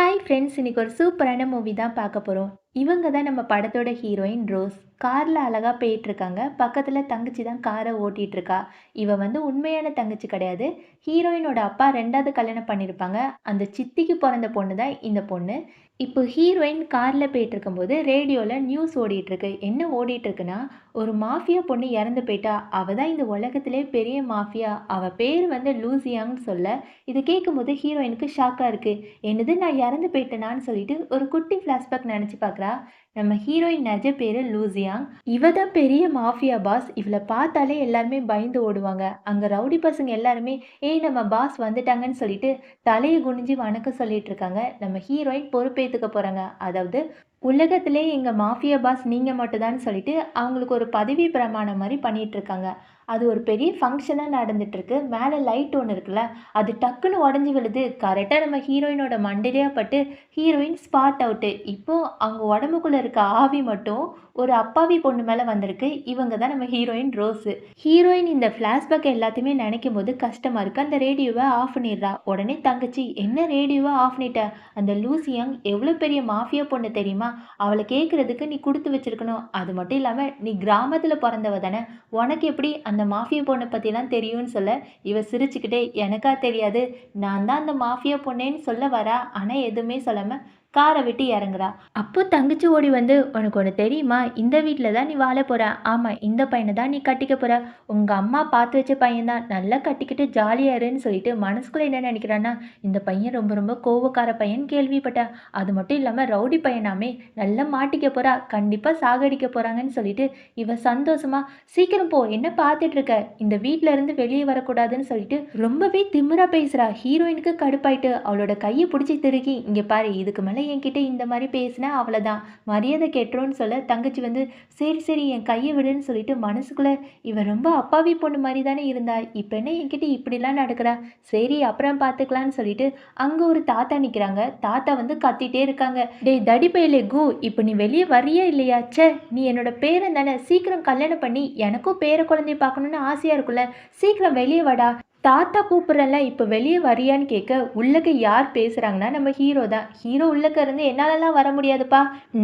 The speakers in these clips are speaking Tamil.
ஹாய் ஃப்ரெண்ட்ஸ், இன்னைக்கு ஒரு சூப்பரான மூவி தான் பார்க்க போகிறோம். இவங்க தான் நம்ம படத்தோட ஹீரோயின் ரோஸ். காரில் அழகாக போயிட்டுருக்காங்க. பக்கத்தில் தங்கச்சி தான் காரை ஓட்டிகிட்ருக்கா. இவ வந்து உண்மையான தங்கச்சி கிடையாது. ஹீரோயினோட அப்பா ரெண்டாவது கல்யாணம் பண்ணியிருப்பாங்க. அந்த சித்திக்கு பிறந்த பொண்ணு தான் இந்த பொண்ணு. இப்போ ஹீரோயின் காரில் போயிட்டுருக்கும்போது ரேடியோவில் நியூஸ் ஓடிட்டுருக்கு. என்ன ஓடிட்டுருக்குன்னா, ஒரு மாஃபியா பொண்ணு இறந்து போயிட்டா. அவள் தான் இந்த உலகத்திலே பெரிய மாஃபியா. அவள் பேர் வந்து லூசியான்னு சொல்ல, இதை கேட்கும்போது ஹீரோயினுக்கு ஷாக்காக இருக்குது. என்னது, நான் இறந்து போயிட்டேனான்னு சொல்லிட்டு ஒரு குட்டி ஃப்ளாஷ்பேக் நினச்சி பார்க்குறா. நம்ம ஹீரோயின் நிஜ பேரு லூசியாங். இவ தான் பெரிய மாஃபியா பாஸ். இவளை பார்த்தாலே எல்லாருமே பயந்து ஓடுவாங்க. அங்கே ரவுடி பசங்க எல்லாருமே ஏய் நம்ம பாஸ் வந்துட்டாங்கன்னு சொல்லிட்டு தலையை குனிஞ்சு வணக்கம் சொல்லிட்டு இருக்காங்க. நம்ம ஹீரோயின் பொறுப்பேற்றுக்க போகிறாங்க. அதாவது உலகத்திலே எங்கள் மாஃபியா பாஸ் நீங்கள் மட்டும்தான்னு சொல்லிட்டு அவங்களுக்கு ஒரு பதவி பிரமாணம் மாதிரி பண்ணிட்டு இருக்காங்க. அது ஒரு பெரிய ஃபங்க்ஷனாக நடந்துட்டுருக்கு. மேலே லைட் ஒன்று இருக்குல்ல, அது டக்குன்னு உடஞ்சி விழுது. கரெக்டாக நம்ம ஹீரோயினோட மண்டையிலேயே பட்டு ஹீரோயின் ஸ்பாட் அவுட்டு. இப்போது அவங்க உடம்புக்குள்ளே இருக்க ஆவி மட்டும் ஒரு அப்பாவி பொண்ணு மேலே வந்திருக்கு. இவங்க தான் நம்ம ஹீரோயின் ரோஸு. ஹீரோயின் இந்த ஃப்ளாஷ்பேக் எல்லாத்தையுமே நினைக்கும் போது கஷ்டமாக இருக்குது. அந்த ரேடியோவை ஆஃப் பண்ணிடுறா. உடனே தங்கச்சி, என்ன ரேடியோவை ஆஃப் பண்ணிட்ட? அந்த லூசியாங் எவ்வளோ பெரிய மாஃபியா பொண்ணு தெரியுமா? அவளை கேட்குறதுக்கு நீ கொடுத்து வச்சிருக்கணும். அது மட்டும் இல்லாமல் நீ கிராமத்தில் பிறந்தவ தானே, உனக்கு எப்படி அந்த மாஃபியா பொண்ணை பற்றிலாம் தெரியும்னு சொல்ல, இவ சிரிச்சுக்கிட்டே எனக்கா தெரியாது, நான் தான் அந்த மாஃபியா பொண்ணேன்னு சொல்ல வரா. ஆனால் எதுவுமே சொல்லாமல் காரை விட்டு இறங்குறா. அப்போ தங்கச்சி ஓடி வந்து, உனக்கு ஒன்று தெரியுமா, இந்த வீட்டில் தான் நீ வாழ போற. ஆமாம், இந்த பையனை தான் நீ கட்டிக்க போற. உங்கள் அம்மா பார்த்து வச்ச பையன்தான், நல்லா கட்டிக்கிட்டு ஜாலியாக இருன்னு சொல்லிட்டு மனசுக்குள்ளே என்ன நினைக்கிறான்னா, இந்த பையன் ரொம்ப ரொம்ப கோவக்கார பையன் கேள்விப்பட்டேன். அது மட்டும் இல்லாமல் ரவுடி பையனாமே, நல்லா மாட்டிக்க போறா, கண்டிப்பாக சாகடிக்க போகிறாங்கன்னு சொல்லிட்டு இவ சந்தோஷமா சீக்கிரம் போ, என்ன பார்த்துட்டு இருக்க, இந்த வீட்டில இருந்து வெளியே வரக்கூடாதுன்னு சொல்லிட்டு ரொம்பவே திமிரா பேசுகிறா. ஹீரோயினுக்கு கடுப்பாயிட்டு அவளோட கையை பிடிச்சி திருக்கி, இங்கே பாரு, இதுக்கு மேலே என்கிட்ட இந்த மாதிரி பேசினா அவ்வளோதான், மரியாதை கெட்டுருன்னு சொல்ல, தங்கச்சி வந்து சரி சரி என் கையை விடுன்னு சொல்லிட்டு மனசுக்குள்ளே இவ ரொம்ப அப்பாவி பொண்ணு மாதிரி தானே இருந்தா, இப்போ என்ன என்கிட்ட இப்படிலாம் நடக்கிறா, சரி அப்புறம் பார்த்துக்கலான்னு சொல்லிட்டு அங்கே ஒரு தாத்தா நிற்கிறாங்க. தாத்தா வந்து கத்திட்டே இருக்காங்க, டேய் தடிப்பையிலே கு, இப்போ நீ வெளியே வரியா இல்லையா? ச்சே, நீ என்னோட பேரன் தானே, சீக்கிரம் கல்யாணம் பண்ணி எனக்கும் பேர குழந்தைய பார்க்கணுன்னு ஆசையாக இருக்குல்ல, சீக்கிரம் வெளியே வாடா. தாத்தா கூப்பிட்றல, இப்போ வெளியே வரியான்னு கேட்க, உள்ளக்க யார் பேசுகிறாங்கன்னா நம்ம ஹீரோ தான். ஹீரோ உள்ளக்க இருந்து என்னாலலாம் வர முடியாதுப்பா,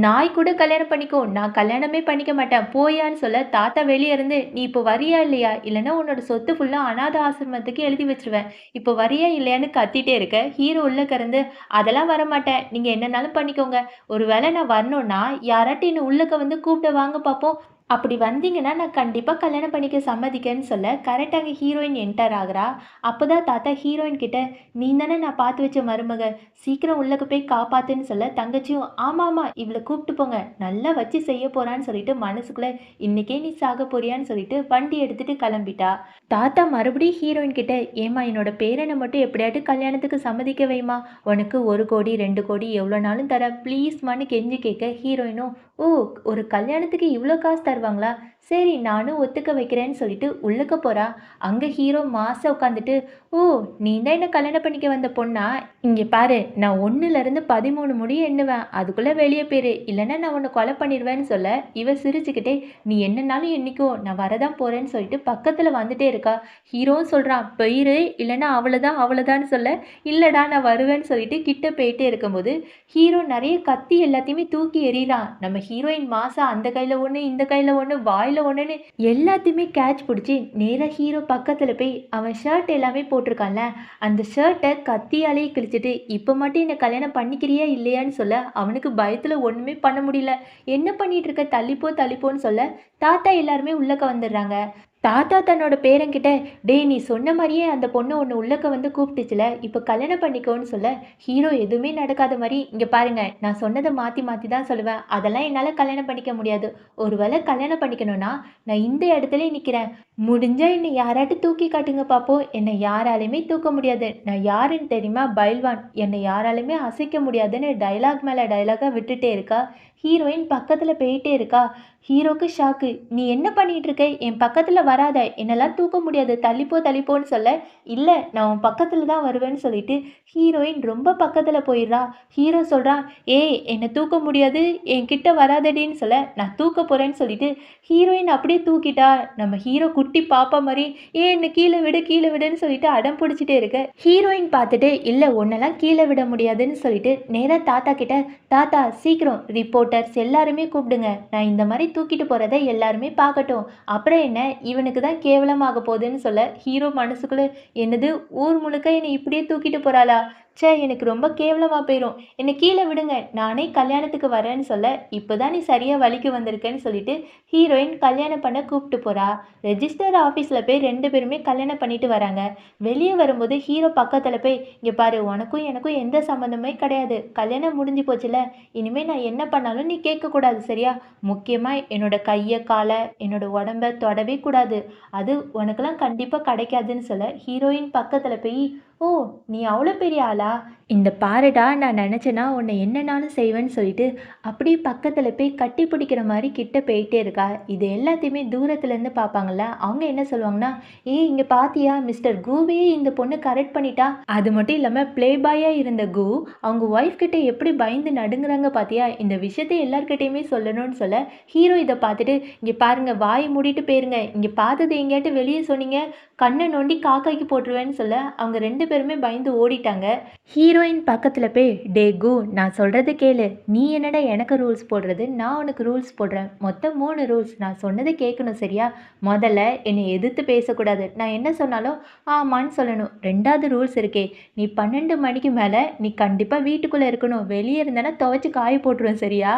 நாய் கூட கல்யாணம் பண்ணிக்கோ, நான் கல்யாணமே பண்ணிக்க மாட்டேன் போயான்னு சொல்ல, தாத்தா வெளியே இருந்து நீ இப்போ வரியா இல்லையா, இல்லைன்னா உன்னோட சொத்து ஃபுல்லாக அனாத ஆசிரமத்துக்கு எழுதி வச்சிருவேன், இப்போ வரியா இல்லையான்னு கத்திட்டே இருக்க, ஹீரோ உள்ளக்க இருந்து அதெல்லாம் வரமாட்டேன், நீங்கள் என்னன்னாலும் பண்ணிக்கோங்க, ஒரு வேளை நான் வரணுன்னா யாராட்டி என்னை உள்ளக்க வந்து கூப்பிட வாங்க பார்ப்போம், அப்படி வந்தீங்கன்னா நான் கண்டிப்பாக கல்யாணம் பண்ணிக்க சம்மதிக்கேன்னு சொல்ல, கரெக்டாக ஹீரோயின் என்டர் ஆகுறா. அப்போ தான் தாத்தா ஹீரோயின் கிட்ட, நீ தானே நான் பார்த்து வச்ச மருமக, சீக்கிரம் உள்ளக்க போய் காப்பாத்துன்னு சொல்ல, தங்கச்சியும் ஆமாம் ஆமாம் இவளை கூப்பிட்டு போங்க, நல்லா வச்சு செய்ய போகிறான்னு சொல்லிட்டு மனசுக்குள்ளே இன்னைக்கே நீ சாக போறியான்னு சொல்லிட்டு வண்டி எடுத்துகிட்டு கிளம்பிட்டா. தாத்தா மறுபடியும் ஹீரோயின் கிட்ட, ஏமா என்னோட பேரனை மட்டும் எப்படியாட்டு கல்யாணத்துக்கு சம்மதிக்க வைமா, உனக்கு 1 கோடி 2 கோடி எவ்வளோ நாளும் தர ப்ளீஸ்மான்னு கெஞ்சி கேட்க, ஹீரோயினும் ஓ, ஒரு கல்யாணத்துக்கு இவ்வளோ காசு தருவாங்களா, சரி நானும் ஒத்துக்க வைக்கிறேன்னு சொல்லிட்டு உள்ளக்க போறா. அங்கே ஹீரோ மாசா உட்காந்துட்டு, ஓ நீ தான் என்ன கல்யாணம் பண்ணிக்க வந்த பொண்ணா, இங்கே பாரு நான் 1லேருந்து 13 முடிய எண்ணுவேன், அதுக்குள்ளே வெளியே போயிரு, இல்லைன்னா நான் உன்னை கொலை பண்ணிடுவேன்னு சொல்ல, இவ சிரிச்சுக்கிட்டே நீ என்னன்னாலும் என்னைக்கோ நான் வரதான் போறேன்னு சொல்லிட்டு பக்கத்தில் வந்துட்டே இருக்கா. ஹீரோவும் சொல்கிறான் போயிரு, இல்லைன்னா அவ்வளோதான் அவ்வளோதான்னு சொல்ல, இல்லைடா நான் வருவேன்னு சொல்லிட்டு கிட்ட போயிட்டே இருக்கும்போது ஹீரோ நிறைய கத்தி எல்லாத்தையுமே தூக்கி எறிகிறான். நம்ம ஹீரோயின் மாசா அந்த கையில் ஒன்று இந்த கையில் ஒன்று வாயில் ஒன்றுன்னு எல்லாத்தையுமே கேட்ச் பிடிச்சி நேராக ஹீரோ பக்கத்தில் போய் அவன் ஷர்ட் எல்லாமே போட்டிருக்கான்ல, அந்த ஷர்ட்டை கத்தியாலே கிழிச்சிட்டு இப்போ மட்டும் என்னை கல்யாணம் பண்ணிக்கிறியா இல்லையான்னு சொல்ல, அவனுக்கு பயத்தில் ஒன்றுமே பண்ண முடியல. என்ன பண்ணிட்டு இருக்க, தள்ளிப்போ தள்ளிப்போன்னு சொல்ல, தாத்தா எல்லாருமே உள்ளக்க வந்துடுறாங்க. தாத்தா தன்னோட பேரன்கிட்ட, டேய் நீ சொன்ன மாதிரியே அந்த பொண்ணு ஒன்று உள்ளக்க வந்து கூப்பிட்டுச்சுல, இப்போ கல்யாணம் பண்ணிக்கோன்னு சொல்ல, ஹீரோ எதுவுமே நடக்காத மாதிரி, இங்கே பாருங்க நான் சொன்னதை மாற்றி மாற்றி தான் சொல்லுவேன், அதெல்லாம் என்னால் கல்யாணம் பண்ணிக்க முடியாது, ஒருவேளை கல்யாணம் பண்ணிக்கணும்னா நான் இந்த இடத்துல நிற்கிறேன், முடிஞ்சா என்னை யாராட்டும் தூக்கி காட்டுங்க பார்ப்போம், என்னை யாராலையுமே தூக்க முடியாது, நான் யாருன்னு தெரியுமா, பைல்வான், என்னை யாராலையுமே அசைக்க முடியாதுன்னு டைலாக் மேலே டைலாகாக விட்டுட்டே இருக்கா. ஹீரோயின் பக்கத்தில் போயிட்டே இருக்கா. ஹீரோக்கு ஷாக்கு. நீ என்ன பண்ணிட்டு இருக்க? என் பக்கத்தில் வராத, என்னெல்லாம் தூக்க முடியாது, தள்ளிப்போ தள்ளிப்போன்னு சொல்ல, இல்லை நான் உன் பக்கத்தில் தான் வருவேன்னு சொல்லிட்டு ஹீரோயின் ரொம்ப பக்கத்தில் போயிடுறா. ஹீரோ சொல்கிறான், ஏய் என்னை தூக்க முடியாது, என்கிட்ட வராதடின்னு சொல்ல, நான் தூக்க போகிறேன்னு சொல்லிட்டு ஹீரோயின் அப்படியே தூக்கிட்டா. நம்ம ஹீரோ குட்டி பாப்பா மாதிரி, ஏன் என்ன கீழே விடு கீழே விடுன்னு சொல்லிட்டு அடம் பிடிச்சிட்டே இருக்க. ஹீரோயின் பார்த்துட்டு, இல்லை உன்னெல்லாம் கீழே விட முடியாதுன்னு சொல்லிட்டு நேராக தாத்தா கிட்ட, தாத்தா சீக்கிரம் ரிப்போர்ட்டர்ஸ் எல்லாருமே கூப்பிடுங்க, நான் இந்த மாதிரி தூக்கிட்டு போகிறத எல்லாருமே பார்க்கட்டும், அப்புறம் என்ன இவனுக்கு தான் கேவலமாக போகுதுன்னு சொல்ல, ஹீரோ மனசுக்குள்ளே, என்னது ஊர் முழுக்க என்னை இப்படியே தூக்கிட்டு போகிறாளா, ச்சே எனக்கு ரொம்ப கேவலமாக போயிடும், என்னை கீழே விடுங்க, நானே கல்யாணத்துக்கு வரேன்னு சொல்ல, இப்போ தான் நீ சரியாக வழிக்கு வந்திருக்கேன்னு சொல்லிட்டு ஹீரோயின் கல்யாணம் பண்ண கூப்பிட்டு போகிறா. ரெஜிஸ்டர் ஆஃபீஸில் போய் ரெண்டு பேருமே கல்யாணம் பண்ணிட்டு வராங்க. வெளியே வரும்போது ஹீரோ பக்கத்தில் போய், இங்கே பாரு உனக்கும் எனக்கும் எந்த சம்மந்தமே கிடையாது, கல்யாணம் முடிஞ்சு போச்சுல, இனிமேல் நான் என்ன பண்ணாலும் நீ கேட்கக்கூடாது சரியா, முக்கியமாக என்னோட கையை காலை என்னோட உடம்ப தொடவே கூடாது, அது உனக்கெல்லாம் கண்டிப்பாக கிடைக்காதுன்னு சொல்ல, ஹீரோயின் பக்கத்தில் போய், ஓ நீ அவ்வளோ பெரிய ஆளா, இந்த பாருடா நான் நினச்சேன்னா உன்னை என்னன்னாலும் செய்வேன்னு சொல்லிட்டு அப்படியே பக்கத்தில் போய் கட்டி பிடிக்கிற மாதிரி கிட்ட போயிட்டே இருக்கா. இது எல்லாத்தையுமே தூரத்துலேருந்து பார்ப்பாங்கல்ல, அவங்க என்ன சொல்லுவாங்கன்னா, ஏய் இங்கே பாத்தியா மிஸ்டர் கூவையே இந்த பொண்ணு கரெக்ட் பண்ணிட்டா, அது மட்டும் இல்லாமல் ப்ளே பாயாக இருந்த கூ அவங்க ஒய்ஃப் கிட்ட எப்படி பயந்து நடுங்குறாங்க பாத்தியா, இந்த விஷயத்தை எல்லார்கிட்டையுமே சொல்லணும்னு சொல்ல, ஹீரோ இதை பார்த்துட்டு, இங்கே பாருங்க வாய் மூடிட்டு போயிருங்க, இங்கே பார்த்தது எங்கேயாட்டு வெளியே சொன்னீங்க கண்ணை நோண்டி காக்காய்க்கு போட்டுருவேன்னு சொல்ல, அவங்க ரெண்டு பேருமே பயந்து ஓடிட்டாங்க. ஹீரோயின் பக்கத்தில் போய், டே கு நான் சொல்கிறது கேளு, நீ என்னடா எனக்கு ரூல்ஸ் போடுறது, நான் உனக்கு ரூல்ஸ் போடுறேன், மொத்தம் 3 ரூல்ஸ், நான் சொன்னதை கேட்கணும் சரியா, முதல்ல என்னை எதிர்த்து பேசக்கூடாது, நான் என்ன சொன்னாலும் ஆமான்னு சொல்லணும், ரெண்டாவது ரூல்ஸ் இருக்கே, நீ 12 மணிக்கு மேலே நீ கண்டிப்பாக வீட்டுக்குள்ளே இருக்கணும், வெளியே இருந்தானா துவைச்சி காய போட்டுருவேன் சரியா,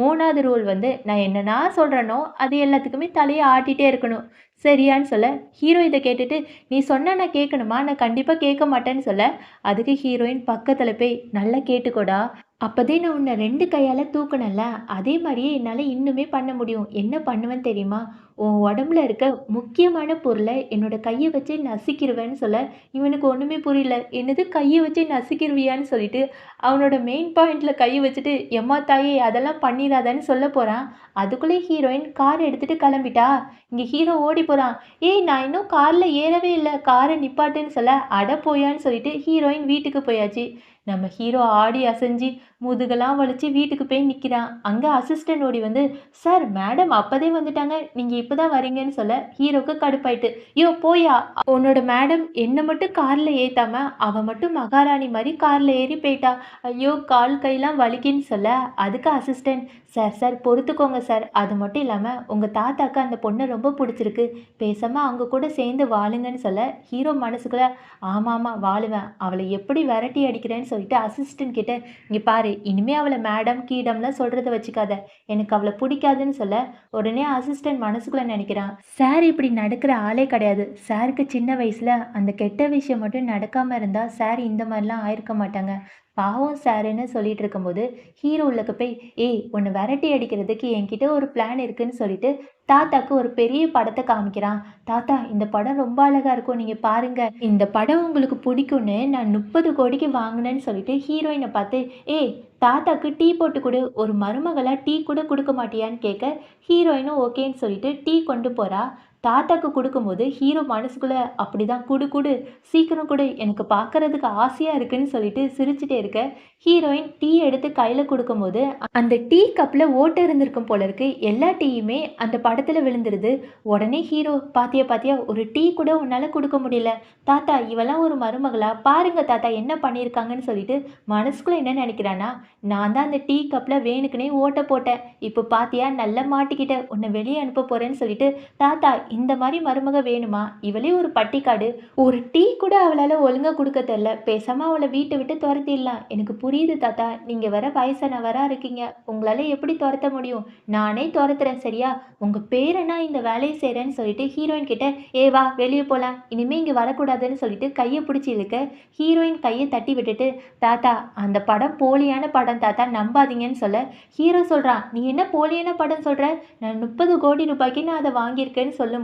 மூணாவது ரூல் வந்து நான் என்னன்னா சொல்கிறேனோ அது எல்லாத்துக்குமே தலையை ஆட்டிகிட்டே இருக்கணும் சரியான்னு சொல்ல, ஹீரோ இதை கேட்டுட்டு, நீ சொன்ன நான் கேட்கணுமா, நான் கண்டிப்பாக கேட்க மாட்டேன்னு சொல்ல, அதுக்கு ஹீரோயின் பக்கத்தில் போய், நல்லா கேட்டுக்கோடா, அப்போதே நான் உன்னை 2 கையால் தூக்கணும்ல, அதே மாதிரியே என்னால் இன்னுமே பண்ண முடியும், என்ன பண்ணுவேன்னு தெரியுமா, உன் உடம்புல இருக்க முக்கியமான பொருளை என்னோட கையை வச்சு நசுக்கிடுவேன்னு சொல்ல, இவனுக்கு ஒன்றுமே புரியல, என்னது கையை வச்சு நசுக்கிடுவியான்னு சொல்லிட்டு அவனோட மெயின் பாயிண்டில் கையை வச்சுட்டு, எம்மா தாயே அதெல்லாம் பண்ணிடாதான்னு சொல்ல போகிறான். அதுக்குள்ளே ஹீரோயின் கார் எடுத்துகிட்டு கிளம்பிட்டா. இங்கே ஹீரோ ஓடி போகிறான். ஏய் நான் இன்னும் காரில் ஏறவே இல்லை, காரை நிப்பாட்டுன்னு சொல்ல, அட போயான்னு சொல்லிட்டு ஹீரோயின் வீட்டுக்கு போயாச்சு. நம்ம ஹீரோ ஆடி அசைஞ்சு முதுகெல்லாம் வலிச்சு வீட்டுக்கு போய் நிற்கிறான். அங்கே அசிஸ்டன்ட் ஓடி வந்து, சார் மேடம் அப்போதே வந்துட்டாங்க, நீங்கள் இப்போ தான் வரீங்கன்னு சொல்ல, ஹீரோக்கு கடுப்பாயிட்டு, ஐயோ போயா, உன்னோட மேடம் என்னை மட்டும் காரில் ஏற்றாம அவள் மட்டும் மகாராணி மாதிரி காரில் ஏறி போயிட்டா, ஐயோ கால் கையெல்லாம் வலிக்குன்னு சொல்ல, அதுக்கு அசிஸ்டன்ட், சார் சார் பொறுத்துக்கோங்க சார், அது மட்டும் இல்லாமல் உங்கள் தாத்தாக்கு அந்த பொண்ணை ரொம்ப பிடிச்சிருக்கு, பேசாமல் அவங்க கூட சேர்ந்து வாழுங்கன்னு சொல்ல, ஹீரோ மனசுக்குள்ள ஆமாம் வாழுவேன், அவளை எப்படி விரட்டி அடிக்கிறேன்னு சொல்லிட்டு அசிஸ்டன்ட் கிட்ட, இங்கே பாரு இனிமே அவளை மேடம் கீடம்லாம் சொல்கிறத வச்சுக்காத, எனக்கு அவளை பிடிக்காதுன்னு சொல்ல, உடனே அசிஸ்டன்ட் மனசுக்குள்ளே நினைக்கிறான், சார் இப்படி நடக்கிற ஆளே கிடையாது, சாருக்கு சின்ன வயசில் அந்த கெட்ட விஷயம் மட்டும் நடக்காமல் இருந்தால் சார் இந்த மாதிரிலாம் ஆயிருக்க மாட்டாங்க, பாவம் சாருன்னு சொல்லிட்டு இருக்கும்போது ஹீரோ உள்ளக்க போய், ஏய் உன்னை விரட்டி அடிக்கிறதுக்கு என்கிட்ட ஒரு பிளான் இருக்குன்னு சொல்லிட்டு தாத்தாக்கு ஒரு பெரிய படத்தை காமிக்கிறான். தாத்தா இந்த படம் ரொம்ப அழகா இருக்கும், நீங்க பாருங்க, இந்த படம் உங்களுக்கு பிடிக்கும்னு நான் 30 கோடிக்கு வாங்கினேன்னு சொல்லிட்டு ஹீரோயினை பார்த்து, ஏய் தாத்தாக்கு டீ போட்டு கொடு, ஒரு மருமகளா டீ கூட கொடுக்க மாட்டியான்னு கேட்க, ஹீரோயினும் ஓகேன்னு சொல்லிட்டு டீ கொண்டு போறா. தாத்தாக்கு கொடுக்கும்போது ஹீரோ மனசுக்குள்ள, அப்படிதான் குடு குடு சீக்கிரம் கொடு, எனக்கு பார்க்கறதுக்கு ஆசையாக இருக்குன்னு சொல்லிட்டு சிரிச்சுட்டே இருக்க, ஹீரோயின் டீ எடுத்து கையில் கொடுக்கும்போது அந்த டீ கப்பில் ஓட்டை இருந்திருக்கும் போல இருக்கு, எல்லா டீயுமே அந்த படத்தில் விழுந்துருது. உடனே ஹீரோ, பாத்தியா பாத்தியா ஒரு டீ கூட உன்னால் கொடுக்க முடியல, தாத்தா இவெல்லாம் ஒரு மருமகளா, பாருங்க தாத்தா என்ன பண்ணியிருக்காங்கன்னு சொல்லிட்டு மனசுக்குள்ளே என்ன நினைக்கிறானா, நான் தான் அந்த டீ கப்பில் வேணுக்குனே ஓட்டை போட்டேன், இப்போ பாத்தியா நல்லா மாட்டிக்கிட்ட, உன்னை வெளியே அனுப்ப போகிறேன்னு சொல்லிட்டு, தாத்தா இந்த மாதிரி மருமக வேணுமா, இவளே ஒரு பட்டிக்காடு, ஒரு டீ கூட அவளால் ஒழுங்காக கொடுக்க தெரில, பேசாமல் அவளை வீட்டை விட்டு துரத்திடலாம், எனக்கு புரியுது தாத்தா, நீங்கள் வர வயசானவராக இருக்கீங்க, உங்களால் எப்படி துரத்த முடியும், நானே துரத்துறேன் சரியா, உங்கள் பேரனா இந்த வேலையை செய்கிறேன்னு சொல்லிட்டு ஹீரோயின் கிட்ட, ஏ வா வெளியே போகலாம், இனிமேல் இங்கே வரக்கூடாதுன்னு சொல்லிட்டு கையை பிடிச்சி இழுக்க, ஹீரோயின் கையை தட்டி விட்டுட்டு, தாத்தா அந்த படம் போலியான படம் தாத்தா நம்பாதீங்கன்னு சொல்ல, ஹீரோ சொல்கிறான், நீ என்ன போலியான படம் சொல்கிற, நான் 30 கோடி ரூபாய்க்கு நான் அதை வாங்கியிருக்கேன்னு சொல்லும்போது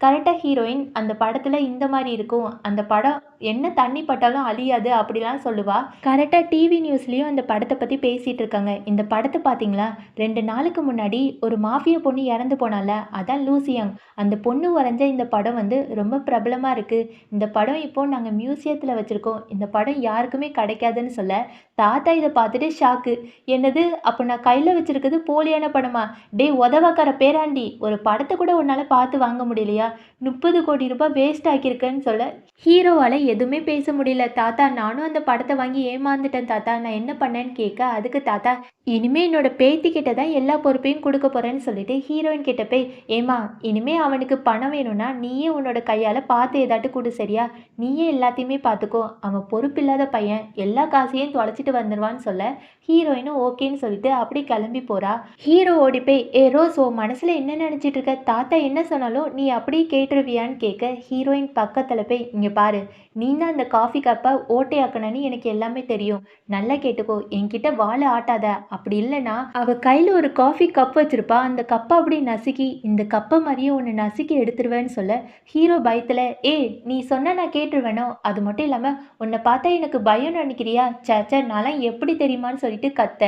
கரெக்டாக ஹீரோயின் அந்த படத்தில் இந்த மாதிரி இருக்கும், அந்த படம் என்ன தண்ணி பட்டாலும் அழியாது அப்படிலாம் சொல்லுவா. கரெக்டாக டிவி நியூஸ்லேயும் அந்த படத்தை பற்றி பேசிகிட்டு இருக்காங்க. இந்த படத்தை பார்த்தீங்களா, 2 நாளுக்கு முன்னாடி ஒரு மாஃபியா பொண்ணு இறந்து போனால, அதான் லூசியங். அந்த பொண்ணு வரைஞ்ச இந்த படம் வந்து ரொம்ப பிரபலமாக இருக்குது. இந்த படம் இப்போ நாங்கள் மியூசியத்தில் வச்சுருக்கோம். இந்த படம் யாருக்குமே கிடைக்காதுன்னு சொல்ல, தாத்தா இதை பார்த்துட்டு ஷாக்கு. என்னது, அப்போ நான் கையில் வச்சுருக்கிறது போலியான படமா? டே உதவாக்கார பேராண்டி, ஒரு படத்தை கூட உன்னால் பார்த்து வாங்க முடியலையா? 30 கோடி ரூபாய் வேஸ்ட் ஆக்கியிருக்கேன்னு சொல்ல, ஹீரோவால் எதுவுமே பேச முடியல. தாத்தா, நானும் அந்த படத்தை வாங்கி ஏமாந்துட்டேன் தாத்தா, நான் என்ன பண்ணேன்னு கேட்க, அதுக்கு தாத்தா, இனிமே என்னோட பேத்தி கிட்ட தான் எல்லா பொறுப்பையும் கொடுக்க போறேன்னு சொல்லிட்டு ஹீரோயின் கிட்ட போய், ஏமா இனிமே அவனுக்கு பணம் வேணும்னா நீயே உன்னோட கையால் பார்த்து ஏதாட்டு கொடு சரியா, நீயே எல்லாத்தையுமே பார்த்துக்கோ, அவன் பொறுப்பில்லாத பையன், எல்லா காசையும் தொலைச்சிட்டு வந்துடுவான்னு சொல்ல, ஹீரோயினும் ஓகேன்னு சொல்லிட்டு அப்படி கிளம்பி போறா. ஹீரோ ஓடி போய், ஏ ரோஸ், ஓ மனசுல என்ன நினைச்சிட்டு இருக்க, தாத்தா என்ன சொன்னாலும் நீ அப்படியே கேட்டுருவியான்னு கேட்க, ஹீரோயின் பக்கத்துல போய், இங்க பாரு, நீ தான் அந்த காஃபி கப்பை ஓட்டையாக்கணும்னு எனக்கு எல்லாமே தெரியும், நல்லா கேட்டுக்கோ, என்கிட்ட வாழை ஆட்டாத, அப்படி இல்லைன்னா அவ கையில் ஒரு காஃபி கப் வச்சிருப்பா, அந்த கப்பை அப்படி நசுக்கி இந்த கப்பை மாதிரியே ஒன்று நசுக்கி எடுத்துருவேன்னு சொல்ல, ஹீரோ பயத்தில், ஏ நீ சொன்ன நான் கேட்டுருவேனோ, அது மட்டும் இல்லாமல் உன்னை பார்த்தா எனக்கு பயம் நினைக்கிறியா, சேச்சா நான்லாம் எப்படி தெரியுமான்னு சொல்லிட்டு கத்த,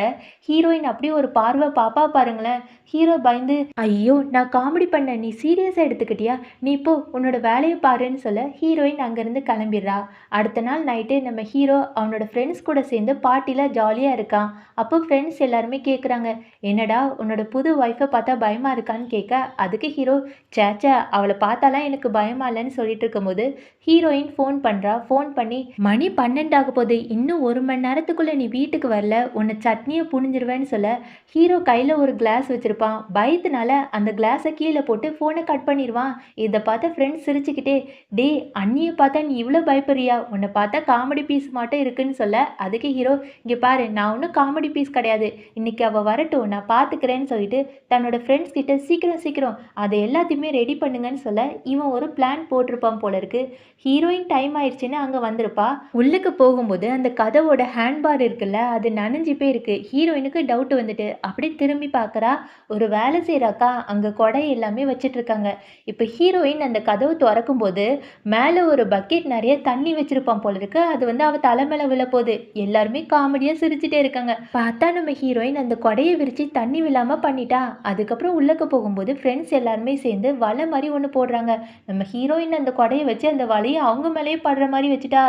ஹீரோயின் அப்படியே ஒரு பார்வை பாப்பா பாருங்களேன். ஹீரோ பயந்து, ஐயோ நான் காமெடி பண்ண, நீ சீரியஸாக எடுத்துக்கிட்டியா, நீ இப்போ உன்னோட வேலையை பாருன்னு சொல்ல, ஹீரோயின் அங்கேருந்து கிளம்பிடுறா. அடுத்த நாள் நைட்டு நம்ம ஹீரோ அவனோட ஃப்ரெண்ட்ஸ் கூட சேர்ந்து பார்ட்டியில் ஜாலியாக இருக்கான். அப்போ ஃப்ரெண்ட்ஸ் எல்லாருமே கேட்குறாங்க, என்னடா உன்னோட புது ஒய்ஃபை பார்த்தா பயமாக இருக்கான்னு கேட்க, அதுக்கு ஹீரோ, சேச்சா அவளை பார்த்தாலாம் எனக்கு பயமா இல்லைன்னு சொல்லிட்டு இருக்கும்போது ஹீரோயின் ஃபோன் பண்ணுறா. ஃபோன் பண்ணி, மணி 12 ஆக போகுது, இன்னும் 1 மணி நேரத்துக்குள்ளே நீ வீட்டுக்கு வரல, உன்னை சட்னியை புனிஞ்சிருவேன்னு சொல்ல, ஹீரோ கையில் ஒரு கிளாஸ் வச்சுருப்பான். பயத்தினால அந்த கிளாஸை கீழே போட்டு ஃபோனை கட் பண்ணிடுவான். இதை பார்த்த ஃப்ரெண்ட்ஸ் சிரிச்சுக்கிட்டே, டே அண்ணியை பார்த்தா நீ இவ்வளோ பயப்படுறியா, உன்னை பார்த்தா காமெடி பீஸ் மட்டும் இருக்குன்னு சொல்ல, அதுக்கு ஹீரோ, இங்கே பாரு நான் ஒன்றும் காமெடி பீஸ் கிடையாது, இன்னைக்கு அவள் வரட்டும் நான் பார்த்துக்கிறேன்னு சொல்லிட்டு தன்னோட ஃப்ரெண்ட்ஸ் கிட்ட சீக்கிரம் சீக்கிரம் அதை எல்லாத்தையுமே ரெடி பண்ணுங்கன்னு சொல்ல, இவன் ஒரு பிளான் போட்டிருப்பான் போல இருக்கு. ஹீரோயின் டைம் ஆயிடுச்சுன்னு அங்கே வந்திருப்பா. உள்ளுக்கு போகும்போது அந்த கதவோட ஹேண்ட்பார் இருக்குல்ல, அது நனைஞ்சு போய் இருக்கு. ஹீரோயினுக்கு டவுட் வந்துட்டு அப்படி திரும்பி பார்க்குறா. ஒரு வேலை செய்கிறாக்கா அங்கே கொடை எல்லாமே வச்சிட்டு இருக்காங்க. இப்போ ஹீரோயின் அந்த கதவு திறக்கும் போது மேலே ஒரு பக்கெட் நிறைய தண்ணி வச்சிருப்பான் போல இருக்கு. அது வந்து அவள் தலை மேலே விழப்போகுது. எல்லாருமே காமெடியாக சிரிச்சுட்டே இருக்காங்க. பார்த்தா நம்ம ஹீரோயின் அந்த கொடையை விரிச்சு தண்ணி விழாமல் பண்ணிட்டா. அதுக்கப்புறம் உள்ளக்க போகும்போது ஃப்ரெண்ட்ஸ் எல்லாருமே சேர்ந்து வலை மாதிரி ஒன்று போடுறாங்க. நம்ம ஹீரோயின் அந்த கொடையை வச்சு அந்த வலையை அவங்க மேலேயே படுற மாதிரி வச்சுட்டா.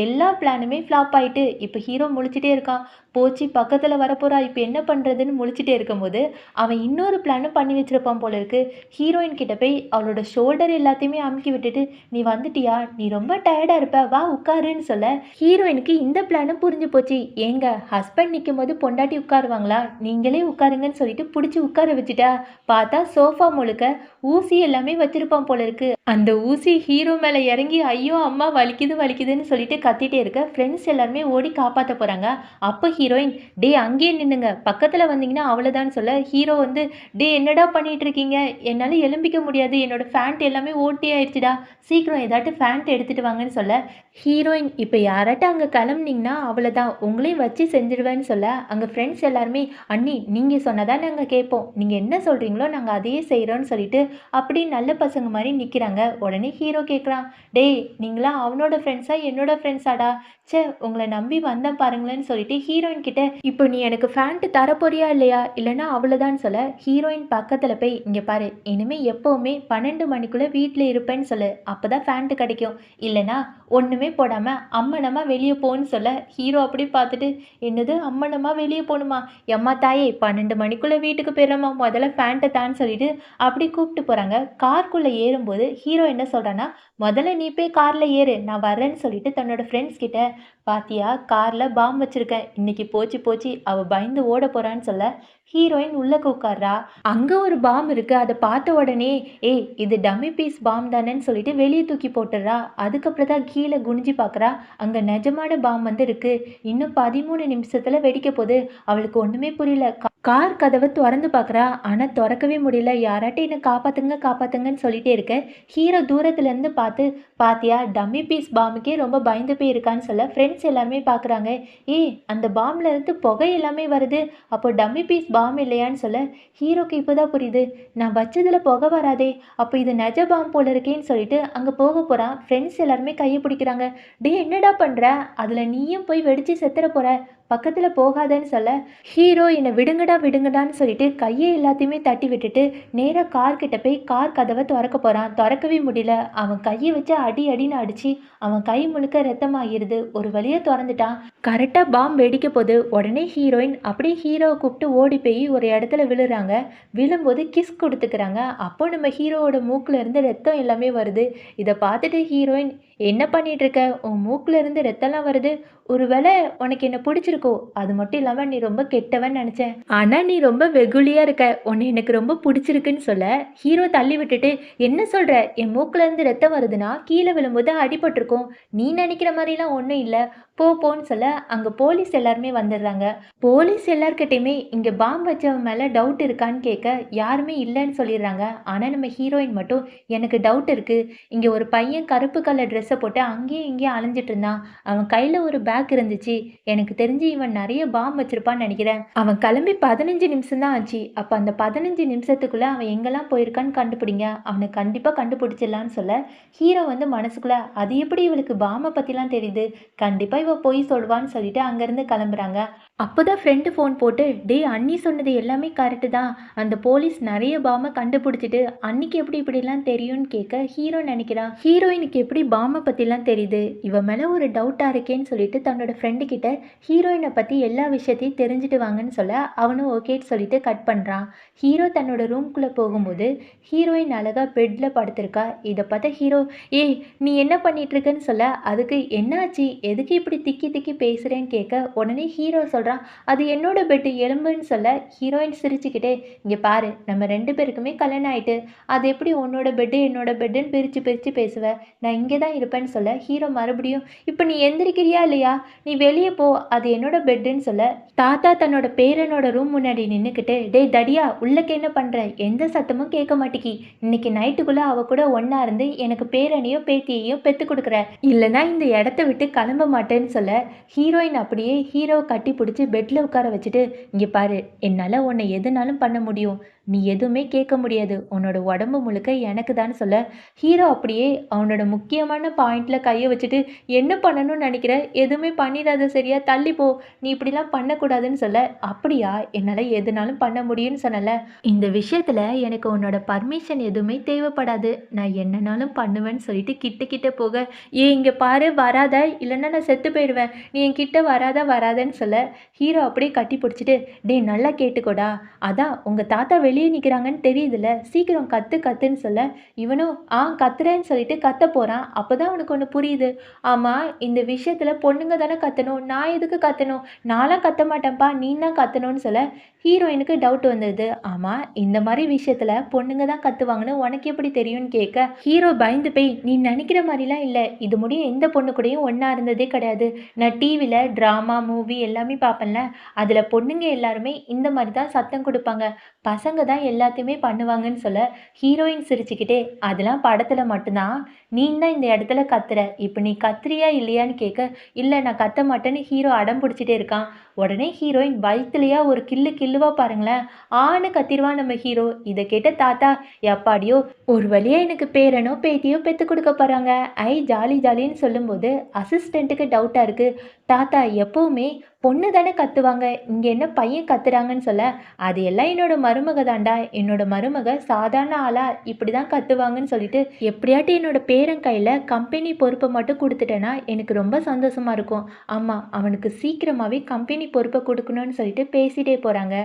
எல்லா பிளானுமே ஃப்ளாப் ஆயிட்டு. இப்போ ஹீரோ முழிச்சிட்டே இருக்கான். போச்சு பக்கத்தில் வரப்போறா, இப்போ என்ன பண்ணுறதுன்னு முழிச்சிட்டே இருக்கும்போது அவன் இன்னொரு பிளானும் பண்ணி வச்சிருப்பான் போல இருக்கு. ஹீரோயின் கிட்ட போய் அவளோட ஷோல்டர் எல்லாத்தையுமே அமுக்கி விட்டுட்டு, நீ வந்துட்டியா, நீ ரொம்ப டயர்டாக இருப்ப, வா உட்காருன்னு சொல்ல, ஹீரோயினுக்கு இந்த பிளானும் புரிஞ்சு போச்சு. ஏங்க ஹஸ்பண்ட் நிற்கும் போது பொண்டாட்டி உட்காருவாங்களா, நீங்களே உட்காருங்கன்னு சொல்லிட்டு பிடிச்சி உட்கார வச்சுட்டா. பார்த்தா சோஃபா முழுக்க ஊசி எல்லாமே வச்சிருப்பான் போல இருக்கு. அந்த ஊசி ஹீரோ மேலே இறங்கி, ஐயோ அம்மா வலிக்குது வலிக்குதுன்னு சொல்லிட்டு கத்திட்டே இருக்க, ஃப்ரெண்ட்ஸ் எல்லாருமே ஓடி காப்பாற்ற போகிறாங்க. அப்போ ஹீரோயின், டே அங்கேயே நின்னுங்க, பக்கத்தில் வந்தீங்கன்னா அவ்வளோதான் சொல்ல, ஹீரோ வந்து, டே என்னடா பண்ணிட்டு இருக்கீங்க, என்னால் எலும்பிக்க முடியாது, என்னோட ஃபேண்ட் எல்லாமே ஓட்டி ஆயிடுச்சுடா, சீக்கிரம் ஏதாட்டு ஃபேண்ட் எடுத்துகிட்டு வாங்கன்னு சொல்ல, ஹீரோயின், இப்போ யாராட்டும் அங்கே கிளம்புனீங்கன்னா அவ்வளோதான், உங்களையும் வச்சு செஞ்சிடுவேன்னு சொல்ல, அங்கே ஃப்ரெண்ட்ஸ் எல்லாருமே, அண்ணி நீங்கள் சொன்னதான் நாங்கள் கேட்போம், நீங்கள் என்ன சொல்கிறீங்களோ நாங்கள் அதையே செய்கிறோன்னு சொல்லிட்டு அப்படி நல்ல பசங்க மாதிரி நிற்கிறாங்க. உடனே ஹீரோ கேட்குறான், டேய் நீங்களா அவனோட ஃப்ரெண்ட்ஸா என்னோட ஃப்ரெண்ட்ஸாடா, சே உங்களை நம்பி வந்தேன் பாருங்களேன்னு சொல்லிட்டு ஹீரோயின் கிட்ட, இப்போ நீ எனக்கு ஃபேண்ட்டு தரப்போறியா இல்லையா, இல்லைன்னா அவ்வளோதான் சொல்ல, ஹீரோயின் பக்கத்தில் போய், இங்கே பாரு இனிமேல் எப்போவுமே 12 மணிக்குள்ளே வீட்டில் இருப்பேன்னு சொல்லு, அப்போ தான் ஃபேண்ட்டு கிடைக்கும், இல்லைனா ஒன்றுமே போடாமல் அம்மனமாக வெளியே போன்னு சொல்ல, ஹீரோ அப்படி பார்த்துட்டு, என்னது அம்மனமாக வெளியே போகணுமா, எம்மா தாயே 12 மணிக்குள்ளே வீட்டுக்கு போயிடலாமா, முதல்ல ஃபேண்ட்டை தான்னு சொல்லிட்டு அப்படி கூப்பிட்டு போகிறாங்க. கார்க்குள்ளே ஏறும்போது ஹீரோ என்ன சொல்கிறான்னா, முதல்ல நீ போய் காரில் ஏறு, நான் வரேன்னு சொல்லிட்டு தன்னோட ஃப்ரெண்ட்ஸ் கிட்ட, பாத்தியா காரில் பாம் வச்சுருக்கேன், இன்னைக்கு போச்சு போச்சு அவள் பயந்து ஓட போகிறான்னு சொல்ல, ஹீரோயின் உள்ளே உட்கார்றா. அங்கே ஒரு பாம் இருக்குது. அதை பார்த்த உடனே, ஏய் இது டம்மி பீஸ் பாம் தானேன்னு சொல்லிட்டு வெளியே தூக்கி போட்டுடுறா. அதுக்கப்புறம் தான் கீழே குனிஞ்சு பார்க்குறா. அங்கே நிஜமான பாம் வந்து இருக்குது. இன்னும் 13 நிமிஷத்தில் வெடிக்க போகுது. அவளுக்கு ஒன்றுமே புரியல. கார் கதவ தொறந்து பார்க்குறா. ஆனா தொறக்கவே முடியல. யாராட்டும் என்ன காப்பாத்துங்க, காப்பாத்துங்கன்னு சொல்லிட்டே இருக்க. ஹீரோ தூரத்துலருந்து பார்த்து, "பாத்தியா டம்மி பீஸ் பாம்புக்கே ரொம்ப பயந்து போயிருக்கான்னு" சொல்ல ஃப்ரெண்ட்ஸ் எல்லாருமே பார்க்குறாங்க. "ஏய் அந்த பாம்ல இருந்து புகை எல்லாமே வருது. அப்போ டம்மி பீஸ் பாம் இல்லையான்னு" சொல்ல ஹீரோக்கு இப்பதான் புரியுது. "நான் வச்சதுல புகை வராதே. அப்போ இது நெஜ பாம் போல இருக்கேன்னு" சொல்லிட்டு அங்க போக போறான். ஃப்ரெண்ட்ஸ் எல்லாருமே கைய பிடிக்கிறாங்க. "டேய் என்னடா பண்ற? அதுல நீயும் போய் வெடிச்சு செத்துற போற. பக்கத்துல போகாதன்னு" சொல்ல ஹீரோ என்னை விடுங்கடா விடுங்கடான்னு சொல்லிட்டு கையை எல்லாத்தையுமே தட்டி விட்டுட்டு நேராக கார் கிட்ட போய் கார் கதவை திறக்க போகிறான். திறக்கவே முடியல. அவன் கையை வச்சு அடி அடின்னு அடித்து அவன் கை முழுக்க ரத்தமாகிருது. ஒரு வழியாக திறந்துட்டான். கரெக்டாக பாம் வெடிக்க போது உடனே ஹீரோயின் அப்படியே ஹீரோவை கூப்பிட்டு ஓடி போய் ஒரு இடத்துல விழுறாங்க. விழும்போது கிஸ் கொடுத்துக்கிறாங்க. அப்போ நம்ம ஹீரோவோட மூக்கில் இருந்து ரத்தம் எல்லாமே வருது. இதை பார்த்துட்டு ஹீரோயின், என்ன பண்ணிட்டு இருக்க? உன் மூக்குல இருந்து ரத்தம்லாம் வருது. ஒருவேளை உனக்கு என்ன பிடிச்சிருக்கோ? அது மட்டும் இல்லாம நீ ரொம்ப கெட்டவன்னு நினைச்சேன். ஆனா நீ ரொம்ப வெகுளியா இருக்க. உன்னை எனக்கு ரொம்ப பிடிச்சிருக்குன்னு சொல்ல ஹீரோ தள்ளி விட்டுட்டு, என்ன சொல்ற? என் மூக்குல இருந்து ரத்தம் வருதுன்னா கீழே விழும்போது அடிபட்டிருக்கும். நீ நினைக்கிற மாதிரிலாம் ஒன்றும் இல்லை. போ போன்னு சொல்ல அங்க போலீஸ் எல்லாருமே வந்துடுறாங்க. போலீஸ் எல்லார்கிட்டயுமே இங்க பாம்பு வச்சவன் மேல டவுட் இருக்கான்னு கேட்க யாருமே இல்லைன்னு சொல்லிடுறாங்க. ஆனா நம்ம ஹீரோயின் மட்டும், எனக்கு டவுட் இருக்கு. இங்க ஒரு பையன் கருப்பு கலர் ட்ரெஸ்ஸை போட்டு அங்கேயும் இங்கேயும் அலைஞ்சிட்டு இருந்தான். அவன் கையில ஒரு பேக் இருந்துச்சு. எனக்கு தெரிஞ்சு இவன் நிறைய பாம் வச்சிருப்பான்னு நினைக்கிறேன். அவன் கிளம்பி 15 நிமிஷம் தான் ஆச்சு. அப்ப அந்த 15 நிமிஷத்துக்குள்ள அவன் எங்கெல்லாம் போயிருக்கான்னு கண்டுபிடிங்க. அவனை கண்டிப்பா கண்டுபிடிச்சிடலான்னு சொல்ல ஹீரோ வந்து மனசுக்குள்ள, அது எப்படி இவளுக்கு பாமை பத்திலாம் தெரியுது? கண்டிப்பா இவ பொய் சொல்வான்னு சொல்லிட்டு அங்கிருந்து கிளம்புறாங்க. அப்போதான் ஃப்ரெண்டு ஃபோன் போட்டு, டேய் அண்ணி சொன்னது எல்லாமே கரெக்டு தான். அந்த போலீஸ் நிறைய பாமை கண்டுபிடிச்சிட்டு அன்னிக்கு எப்படி இப்படிலாம் தெரியும்னு கேட்க ஹீரோ நினைக்கிறான், ஹீரோயினுக்கு எப்படி பாமை பற்றிலாம் தெரியுது? இவன் மேலே ஒரு டவுட்டாக இருக்கேன்னு சொல்லிட்டு தன்னோட ஃப்ரெண்டு கிட்ட ஹீரோயினை பற்றி எல்லா விஷயத்தையும் தெரிஞ்சுட்டு வாங்கன்னு சொல்ல அவனும் ஓகேன்னு சொல்லிட்டு கட் பண்ணுறான். ஹீரோ தன்னோட ரூம்குள்ளே போகும்போது ஹீரோயின் அழகாக பெட்டில் படுத்திருக்கா. இதை பார்த்த ஹீரோ, ஏய் நீ என்ன பண்ணிட்டு இருக்கன்னு சொல்ல அதுக்கு என்னாச்சு, எதுக்கு இப்படி திக்கி திக்கி பேசுகிறேன்னு கேட்க உடனே ஹீரோ சொல்கிறான், அது என்னோட பெட்டு எலும்புன்னு சொல்ல ஹீரோயின் சிரிச்சுக்கிட்டே, இங்கே பாரு நம்ம 2 பேருக்குமே கல்யாணம் ஆயிட்டு, அது எப்படி உன்னோட பெட்டு என்னோட பெட்டுன்னு பிரித்து பிரித்து பேசுவ? நான் இங்கே தான் இருப்பேன்னு சொல்ல ஹீரோ மறுபடியும், இப்போ நீ எந்திரிக்கிறியா இல்லையா? நீ வெளியே போ, அது என்னோட பெட்டுன்னு சொல்ல தாத்தா தன்னோட பேரனோட ரூம் முன்னாடி நின்றுக்கிட்டு, டேய் தடியா உள்ளக்க என்ன பண்ணுற? எந்த சத்தமும் கேட்க மாட்டேக்கி. இன்னைக்கு நைட்டுக்குள்ளே அவ கூட ஒன்றா இருந்து எனக்கு பேரனையோ பேத்தியையோ பெற்று கொடுக்குற, இல்லைனா இந்த இடத்த விட்டு கிளம்ப மாட்டேன்னு சொல்ல ஹீரோயின் அப்படியே ஹீரோவை கட்டி பிடிச்சி பெட்டில் உட்கார வச்சுட்டு, இங்கே பாரு என்னால் உன்னை எதுனாலும் பண்ண முடியும். நீ எதுவுமே கேட்க முடியாது. உன்னோட உடம்பு முழுக்க எனக்கு தான் சொல்ல ஹீரோ அப்படியே அவனோட முக்கியமான பாயிண்ட்ல கையை வச்சுட்டு, என்ன பண்ணணும்னு நினைக்கிற? எதுவுமே பண்ணிடாத சரியா? தள்ளி போ. நீ இப்படிலாம் பண்ணக்கூடாதுன்னு சொல்ல, அப்படியா என்னால் எதுனாலும் பண்ண முடியும்னு சொன்னல. இந்த விஷயத்தில் எனக்கு உன்னோட பர்மிஷன் எதுவுமே தேவைப்படாது. நான் என்னன்னாலும் பண்ணுவேன்னு சொல்லிட்டு கிட்ட கிட்ட போக, ஏ இங்கே பாரு வராத, இல்லைன்னா நான் செத்து போயிடுவேன். நீ என் கிட்ட வராத வராதன்னு சொல்ல ஹீரோ அப்படியே கட்டி பிடிச்சிட்டு, டே நல்லா கேட்டுக்கோடா. அதான் உங்கள் தாத்தா வெளியே நிற்கிறாங்கன்னு தெரியுதுல்ல, சீக்கிரம் கத்து கத்துன்னு சொல்ல இவனும் கத்துறேன்னு சொல்லிட்டு கத்த போகிறான். அப்போ தான் அவனுக்கு ஒன்று புரியுது. ஆமாம் இந்த விஷயத்தில் பொண்ணுங்க தானே கத்தணும், நான் எதுக்கு கத்தணும்? நான்லாம் கத்த மாட்டேன்ப்பா, நீ தான் கத்தணும்னு சொல்ல ஹீரோயினுக்கு டவுட் வந்தது. ஆமாம் இந்த மாதிரி விஷயத்தில் பொண்ணுங்க தான் கத்துவாங்கன்னு உனக்கு எப்படி தெரியும்னு கேட்க ஹீரோ பயந்து போய், நீ நினைக்கிற மாதிரிலாம் இல்லை. இது முடியும் எந்த பொண்ணு கூடயும் ஒன்றா இருந்ததே கிடையாது. நான் டிவியில் ட்ராமா மூவி எல்லாமே பார்ப்பேன்ல, அதில் பொண்ணுங்க எல்லாருமே இந்த மாதிரி தான் சத்தம் கொடுப்பாங்க. பசங்க தான் எல்லாத்தையுமே பண்ணுவாங்கன்னு சொல்ல ஹீரோயின் சிரிச்சுக்கிட்டே, அதெல்லாம் படத்தில் மட்டும்தான். நீ தான் இந்த இடத்துல கத்துற. இப்போ நீ கத்துறியா இல்லையான்னு கேட்க, இல்லை நான் கத்த மாட்டேன்னு ஹீரோ அடம் பிடிச்சிட்டே இருக்கான். உடனே ஹீரோயின் வயிற்றுலையா ஒரு கில்லு கில்லுவா பாருங்களேன். ஆன்னு கத்திருவான் நம்ம ஹீரோ. இதை கேட்ட தாத்தா, எப்பாடியோ ஒரு வழியாக எனக்கு பேரனோ பேத்தியோ பெற்று கொடுக்க போகிறாங்க, ஐ ஜாலி ஜாலின்னு சொல்லும்போது அசிஸ்டண்ட்டுக்கு டவுட்டாக இருக்குது. தாத்தா எப்போவுமே பொண்ணு தானே கத்துவாங்க, இங்கே என்ன பையன் கத்துறாங்கன்னு சொல்ல, அது எல்லாம் என்னோட மருமக தாண்டா. என்னோட மருமக சாதாரண ஆளா இப்படி தான் கத்துவாங்கன்னு சொல்லிட்டு எப்படியாட்டி என்னோட பேரன் கையில் கம்பெனி பொறுப்பை மட்டும் கொடுத்துட்டேன்னா எனக்கு ரொம்ப சந்தோஷமா இருக்கும். ஆமாம் அவனுக்கு சீக்கிரமாகவே கம்பெனி பொறுப்பை கொடுக்கணும்னு சொல்லிட்டு பேசிகிட்டே போகிறாங்க.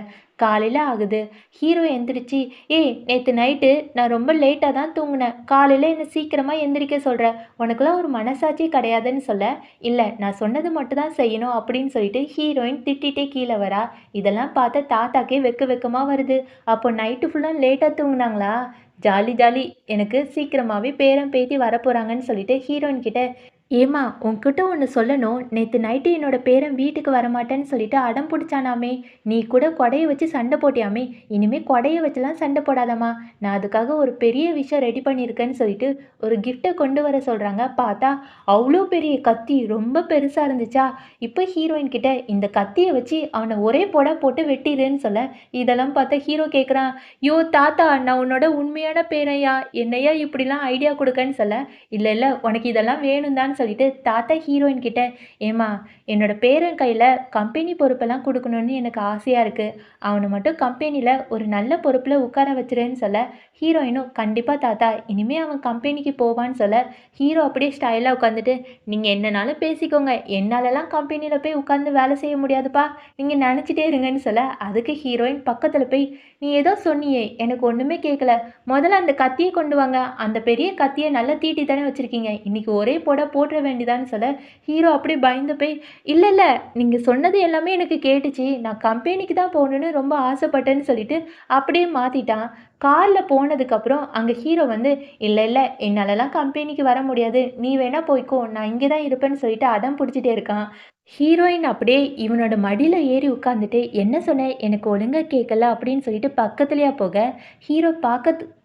காலையில் ஆகுது. ஹீரோ எந்திரிச்சு, ஏய் நேற்று நைட்டு நான் ரொம்ப லேட்டாக தான் தூங்கினேன், காலையில் என்னை சீக்கிரமாக எந்திரிக்க சொல்கிற, உனக்குலாம் ஒரு மனசாட்சி கிடையாதுன்னு சொல்ல, இல்லை நான் சொன்னது மட்டும் தான் செய்யணும் அப்படின்னு சொல்லிட்டு ஹீரோயின் திட்டிகிட்டே கீழே வரா. இதெல்லாம் பார்த்த தாத்தாக்கே வெக்கமாக வருது. அப்போ நைட்டு ஃபுல்லாக லேட்டாக தூங்குனாங்களா? ஜாலி ஜாலி, எனக்கு சீக்கிரமாகவே பேரன் பேத்தி வரப்போகிறாங்கன்னு சொல்லிட்டு ஹீரோயின் கிட்ட, ஏம்மா உன்கிட்ட ஒன்று சொல்லணும். நேற்று நைட்டு என்னோட பேரன் வீட்டுக்கு வரமாட்டேன்னு சொல்லிட்டு அடம் பிடிச்சானாமே. நீ கூட கொடைய வச்சு சண்டை போட்டியாமே. இனிமே கொடைய வச்சுலாம் சண்டை போடாதம்மா. நான் அதுக்காக ஒரு பெரிய விஷயம் ரெடி பண்ணியிருக்கேன்னு சொல்லிட்டு ஒரு கிஃப்ட்டை கொண்டு வர சொல்கிறாங்க. பார்த்தா அவ்வளோ பெரிய கத்தி ரொம்ப பெருசாக இருந்துச்சா. இப்போ ஹீரோயின் கிட்ட இந்த கத்தியை வச்சு அவனை ஒரே போடா போட்டு வெட்டிடுன்னு சொல்ல, இதெல்லாம் பார்த்தா ஹீரோ கேட்குறான், யோ தாத்தா நான் உன்னோட உண்மையான பேரையா என்னையா இப்படிலாம் ஐடியா கொடுக்கன்னு சொல்ல, இல்ல, இல்ல உனக்கு இதெல்லாம் வேணும் தான்னு சொல்லிட்டு தாத்தா ஹீரோயின் கிட்ட, ஏம்மா என்னோட பேரன் கையில கம்பெனி பொறுப்பெல்லாம் குடுக்கணும்னு எனக்கு ஆசையா இருக்கு. அவன மட்டும் கம்பெனில ஒரு நல்ல பொறுப்புல உட்கார வச்சுருன்னு சொல்ல, ஹீரோயினும் கண்டிப்பா தாத்தா இனிமே அவன் கம்பெனிக்கு போவான்னு சொல்ல, ஹீரோ அப்படியே ஸ்டைலா உட்காந்துட்டு, நீங்க என்னனாலும் பேசிக்கோங்க. என்னாலலாம் கம்பெனில போய் உட்காந்து வேலை செய்ய முடியாதுப்பா. நீங்க நெனச்சிட்டே இருங்கன்னு சொல்ல, அதுக்கு ஹீரோயின் பக்கத்துல போய், நீ ஏதோ சொன்னியே எனக்கு ஒண்ணுமே கேட்கல. முதல்ல அந்த கத்திய கொண்டு வாங்க. அந்த பெரிய கத்திய நல்லா தீட்டி தானே வச்சிருக்கீங்க. இன்னைக்கு ஒரே போடா போட்ற வேண்டியதான்னு சொல்ல, ஹீரோ அப்படியே பயந்து போய், "இல்ல, இல்ல. நீங்க சொன்னது எல்லாமே எனக்கு கேட்டுச்சு. நான் கம்பெனிக்கு தான் போணும்னு ரொம்ப ஆசைப்பட்டேன்னு" சொல்லிட்டு அப்படியே மாத்திட்டான். கார்ல போனதுக்கப்புறம் அங்க ஹீரோ வந்து, "இல்ல, இல்ல. என்னாலலாம் கம்பெனிக்கு வர முடியாது. நீ வேணா போய்க்கோ. நான் இங்க தான் இருப்பேன்னு" சொல்லிட்டு அடம் புடிச்சுட்டே இருக்கான். ஹீரோயின் அப்படியே இவனோட மடியில ஏறி உட்காந்துட்டு, "என்ன சொன்ன? எனக்கு ஒழுங்கா கேட்கல" அப்படின்னு சொல்லிட்டு பக்கத்துலயா போக, ஹீரோ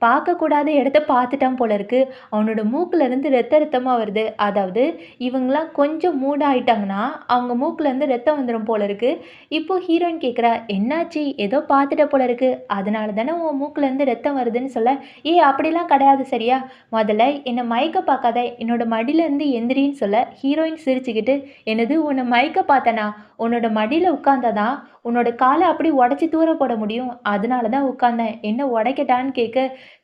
பார்க்கக்கூடாத இடத்த பார்த்துட்டான் போல இருக்கு. அவனோட மூக்குல இருந்து ரத்தமா வருது. அதாவது இவங்கலாம் கொஞ்சம் மூட் ஆயிட்டாங்கன்னா, அவங்க மூக்குல இருந்து ரத்தம் வந்துரும் போல இருக்கு. இப்போ ஹீரோயின் கேட்குறா, "என்னாச்சு? ஏதோ பார்த்துட்ட போல இருக்கு. அதனால தானே உன் மூக்குல இருந்து ரத்தம் வருதுன்னு" சொல்ல, "ஏய் அப்படிலாம் கிடையாது சரியா? முதல்ல என்ன மயக்க பார்க்காத. என்னோட மடியில இருந்து எந்திரின்னு" சொல்ல, ஹீரோயின் சிரிச்சுக்கிட்டு, "என்னது உன்ன மயக்க பார்த்தனா? உன்னோட மடியில உட்கார்ந்தா தான், உன்னோட கால அப்படி உடைச்சு தூர போட முடியும். அதனால தான் உட்கார்ந்தேன். என்ன உடைக்கட்டான்னு" கேட்க,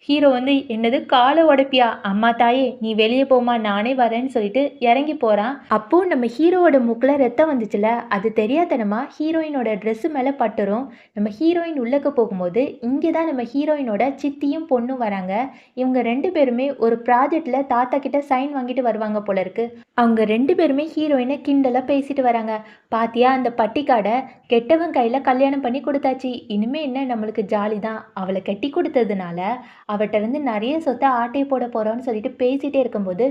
ஹீரோ வந்து, "என்னது கால உடைப்பியா? அம்மா தாயே! நீ வெளிய போம்மா நானே வரேன்னு" சொல்லிட்டு இறங்கி போறான். அப்போ நம்ம ஹீரோவோட மூக்குல ரத்தம் வந்துச்சுல்ல, அது தெரியாத்தனமா ஹீரோயினோட ட்ரெஸ் மேல பட்டுரும். நம்ம ஹீரோயின் உள்ளக்க போகும்போது, இங்க தான் நம்ம ஹீரோயினோட சித்தியும் பொண்ணும் வராங்க. இவங்க 2 பேருமே ஒரு ப்ராஜெக்ட்ல தாத்தா கிட்ட சைன் வாங்கிட்டு வருவாங்க போல இருக்கு. அவங்க 2 பேருமே ஹீரோயின கிண்டலா பேசிட்டு வராங்க. "பாத்தியா அந்த பட்டிக்காட கெட்டவன் கையில கல்யாணம் பண்ணி குடுத்தாச்சு. இனிமே என்ன நம்மளுக்கு ஜாலி தான். அவள கட்டி குடுத்ததுனால, அவட்ட இருந்து நெறைய சொத்த ஆட்டைய போட போறோம்ன்னு" சொல்லிட்டு பேசிட்டே இருக்கும்போது,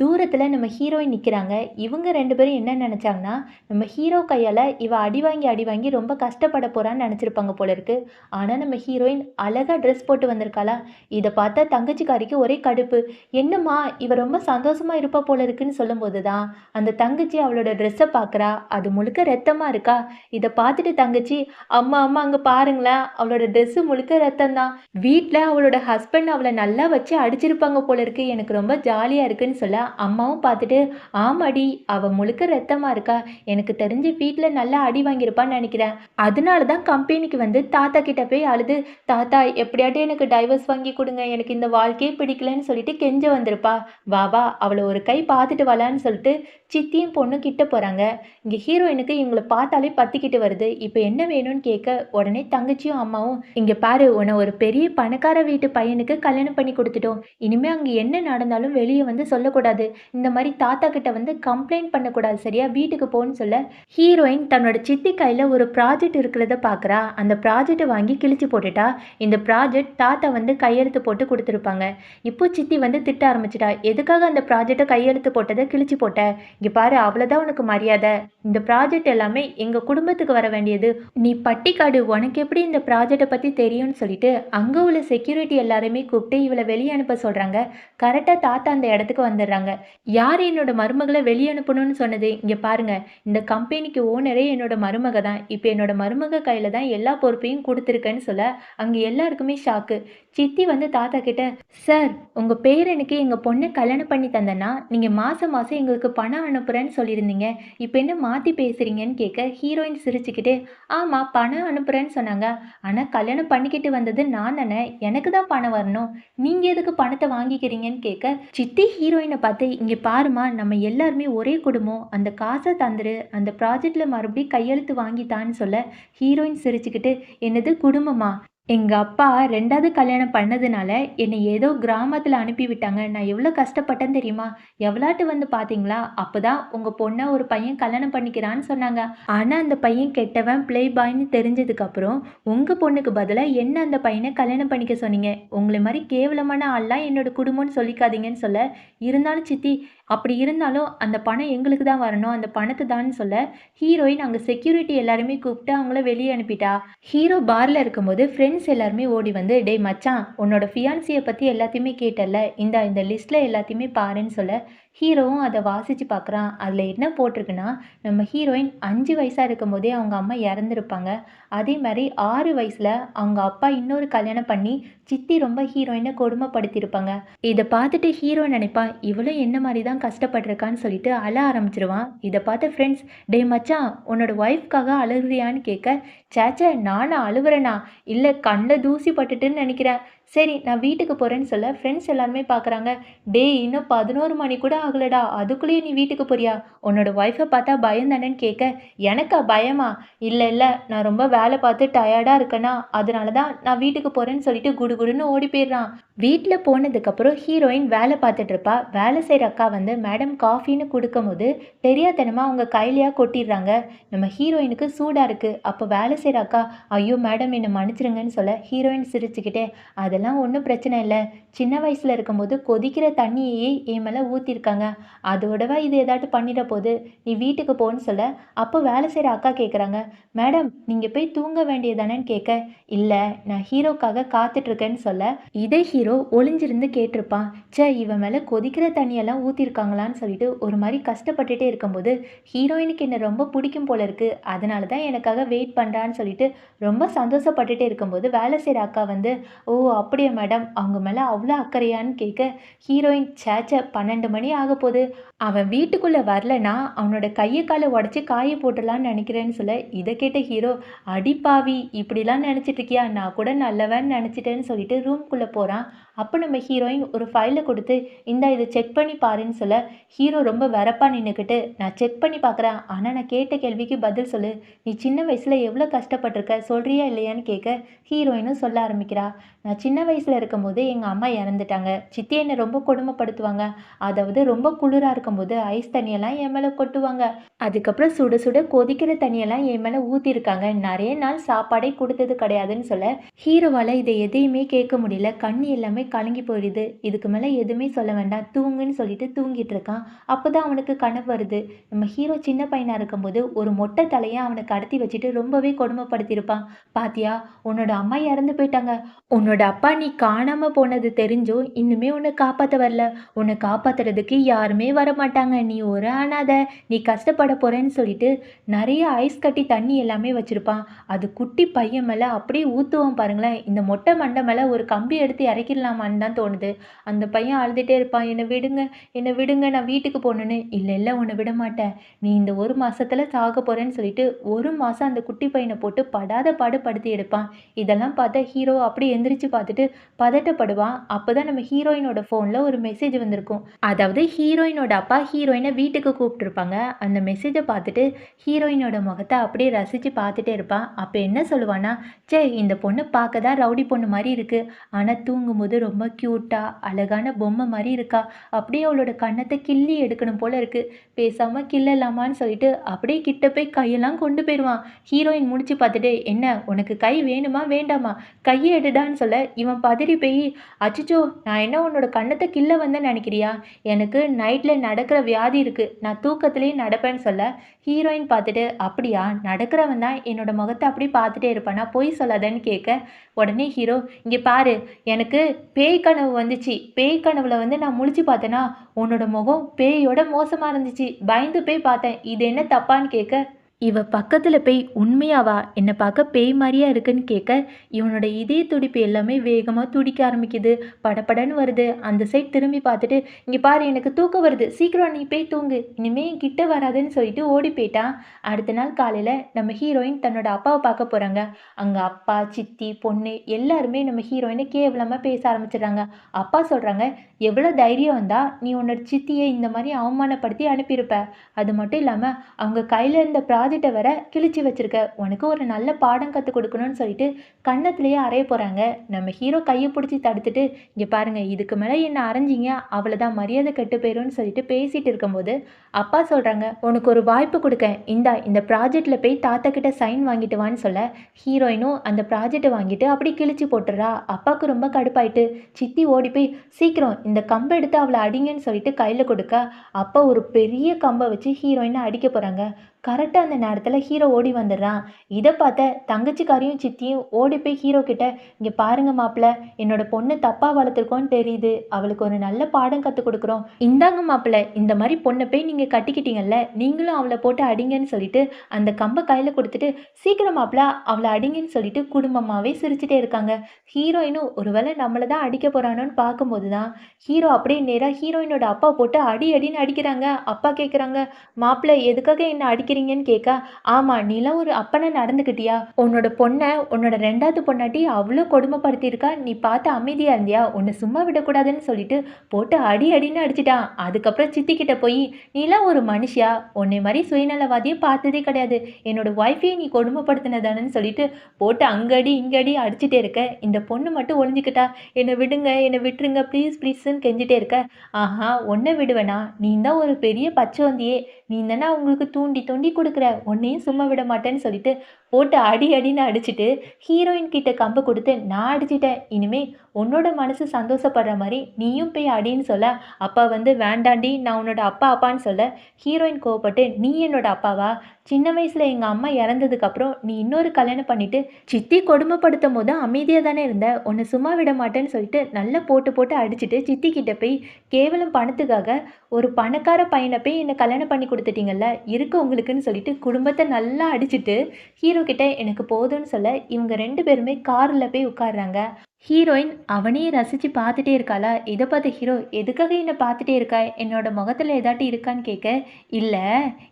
தூரத்துல நம்ம ஹீரோயின் நிக்கிறாங்க. இவங்க 2 பேரும் என்ன நெனச்சாங்கன்னா, நம்ம ஹீரோ கையால இவ அடி வாங்கி ரொம்ப கஷ்டப்பட போறான்னு நெனச்சிருப்பாங்க போல இருக்கு. ஆனா நம்ம ஹீரோயின் அழகா ட்ரெஸ் போட்டு வந்திருக்காளா, இத பார்த்தா தங்கச்சிக்காரிக்கு ஒரே கடுப்பு. "என்னம்மா இவ ரொம்ப சந்தோஷமா இருப்பா போல இருக்குன்னு" சொல்லும்போது தான், அந்த தங்கச்சி அவளோட ட்ரெஸ்ஸ பார்க்குறா. அது முழுக்க ரத்தமா இருக்கா. இத பார்த்துட்டு தங்கச்சி, "அம்மா, அம்மா அங்க பாருங்களேன். அவளோட ட்ரெஸ்ஸு முழுக்க ரத்தம் தான். வீட்ல அவளோட ஹஸ்பண்ட் அவள நல்லா வச்சு அடிச்சிருப்பாங்க போல இருக்கு. எனக்கு ரொம்ப ஜாலியா இருக்குன்னு" சொல்ல, அம்மாவும் பார்த்துட்டு, "ஆமாடி, அவ முழுக்க ரத்தமா இருக்கா. எனக்கு தெரிஞ்சு வீட்ல நல்லா அடி வாங்கியிருப்பான்னு நெனைக்கிறேன். அதனால தான் கம்பெனிக்கு வந்து தாத்தா கிட்ட போய் அழுது, தாத்தா எப்படியாட்டும் எனக்கு டைவர்ஸ் வாங்கி குடுங்க. எனக்கு இந்த வாழ்க்கையே பிடிக்கலன்னு" சொல்லிட்டு கெஞ்ச வந்திருப்பா. "வா, வா அவள ஒரு கை பார்த்துட்டு வரலான்னு" சொல்லிட்டு சித்தியும் பொண்ணும் கிட்ட போறாங்க. இங்க ஹீரோயினுக்கு இவங்கள பார்த்தாலே பத்திக்கிட்டு வருது. இப்ப என்ன வேணும்னு கேட்க, உடனே தங்கச்சியும் அம்மாவும், "இங்க பாரு உன்ன ஒரு பெரிய பணக்கார வீட்டு பையனுக்கு கல்யாணம் பண்ணி குடுத்துட்டோம். இனிமே அங்க என்ன நடந்தாலும் வெளிய வந்து சொல்லக்கூடாது. இந்த மாரி தாத்தா கிட்ட வந்து கம்ப்ளைண்ட் பண்ணக்கூடாது சரியா? வீட்டுக்கு போன்னு" சொல்ல, ஹீரோயின் தன்னோட சித்தி கையில ஒரு ப்ராஜெக்ட் இருக்கிறத பார்க்குறா. அந்த ப்ராஜெக்ட்ட வாங்கி கிழிச்சு போட்டுட்டா. இந்த ப்ராஜெக்ட் தாத்தா வந்து கையெழுத்து போட்டு குடுத்துருப்பாங்க. இப்போ சித்தி வந்து திட்ட ஆரம்பிச்சுட்டா. "எதுக்காக அந்த ப்ராஜெக்ட்ட கையெழுத்து போட்டத கிழிச்சு போட்ட? இங்க பாரு அவ்வளோதான் உனக்கு மரியாதை. இந்த ப்ராஜெக்ட் எல்லாமே எங்க குடும்பத்துக்கு வர வேண்டியது. நீ பட்டிக்காடு உனக்கு எப்படி இந்த ப்ராஜெக்ட்ட பத்தி தெரியும்னு" சொல்லிட்டு அங்க உள்ள செக்யூரிட்டி எல்லாரையுமே கூப்பிட்டு இவள வெளிய அனுப்ப சொல்றாங்க. கரெக்ட்டா தாத்தா அந்த இடத்துக்கு வந்துடுறாங்க. "யார் என்னோட மருமகள வெளிய அனுப்பணும்னு சொன்னது? இங்க பாருங்க. இந்த கம்பெனிக்கு ஓனரே என்னோட மருமக தான். இப்ப என்னோட மருமக கையில தான் எல்லா பொறுப்பையும் குடுத்துருக்கேன்னு" சொல்ல, அங்க எல்லாருக்குமே ஷாக்கு. சித்தி வந்து தாத்தா கிட்ட, "சார் உங்க பேரனுக்கு எங்க பொண்ண கல்யாணம் பண்ணி தந்தேன்னா, நீங்க மாசம் மாசம் எங்களுக்கு பணம் அனுப்புறேன்னு சொல்லியிருந்தீங்க. இப்ப என்ன மாத்தி பேசுறீங்கன்னு" கேட்க, ஹீரோயின் சிரிச்சுக்கிட்டே, "ஆமா பணம் அனுப்புறேன்னு சொன்னாங்க. ஆனா கல்யாணம் பண்ணிக்கிட்டு வந்தது நான் தானே. எனக்கு தான் பணம் வரணும். நீங்க எதுக்கு பணத்த வாங்கிக்கிறீங்கன்னு" கேட்க, சித்தி ஹீரோயின பார்த்து, "இங்க பாரும்மா நம்ம எல்லாருமே ஒரே குடும்பம். அந்த காச தந்துரு. அந்த ப்ராஜெக்ட்ல மறுபடியும் கையெழுத்து வாங்கி தான்னு" சொல்ல, ஹீரோயின் சிரிச்சுக்கிட்டு, "என்னது குடும்பமா? எங்க அப்பா 2வது கல்யாணம் பண்ணதுனால என்னை ஏதோ கிராமத்துல அனுப்பி விட்டாங்க. நான் எவ்வளோ கஷ்டப்பட்டேன்னு தெரியுமா? எவ்வளாட்டு வந்து பார்த்தீங்களா? அப்பதான் உங்க பொண்ண ஒரு பையன் கல்யாணம் பண்ணிக்கிறான்னு சொன்னாங்க. ஆனா அந்த பையன் கெட்டவன், பிளே பாய்ன்னு தெரிஞ்சதுக்கப்புறம், உங்க பொண்ணுக்கு பதிலா என்ன அந்த பையன கல்யாணம் பண்ணிக்க சொன்னீங்க. உங்கள மாரி கேவலமான ஆள்லாம் என்னோட குடும்பம்னு சொல்லிக்காதீங்கன்னு" சொல்ல, இருந்தாலும் சித்தி அப்படி இருந்தாலும் அந்த பணம் எங்களுக்கு தான் வரணும். அந்த பணத்த தான்னு சொல்ல, ஹீரோயின் அங்க செக்யூரிட்டி எல்லாருமே கூப்பிட்டு அவங்கள வெளிய அனுப்பிட்டா. ஹீரோ பார்ல இருக்கும்போது ஃப்ரெண்ட்ஸ் எல்லாருமே ஓடி வந்து, "டேய் மச்சான், உன்னோட ஃபியான்சிய பத்தி எல்லாத்தையுமே கேட்டல்ல, இந்தா இந்த லிஸ்ட்ல எல்லாத்தையுமே பாருன்னு" சொல்ல, ஹீரோவும் அத வாசிச்சு பார்க்குறான். அதுல என்ன போட்டிருக்குன்னா, நம்ம ஹீரோயின் 5 வயசா இருக்கும்போதே அவங்க அம்மா இறந்திருப்பாங்க. அதே மாரி 6 வயசுல அவங்க அப்பா இன்னொரு கல்யாணம் பண்ணி, சித்தி ரொம்ப ஹீரோயின கொடுமைப்படுத்தியிருப்பாங்க. இத பார்த்துட்டு ஹீரோ நினைப்பான், இவளும் என்ன மாரி தான் கஷ்டப்பட்டுருக்கான்னு சொல்லிட்டு அழ ஆரம்பிச்சுருவான். இத பார்த்த ஃப்ரெண்ட்ஸ், "டேய் மச்சான், உன்னோட ஒய்ஃப்க்காக அழுகுறியான்னு?" கேட்க, "சேச்சே நானா அழுவுறேனா? இல்ல கண்ல தூசி பட்டுட்டுன்னு நெனைக்கிறேன். சரி நான் வீட்டுக்கு போறேன்னு" சொல்ல, ஃப்ரெண்ட்ஸ் எல்லாருமே பார்க்குறாங்க. "டேய் இன்னும் 11 மணி கூட ஆகலடா. அதுக்குள்ளயே நீ வீட்டுக்கு போறியா? உன்னோட ஒய்ஃப பார்த்தா பயம் தானேன்னு" கேட்க, "எனக்கா பயமா? இல்ல இல்ல நான் ரொம்ப வேல பார்த்து டயர்டா இருக்கேனா, அதனால தான் நான் வீட்டுக்கு போறேன்னு சொல்லிட்டு குடுகுடுன்னு ஓடி போயிடுறான். வீட்ல போனதுக்கப்புறம் ஹீரோயின் வேலை பார்த்துட்டு இருப்பா. வேலை செய்ற அக்கா வந்து மேடம் காஃபின்னு குடுக்கும்போது, தெரியாத்தனமா அவங்க கையிலயா கொட்டிடுறாங்க. நம்ம ஹீரோயினுக்கு சூடா இருக்கு. அப்போ வேலை செய்ற அக்கா, "ஐயோ மேடம் என்ன மன்னிச்சிடுங்கன்னு" சொல்ல, ஹீரோயின் சிரிச்சுக்கிட்டே, "அதெல்லாம் ஒண்ணும் பிரச்சனை இல்ல. சின்ன வயசுல இருக்கும்போது கொதிக்கிற தண்ணியையே என் மேல ஊத்திருக்காங்க. அதோடவா இது ஏதாட்டும் பண்ணிட போது. நீ வீட்டுக்கு போன்னு" சொல்ல, அப்போ வேலை செய்ற அக்கா கேட்குறாங்க, "மேடம் நீங்க போய் தூங்க வேண்டியது தானேன்னு" கேட்க, "இல்ல நான் ஹீரோக்காக காத்துட்டு இருக்கேன்னு" சொல்ல, இதே ஹீரோ ஒளிஞ்சிருந்து கேட்டிருப்பான். ச்சே இவன் மேல கொதிக்கிற தண்ணியெல்லாம் ஊத்திருக்காங்களான்னு சொல்லிட்டு ஒரு மாரி கஷ்டப்பட்டுட்டே இருக்கும்போது, ஹீரோயினுக்கு என்ன ரொம்ப பிடிக்கும் போல இருக்கு. அதனால தான் எனக்காக வெயிட் பண்றான்னு சொல்லிட்டு ரொம்ப சந்தோஷப்பட்டுட்டே இருக்கும்போது, வேலை செய்ற அக்கா வந்து, "ஓ! அப்படியா மேடம்? அவங்க மேல அவ்ளோ அக்கறையான்னு?" கேட்க, ஹீரோயின், "ச்சே 12 மணி ஆகப்போது. அவன் வீட்டுக்குள்ள வரலன்னா, அவனோட கைய கால உடைச்சு காய போட்டுறலான்னு நெனைக்கிறேன்னு" சொல்ல, இத கேட்ட ஹீரோ, "அடி பாவி! இப்படிலாம் நெனச்சிட்டு இருக்கியா? நான் கூட நல்லவன்னு நெனச்சுட்டேன்னு" சொல்லிட்டு ரூம்குள்ள போறான். அப்ப நம்ம ஹீரோயின் ஒரு ஃபைல குடுத்து, "இந்தா இத செக் பண்ணி பாருன்னு" சொல்ல, ஹீரோ ரொம்ப வெறப்பா நின்னுக்கிட்டு, "நான் செக் பண்ணி பார்க்குறேன். ஆனா நான் கேட்ட கேள்விக்கு பதில் சொல்லு. நீ சின்ன வயசுல எவ்ளோ கஷ்டப்பட்டுருக்க? சொல்றியா இல்லையான்னு?" கேட்க, ஹீரோயினும் சொல்ல ஆரம்பிக்கிறா. "நான் சின்ன வயசுல இருக்கும்போது எங்க அம்மா இறந்துட்டாங்க. சித்தி என்ன ரொம்ப கொடுமைப்படுத்துவாங்க. அதாவது ரொம்ப குளிரா இருக்கும்போது ஐஸ் தண்ணியெல்லாம் என் மேல கொட்டுவாங்க. அதுக்கப்புறம் சுட சுட கொதிக்கிற தண்ணியெல்லாம் என் மேல ஊத்திருக்காங்க. நெறைய நாள் சாப்பாடே குடுத்தது கிடையாதுன்னு" சொல்ல, ஹீரோவால இத எதையுமே கேட்க முடியல. கண்ணு எல்லாமே கலங்கி போயிடுது. இதுக்கு மேல எதுவுமே சொல்ல வேண்டாம். தூங்குன்னு சொல்லிட்டு தூங்கிட்டு இருக்கான். அப்பதான் அவனுக்கு கனவு வருது. நம்ம ஹீரோ சின்ன பையனா இருக்கும்போது ஒரு மொட்டை தலைய அவன கடத்தி வச்சுட்டு ரொம்பவே கொடுமைப்படுத்தியிருப்பான். "பாத்தியா, உன்னோட அம்மா இறந்து போயிட்டாங்க. உன்னோட அப்பா நீ காணாம போனது தெரிஞ்சும் இன்னுமே உன்ன காப்பாத்த வரல. உன்ன காப்பாத்துறதுக்கு யாருமே வரமாட்டாங்க. நீ ஒரு அனாத. நீ கஷ்டப்பட போறேன்னு" சொல்லிட்டு நெறைய ஐஸ் கட்டி தண்ணி எல்லாமே வச்சிருப்பான். அது குட்டி பையன் மேல அப்படியே ஊத்துவான் பாருங்களேன். இந்த மொட்டை மண்டை மேல ஒரு கம்பி எடுத்து இறக்கிடலாமான்னு தான் தோணுது. அந்த பையன் அழுதுட்டே இருப்பான். "என்ன விடுங்க, என்ன விடுங்க. நான் வீட்டுக்கு போணும்னு." "இல்ல, இல்ல உன்ன விடமாட்டேன். நீ இந்த 1 மாசத்துல சாக போறேன்னு" சொல்லிட்டு 1 மாசம் அந்த குட்டி பையன போட்டு படாத பாடு படுத்தி எடுப்பான். இதெல்லாம் பார்த்த ஹீரோ அப்படியே எந்திரிச்சு பார்த்துட்டு பதட்டப்படுவான். அப்பதான் நம்ம ஹீரோயினோட ஃபோன்ல ஒரு மெசேஜ் வந்திருக்கும். அதாவது ஹீரோயினோட அப்பா ஹீரோயின வீட்டுக்கு கூப்பிட்டுருப்பாங்க. அந்த மெசேஜ பார்த்துட்டு ஹீரோயினோட முகத்த அப்படியே ரசிச்சு பார்த்துட்டே இருப்பான். அப்ப என்ன சொல்லுவான்னா, "ச்சே இந்த பொண்ணு பார்க்க தான் ரவுடி பொண்ணு மாரி இருக்கு. ஆனா தூங்கும்போது ரொம்ப கியூட்டா, அழகான பொம்மை மாரி இருக்கா. அப்படியே அவளோட கன்னத்த கிள்ளி எடுக்கணும் போல இருக்கு. பேசாம கிள்ளலாமான்னு" சொல்லிட்டு அப்படியே கிட்ட போய் கையெல்லாம் கொண்டு போயிருவான். ஹீரோயின் முழிச்சு பார்த்துட்டு, "என்ன உனக்கு கை வேணுமா? வேண்டாமா? கைய எடுடான்னு" சொல்ல, இவன் பதறி போய், "அச்சச்சோ! நான் என்ன உன்னோட கன்னத்த கிள்ள வந்தேன்னு நெனைக்கிறியா? எனக்கு நைட்ல நடக்கிற வியாதி இருக்கு. நான் தூக்கத்திலேயே நடப்பேன்னு" சொல்ல, ஹீரோயின் பார்த்துட்டு, "அப்படியா? நடக்கிறவன் தான் என்னோட முகத்த அப்படியே பார்த்துட்டே இருப்பானா? பொய் சொல்லாதன்னு" கேட்க, உடனே ஹீரோ, "இங்க பாரு, எனக்கு பேய் கனவு வந்துச்சு. பேய் கனவுல வந்து நான் முழிச்சு பார்த்தேனா, உன்னோட முகம் பேயோட மோசமா இருந்துச்சு. பயந்து போய் பார்த்தேன். இது என்ன தப்பான்னு" கேட்க, இவ பக்கத்துல போய், "உண்மையாவா? என்ன பார்க்க பேய் மாரியா இருக்குன்னு" கேட்க, இவனோட இதய துடிப்பு எல்லாமே வேகமா துடிக்க ஆரம்பிக்குது. படபடன்னு வருது. அந்த சைட் திரும்பி பார்த்துட்டு, "இங்க பாரு எனக்கு தூக்கம் வருது. சீக்கிரம் நீ போய் தூங்கு. இனிமே என் கிட்ட வராதன்னு" சொல்லிட்டு ஓடி போயிட்டான். அடுத்த நாள் காலையில நம்ம ஹீரோயின் தன்னோட அப்பாவ பார்க்க போறாங்க. அங்க அப்பா, சித்தி, பொண்ணு எல்லாருமே நம்ம ஹீரோயின கேவலமா பேச ஆரம்பிச்சுடுறாங்க. அப்பா சொல்றாங்க, "எவ்வளோ தைரியம் வந்தா நீ உன்னோட சித்திய இந்த மாரி அவமானப்படுத்தி அனுப்பியிருப்ப. அது மட்டும் இல்லாம அவங்க கையில இருந்த ப்ராஜெக்ட்டை வேற கிழிச்சு வச்சிருக்க. உனக்கு ஒரு நல்ல பாடம் கத்துக் கொடுக்கணும்னு சொல்லிட்டு கன்னத்திலேயே அறைய போறாங்க. நம்ம ஹீரோ கைய புடிச்சு தடுத்துட்டு, "இங்க பாருங்க, இதுக்கு மேல என்ன அரைஞ்சீங்க, அவ்வளதான் மரியாதை கெட்டு போயிரும்னு" சொல்லிட்டு பேசிட்டு இருக்கும்போது, அப்பா சொல்றாங்க, "உனக்கு ஒரு வாய்ப்பு குடுக்கேன். இந்தா இந்த ப்ராஜெக்ட்ல போய் தாத்தா கிட்ட சைன் வாங்கிட்டு வான்னு" சொல்ல, ஹீரோயினும் அந்த ப்ராஜெக்ட்ட வாங்கிட்டு அப்படியே கிழிச்சு போட்டுறா. அப்பாவுக்கு ரொம்ப கடுப்பாயிட்டு, சித்தி ஓடி போய், "சீக்கிரம் இந்த கம்ப எடுத்து அவள அடிங்கன்னு" சொல்லிட்டு கையில குடுக்க, அப்பா ஒரு பெரிய கம்ப வச்சு ஹீரோயின அடிக்க போறாங்க. கரெக்ட்டா அந்த நேரத்துல ஹீரோ ஓடி வந்துடுறான். இத பார்த்த தங்கச்சிக்காரியும் சித்தியும் ஓடி போய் ஹீரோ கிட்ட, "இங்க பாருங்க மாப்ள, என்னோட பொண்ணு தப்பா வளர்த்துருக்கோம்னு தெரியுது. அவளுக்கு ஒரு நல்ல பாடம் கத்துக் குடுக்குறோம். இந்தாங்க மாப்பிள, இந்த மாரி பொண்ண போய் நீங்க கட்டிக்கிட்டீங்கல்ல, நீங்களும் அவள போட்டு அடிங்கன்னு" சொல்லிட்டு அந்த கம்ப கையில குடுத்துட்டு, "சீக்கிரம் மாப்ள அவள அடிங்கன்னு" சொல்லிட்டு குடும்பமாவே சிரிச்சுட்டே இருக்காங்க. ஹீரோயினும் ஒருவேளை நம்மள தான் அடிக்க போறானோன்னு பார்க்கும்போது தான், ஹீரோ அப்படியே நேரா ஹீரோயினோட அப்பா போட்டு அடி அடின்னு அடிக்கிறாங்க. அப்பா கேட்குறாங்க, "மாப்பிள எதுக்காக என்ன அடிக்கிறீங்கன்னு" கேட்க, "ஆமா, நீலாம் ஒரு அப்பனா நடந்துக்கிட்டியா? உன்னோட பொண்ண உன்னோட 2வது பொண்டாட்டி அவ்ளோ கொடுமைப்படுத்தியிருக்கா. நீ பார்த்து அமைதியா இருந்தியா? உன்ன சும்மா விடக்கூடாதுன்னு" சொல்லிட்டு போட்டு அடி அடின்னு அடிச்சுட்டான். அதுக்கப்புறம் சித்தி கிட்ட போய், "நீலாம் ஒரு மனுஷியா? உன்னை மாரி சுயநலவாதிய பார்த்ததே கிடையாது. என்னோட ஒய்ஃபையே நீ கொடுமைப்படுத்தினதானன்னு" சொல்லிட்டு போட்டு அங்க அடி, இங்க அடி அடிச்சுட்டே இருக்க. இந்த பொண்ணு மட்டும் ஒளிஞ்சுக்கிட்டா, "என்ன விடுங்க, என்ன விட்டுருங்க ப்ளீஸ் ப்ளீஸ்ன்னு" கெஞ்சிட்டே இருக்க. "ஆஹா, உன்ன விடுவேனா? நீ தான் ஒரு பெரிய பச்சோந்தியே. நீ தானே அவங்களுக்கு தூண்டி தூண்டி குடுக்குற. உன்னையும் சும்மா விட மாட்டேன்னு" சொல்லிட்டு போட்டு அடி அடின்னு அடிச்சுட்டு, ஹீரோயின் கிட்ட கம்ப குடுத்து, "நான் அடிச்சுட்டேன். இனிமே உன்னோட மனசு சந்தோஷப்படுற மாரி நீயும் போய் அடின்னு" சொல்ல, அப்பா வந்து, "வேண்டாண்டி, நான் உன்னோட அப்பா அப்பான்னு" சொல்ல, ஹீரோயின் கோவப்பட்டு, "நீ என்னோட அப்பாவா? சின்ன வயசுல எங்க அம்மா இறந்ததுக்கப்புறம் நீ இன்னொரு கல்யாணம் பண்ணிட்டு சித்தி கொடுமைப்படுத்தும்போது அமைதியா தானே இருந்த. உன்ன சும்மா விட மாட்டேன்னு" சொல்லிட்டு நல்லா போட்டு போட்டு அடிச்சுட்டு, சித்தி கிட்ட போய், "கேவலம் பணத்துக்காக ஒரு பணக்கார பையன போய் என்ன கல்யாணம் பண்ணி குடுத்துட்டீங்கல்ல, இருக்கு உங்களுக்குன்னு" சொல்லிட்டு குடும்பத்த நல்லா அடிச்சுட்டு, ஹீரோ கிட்ட எனக்கு போதும்ன்னு சொல்ல, இவங்க 2 பேருமே கார்ல போய் உட்கார்றாங்க. ஹீரோயின் அவனையே ரசிச்சு பார்த்துட்டே இருக்காளா? இத பார்த்த ஹீரோ, "எதுக்காக என்ன பார்த்துட்டே இருக்க? என்னோட முகத்துல ஏதாட்டி இருக்கான்னு" கேட்க, "இல்ல,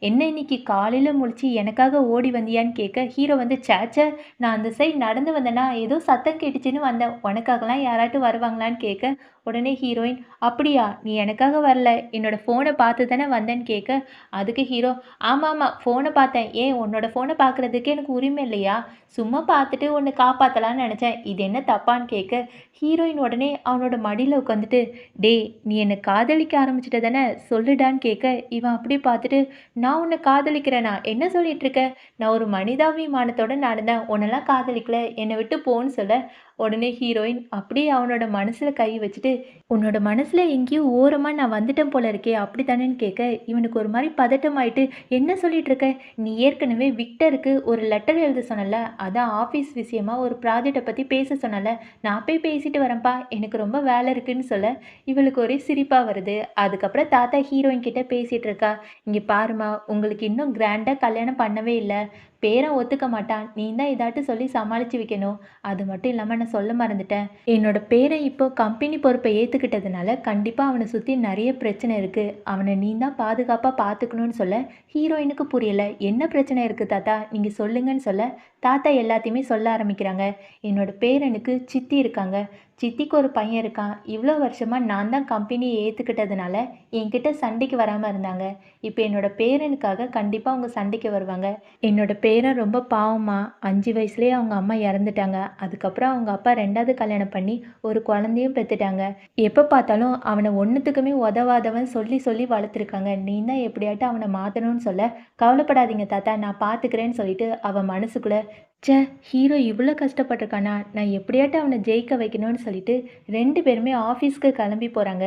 என்ன இன்னைக்கு காலையில முழிச்சு எனக்காக ஓடி வந்தியான்னு" கேட்க, ஹீரோ வந்து, "ச்சே, நான் அந்த சைடு நடந்து வந்தேனா, ஏதோ சத்தம் கேட்டுச்சுன்னு வந்தேன். உனக்காகலாம் யாராட்டும் வருவாங்களான்னு" கேட்க, உடனே ஹீரோயின், "அப்படியா? நீ எனக்காக வரல. என்னோட ஃபோன பார்த்து தானே வந்தேன்னு" கேட்க, அதுக்கு ஹீரோ, "ஆமாமா, ஃபோன பார்த்தேன். ஏன் உன்னோட ஃபோன பார்க்குறதுக்கு எனக்கு உரிமை இல்லையா? சும்மா பார்த்துட்டு உன்ன காப்பாத்தலான்னு நெனச்சேன். இது என்ன தப்பான்னு" கேட்க, ஹீரோயின் உடனே அவனோட மடியில உட்காந்துட்டு, "டேய், நீ என்ன காதலிக்க ஆரம்பிச்சுட்ட தானே? சொல்லுடான்னு" கேட்க, இவன் அப்படியே பார்த்துட்டு, "நான் உன்ன காதலிக்கிறேனா? என்ன சொல்லிட்டுருக்க? நான் ஒரு மனிதாபிமானத்தோட நடந்தேன். உன்னலாம் காதலிக்கல. என்ன விட்டு போன்னு" சொல்ல, உடனே ஹீரோயின் அப்படியே அவனோட மனசுல கை வச்சுட்டு, "உன்னோட மனசுல எங்கேயோ ஓரமா நான் வந்துட்டேன் போல இருக்கே, அப்படித்தானேன்னு" கேட்க, இவனுக்கு ஒரு மாரி பதட்டமாயிட்டு, "என்ன சொல்லிட்டு இருக்க? நீ ஏற்கனவே விக்டருக்கு ஒரு லெட்டர் எழுத சொன்னல்ல, அதான் ஆஃபீஸ் விஷயமா ஒரு ப்ராஜெக்ட்ட பத்தி பேச சொன்னல்ல, நான் போய் பேசிட்டு வரேன்ப்பா, எனக்கு ரொம்ப வேலை இருக்குன்னு" சொல்ல, இவளுக்கு ஒரே சிரிப்பா வருது. அதுக்கப்புறம் தாத்தா ஹீரோயின் கிட்ட பேசிட்டு இருக்கா, "இங்க பாரும்மா, உங்களுக்கு இன்னும் கிராண்டா கல்யாணம் பண்ணவே இல்ல. பேரன் ஒத்துக்க மாட்டான். நீ தான் ஏதாட்டும் சொல்லி சமாளிச்சு வைக்கணும். அது மட்டும் இல்லாம நான் சொல்ல மறந்துட்டேன். என்னோட பேரன் இப்போ கம்பெனி பொறுப்பை ஏத்துக்கிட்டதுனால கண்டிப்பா அவன சுத்தி நெறைய பிரச்சனை இருக்கு. அவன நீ தான் பாதுகாப்பா பார்த்துக்கணும்னு" சொல்ல, ஹீரோயினுக்கு புரியல. "என்ன பிரச்சனை இருக்கு தாத்தா? நீங்க சொல்லுங்கன்னு" சொல்ல, தாத்தா எல்லாத்தையுமே சொல்ல ஆரம்பிக்கிறாங்க. "என்னோட பேரனுக்கு சித்தி இருக்காங்க. சித்திக்கு ஒரு பையன் இருக்கான். இவ்ளோ வருஷமா நான் தான் கம்பெனிய ஏத்துக்கிட்டதுனால என்கிட்ட சண்டைக்கு வராம இருந்தாங்க. இப்ப என்னோட பேரனுக்காக கண்டிப்பா அவங்க சண்டைக்கு வருவாங்க. என்னோட பேரன் ரொம்ப பாவம்மா. 5 வயசுலயே அவங்க அம்மா இறந்துட்டாங்க. அதுக்கப்புறம் அவங்க அப்பா 2வது கல்யாணம் பண்ணி ஒரு குழந்தையும் பெத்துட்டாங்க. எப்ப பார்த்தாலும் அவன ஒண்ணுத்துக்குமே உதவாதவன் சொல்லி சொல்லி வளர்த்துருக்காங்க. நீ தான் எப்படியாட்டும் அவன மாத்தணும்னு" சொல்ல, "கவலைப்படாதீங்க தாத்தா, நான் பார்த்துக்கிறேன்னு" சொல்லிட்டு அவ மனசுக்குள்ள, ச்சே! ஹீரோ இவ்ளோ கஷ்டப்பட்டுருக்கானா? நான் எப்படியாட்டும் அவன ஜெயிக்க வைக்கணும்னு சொல்லிட்டு 2 பேருமே ஆஃபீஸ்க்கு கிளம்பி போறாங்க.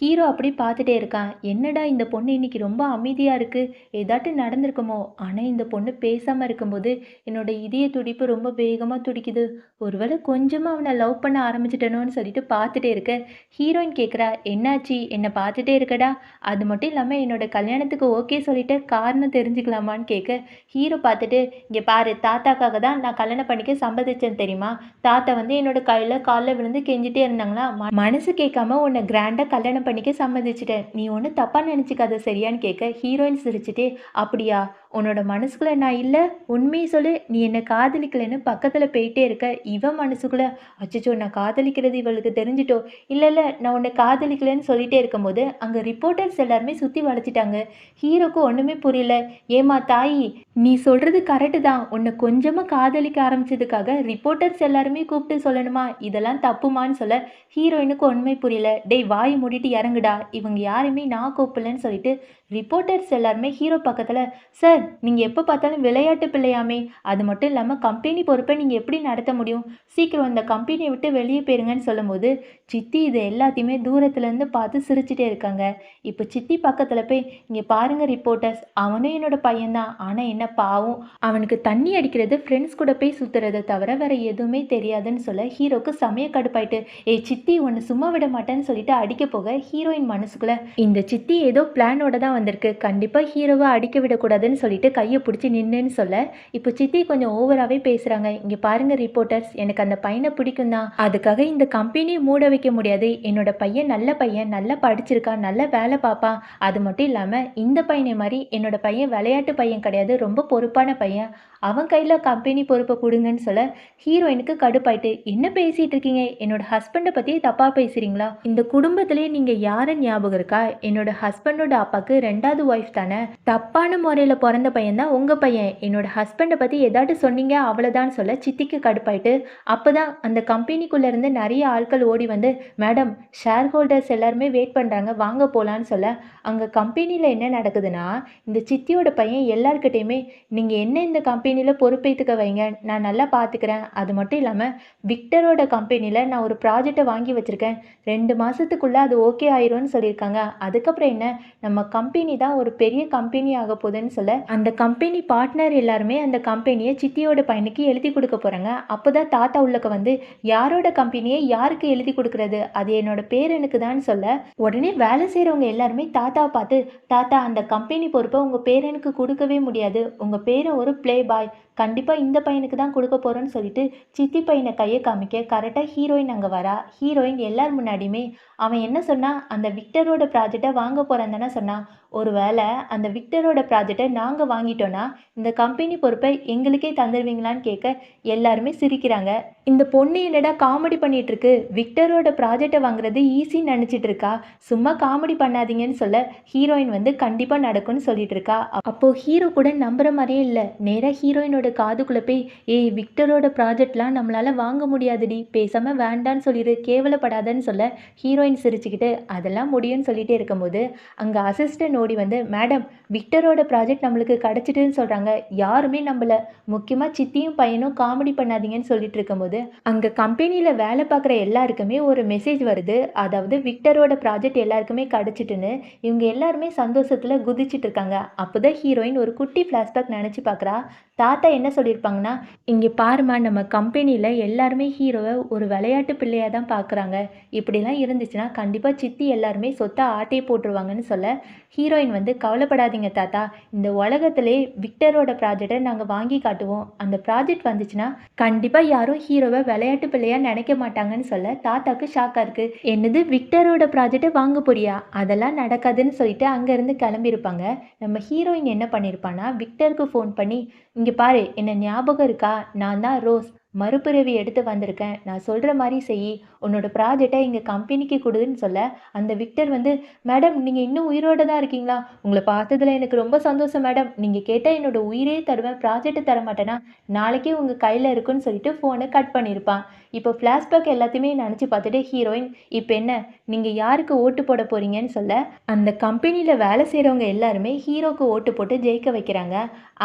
ஹீரோ அப்படியே பார்த்துட்டே இருக்கான். என்னடா இந்த பொண்ணு இன்னைக்கு ரொம்ப அமைதியா இருக்கு. ஏதாட்டும் நடந்திருக்குமோ? ஆனா இந்த பொண்ணு பேசாம இருக்கும்போது என்னோட இதய துடிப்பு ரொம்ப வேகமா துடிக்குது. ஒருவேளை கொஞ்சமா அவன லவ் பண்ண ஆரம்பிச்சுட்டனோன்னு சொல்லிட்டு பார்த்துட்டே இருக்க, ஹீரோயின் கேட்குறா, "என்னாச்சு? என்ன பார்த்துட்டே இருக்கடா? அது மட்டும் இல்லாம என்னோட கல்யாணத்துக்கு ஓகே சொல்லிட்ட. காரணம் தெரிஞ்சுக்கலாமான்னு" கேட்க, ஹீரோ பார்த்துட்டு, "இங்க பாரு, தாத்தாக்காக தான் நான் கல்யாணம் பண்ணிக்க சம்மதிச்சேன் தெரியுமா? தாத்தா வந்து என்னோட கையில கால்ல விழுந்து கெஞ்சிட்டே இருந்தாங்களா, மனசு கேட்காம உன்னை கிராண்டா கல்யாணம் பண்ணிக்க சம்மதிச்சுட்டேன். நீ ஒன்றும் தப்பா நினச்சிக்காத சரியான்னு" கேட்க, ஹீரோயின் சிரிச்சுட்டே, "அப்படியா? உன்னோட மனசுக்குள்ள நான் இல்ல, உண்மைய சொல்லு, நீ என்ன காதலிக்கலன்னு பக்கத்துல போயிட்டே இருக்க. இவ மனசுக்குள்ள, அச்சச்சோ! நான் காதலிக்கிறது இவளுக்கு தெரிஞ்சுட்டோ! இல்ல, இல்ல நான் உன்ன காதலிக்கலன்னு சொல்லிட்டே இருக்கும்போது, அங்க ரிப்போர்ட்டர்ஸ் எல்லாருமே சுத்தி வளைச்சுட்டாங்க. ஹீரோக்கு ஒண்ணுமே புரியல. ஏம்மா தாயி! நீ சொல்றது கரெக்ட்டு தான். உன்ன கொஞ்சமா காதலிக்க ஆரம்பிச்சதுக்காக ரிப்போர்ட்டர்ஸ் எல்லாருமே கூப்பிட்டு சொல்லணுமா? இதெல்லாம் தப்புமான்னு சொல்ல, ஹீரோயினுக்கு ஒண்ணுமே புரியல. டேய் வாய மூடிட்டு இறங்குடா. இவங்க யாரையுமே நான் கூப்பிடலன்னு சொல்லிட்டு, ரிப்போர்ட்டர்ஸ் எல்லாருமே ஹீரோ பக்கத்துல, சார் நீங்க எப்ப பார்த்தாலும் விளையாட்டு பிள்ளையாமே. அது மட்டும் இல்லாம கம்பெனி பொறுப்பை நீங்க எப்படி நடத்த முடியும்? சீக்கிரம் இந்த கம்பெனிய விட்டு வெளிய போயிருங்கன்னு சொல்லும்போது, சித்தி இது எல்லாத்தையுமே தூரத்துல இருந்து பார்த்து சிரிச்சுட்டே இருக்காங்க. இப்ப சித்தி பக்கத்துல போய், இங்க பாருங்க ரிப்போர்ட்டர்ஸ், அவனும் என்னோட பையன் தான். ஆனா என்ன பாவம், அவனுக்கு தண்ணி அடிக்கிறது, ஃப்ரெண்ட்ஸ் கூட போய் சுத்துறத தவிர வேற எதுவுமே தெரியாதுன்னு சொல்ல, ஹீரோக்கு செமைய கடுப்பாயிட்டு, ஏய் சித்தி உன்னை சும்மா விட மாட்டேன்னு சொல்லிட்டு அடிக்க போக, ஹீரோயின் மனசுக்குள்ள, இந்த சித்தி ஏதோ பிளானோட தான் வந்திருக்கு. கண்டிப்பா ஹீரோவை அடிக்க விடக்கூடாதுன்னு சொல்லிட்டு கையை பிடிச்சி நின்னுன்னு சொல்ல, இப்போ சித்தி கொஞ்சம் ஓவராகவே பேசுறாங்க. இங்க பாருங்க ரிப்போர்ட்டர்ஸ், எனக்கு அந்த பையனை பிடிக்கும் தான். அதுக்காக இந்த கம்பெனியை மூட வைக்க முடியாது. என்னோட பையன் நல்ல பையன், நல்லா படிச்சிருக்கான், நல்ல வேலை பார்ப்பான். அது மட்டும் இல்லாம இந்த பையனை மாதிரி என்னோட பையன் விளையாட்டு பையன் கிடையாது, ரொம்ப பொறுப்பான பையன். அவன் கையில கம்பெனி பொறுப்பை கொடுங்கன்னு சொல்ல, ஹீரோயினுக்கு கடுப்பாயிட்டு, என்ன பேசிட்டு இருக்கீங்க? என்னோட ஹஸ்பண்டை பத்தி தப்பா பேசுறீங்களா? இந்த குடும்பத்திலேயே நீங்க யாரை ஞாபகம் இருக்கா? என்னோட ஹஸ்பண்டோட அப்பாக்கு 2வது ஒய்ஃப் தானே. தப்பான முறையில பிறந்த பையன் தான் உங்க பையன். என்னோட ஹஸ்பண்டை பத்தி ஏதாட்டு சொன்னீங்க அவ்வளவுதான் சொல்ல, சித்திக்கு கடுப்பாயிட்டு, அப்பதான் அந்த கம்பெனிக்குள்ள இருந்து நிறைய ஆட்கள் ஓடி வந்து, மேடம் ஷேர் ஹோல்டர்ஸ் எல்லாருமே வெயிட் பண்றாங்க, வாங்க போலான்னு சொல்ல, அங்க கம்பெனில என்ன நடக்குதுன்னா, இந்த சித்தியோட பையன் எல்லார்கிட்டயுமே, நீங்க என்ன இந்த கம்பெனில பொறுப்பேத்துக்க வைங்க, நான் நல்லா பார்த்துக்கிறேன். அது மட்டும் இல்லாம விக்டரோட கம்பெனில நான் ஒரு ப்ராஜெக்டை வாங்கி வச்சிருக்கேன். 2 மாசத்துக்குள்ள அது ஓகே ஆயிரும்னு சொல்லியிருக்காங்க. அதுக்கப்புறம் என்ன, நம்ம கம்பெனி தான் ஒரு பெரிய கம்பெனி ஆக போகுதுன்னு சொல்ல, அந்த கம்பெனி பார்ட்னர் எல்லாருமே அந்த கம்பெனியை சித்தியோட பையனுக்கு எழுதி கொடுக்க போறாங்க. அப்போதான் தாத்தா உள்ளக்க வந்து, யாரோட கம்பெனியை யாருக்கு எழுதி கொடுக்கறது, அது என்னோட பேரனுக்கு தான் சொல்ல, உடனே வேலை செய்கிறவங்க எல்லாருமே தாத்தாவை பார்த்து, தாத்தா அந்த கம்பெனி பொறுப்பை உங்கள் பேரனுக்கு கொடுக்கவே முடியாது. உங்கள் பேரன் ஒரு ப்ளே பாய், கண்டிப்பாக இந்த பையனுக்கு தான் கொடுக்க போகிறோன்னு சொல்லிட்டு சித்தி பையனை கையை காமிக்க கரெக்டாக ஹீரோயின் அங்கே வரா. ஹீரோயின் எல்லார் முன்னாடியுமே, அவன் என்ன சொன்னா, அந்த விக்டரோட ப்ராஜெக்டை வாங்க போகிறேன் தானே சொன்னான். ஒரு வேளை அந்த விக்டரோட ப்ராஜெக்டை நாங்கள் வாங்கிட்டோன்னா இந்த கம்பெனி பொறுப்பை எங்களுக்கே தந்துடுவீங்களான்னு கேட்க எல்லாருமே சிரிக்கிறாங்க. இந்த பொண்ணு என்னடா காமெடி பண்ணிட்டு இருக்கு, விக்டரோட ப்ராஜெக்டை வாங்குறது ஈஸின்னு நினச்சிட்டு இருக்கா, சும்மா காமெடி பண்ணாதீங்கன்னு சொல்ல, ஹீரோயின் வந்து கண்டிப்பாக நடக்கும்னு சொல்லிட்டு இருக்கா. அப்போ ஹீரோ கூட நம்புற மாதிரியே இல்லை. நேராக ஹீரோயினோட காதுக்குள்ளே போய், ஏய் விக்டரோட ப்ராஜெக்ட்லாம் நம்மளால வாங்க முடியாதுடி, பேசாம வேண்டான்னு சொல்லிடு, கேவலப்படாதன்னு சொல்ல, ஹீரோயின் சிரிச்சுக்கிட்டு அதெல்லாம் முடியும்னு சொல்லிட்டே இருக்கும்போது, அங்கே அசிஸ்டன்ட் ஓடி வந்து, மேடம் விக்டரோட ப்ராஜெக்ட் நம்மளுக்கு கிடச்சிட்டுன்னு சொல்கிறாங்க. யாருமே நம்பல, முக்கியமாக சித்தியும் பையனும் காமெடி பண்ணாதீங்கன்னு சொல்லிட்டு இருக்கும்போது, அங்கே கம்பெனியில் வேலை பார்க்குற எல்லாருக்குமே ஒரு மெசேஜ் வருது. அதாவது விக்டரோட ப்ராஜெக்ட் எல்லாருக்குமே கிடச்சிட்டுன்னு. இவங்க எல்லாருமே சந்தோஷத்தில் குதிச்சிட்டு இருக்காங்க. அப்போதான் ஹீரோயின் ஒரு குட்டி ஃப்ளாஷ்பேக் நினச்சி பார்க்குறா. தாத்தா என்ன சொல்லியிருப்பாங்கன்னா, இங்கே பாருமா நம்ம கம்பெனியில் எல்லாருமே ஹீரோவை ஒரு விளையாட்டு பிள்ளையாக தான் பார்க்குறாங்க. இப்படிலாம் இருந்துச்சுன்னா கண்டிப்பாக சித்தி எல்லாருமே சொத்தை ஆட்டையை போட்டுருவாங்கன்னு சொல்ல, ஹீரோயின் வந்து கவலைப்படாதீங்க தாத்தா, இந்த உலகத்திலே விக்டரோட ப்ராஜெக்டை நாங்கள் வாங்கி காட்டுவோம். அந்த ப்ராஜெக்ட் வந்துச்சுன்னா கண்டிப்பாக யாரும் ஹீரோவை விளையாட்டு பிள்ளையாக நினைக்க மாட்டாங்கன்னு சொல்ல, தாத்தாக்கு ஷாக்காக இருக்குது. என்னது விக்டரோட ப்ராஜெக்டை வாங்க போறியா, அதெல்லாம் நடக்காதுன்னு சொல்லிட்டு அங்கேருந்து கிளம்பியிருப்பாங்க. நம்ம ஹீரோயின் என்ன பண்ணியிருப்பான்னா, விக்டருக்கு ஃபோன் பண்ணி, இங்கே பாரு என்ன ஞாபகம் இருக்கா, நான் தான் ரோஸ், மறுபிறவி எடுத்து வந்திருக்கேன், நான் சொல்கிற மாதிரி செய், உன்னோட ப்ராஜெக்டை எங்கள் கம்பெனிக்கு கொடுன்னு சொல்ல, அந்த விக்டர் வந்து, மேடம் நீங்கள் இன்னும் உயிரோடு தான் இருக்கீங்களா, உங்களை பார்த்ததில் எனக்கு ரொம்ப சந்தோஷம் மேடம், நீங்கள் கேட்டால் என்னோட உயிரே தருவேன், ப்ராஜெக்டை தர மாட்டேனா, நாளைக்கே உங்கள் கையில் இருக்குன்னு சொல்லிட்டு ஃபோனை கட் பண்ணியிருப்பான். இப்போ ஃப்ளாஷ்பேக் எல்லாத்தையுமே நினச்சி பார்த்துட்டு ஹீரோயின், இப்போ என்ன நீங்கள் யாருக்கு ஓட்டு போட போகிறீங்கன்னு சொல்ல, அந்த கம்பெனியில் வேலை செய்கிறவங்க எல்லாருமே ஹீரோக்கு ஓட்டு போட்டு ஜெயிக்க வைக்கிறாங்க.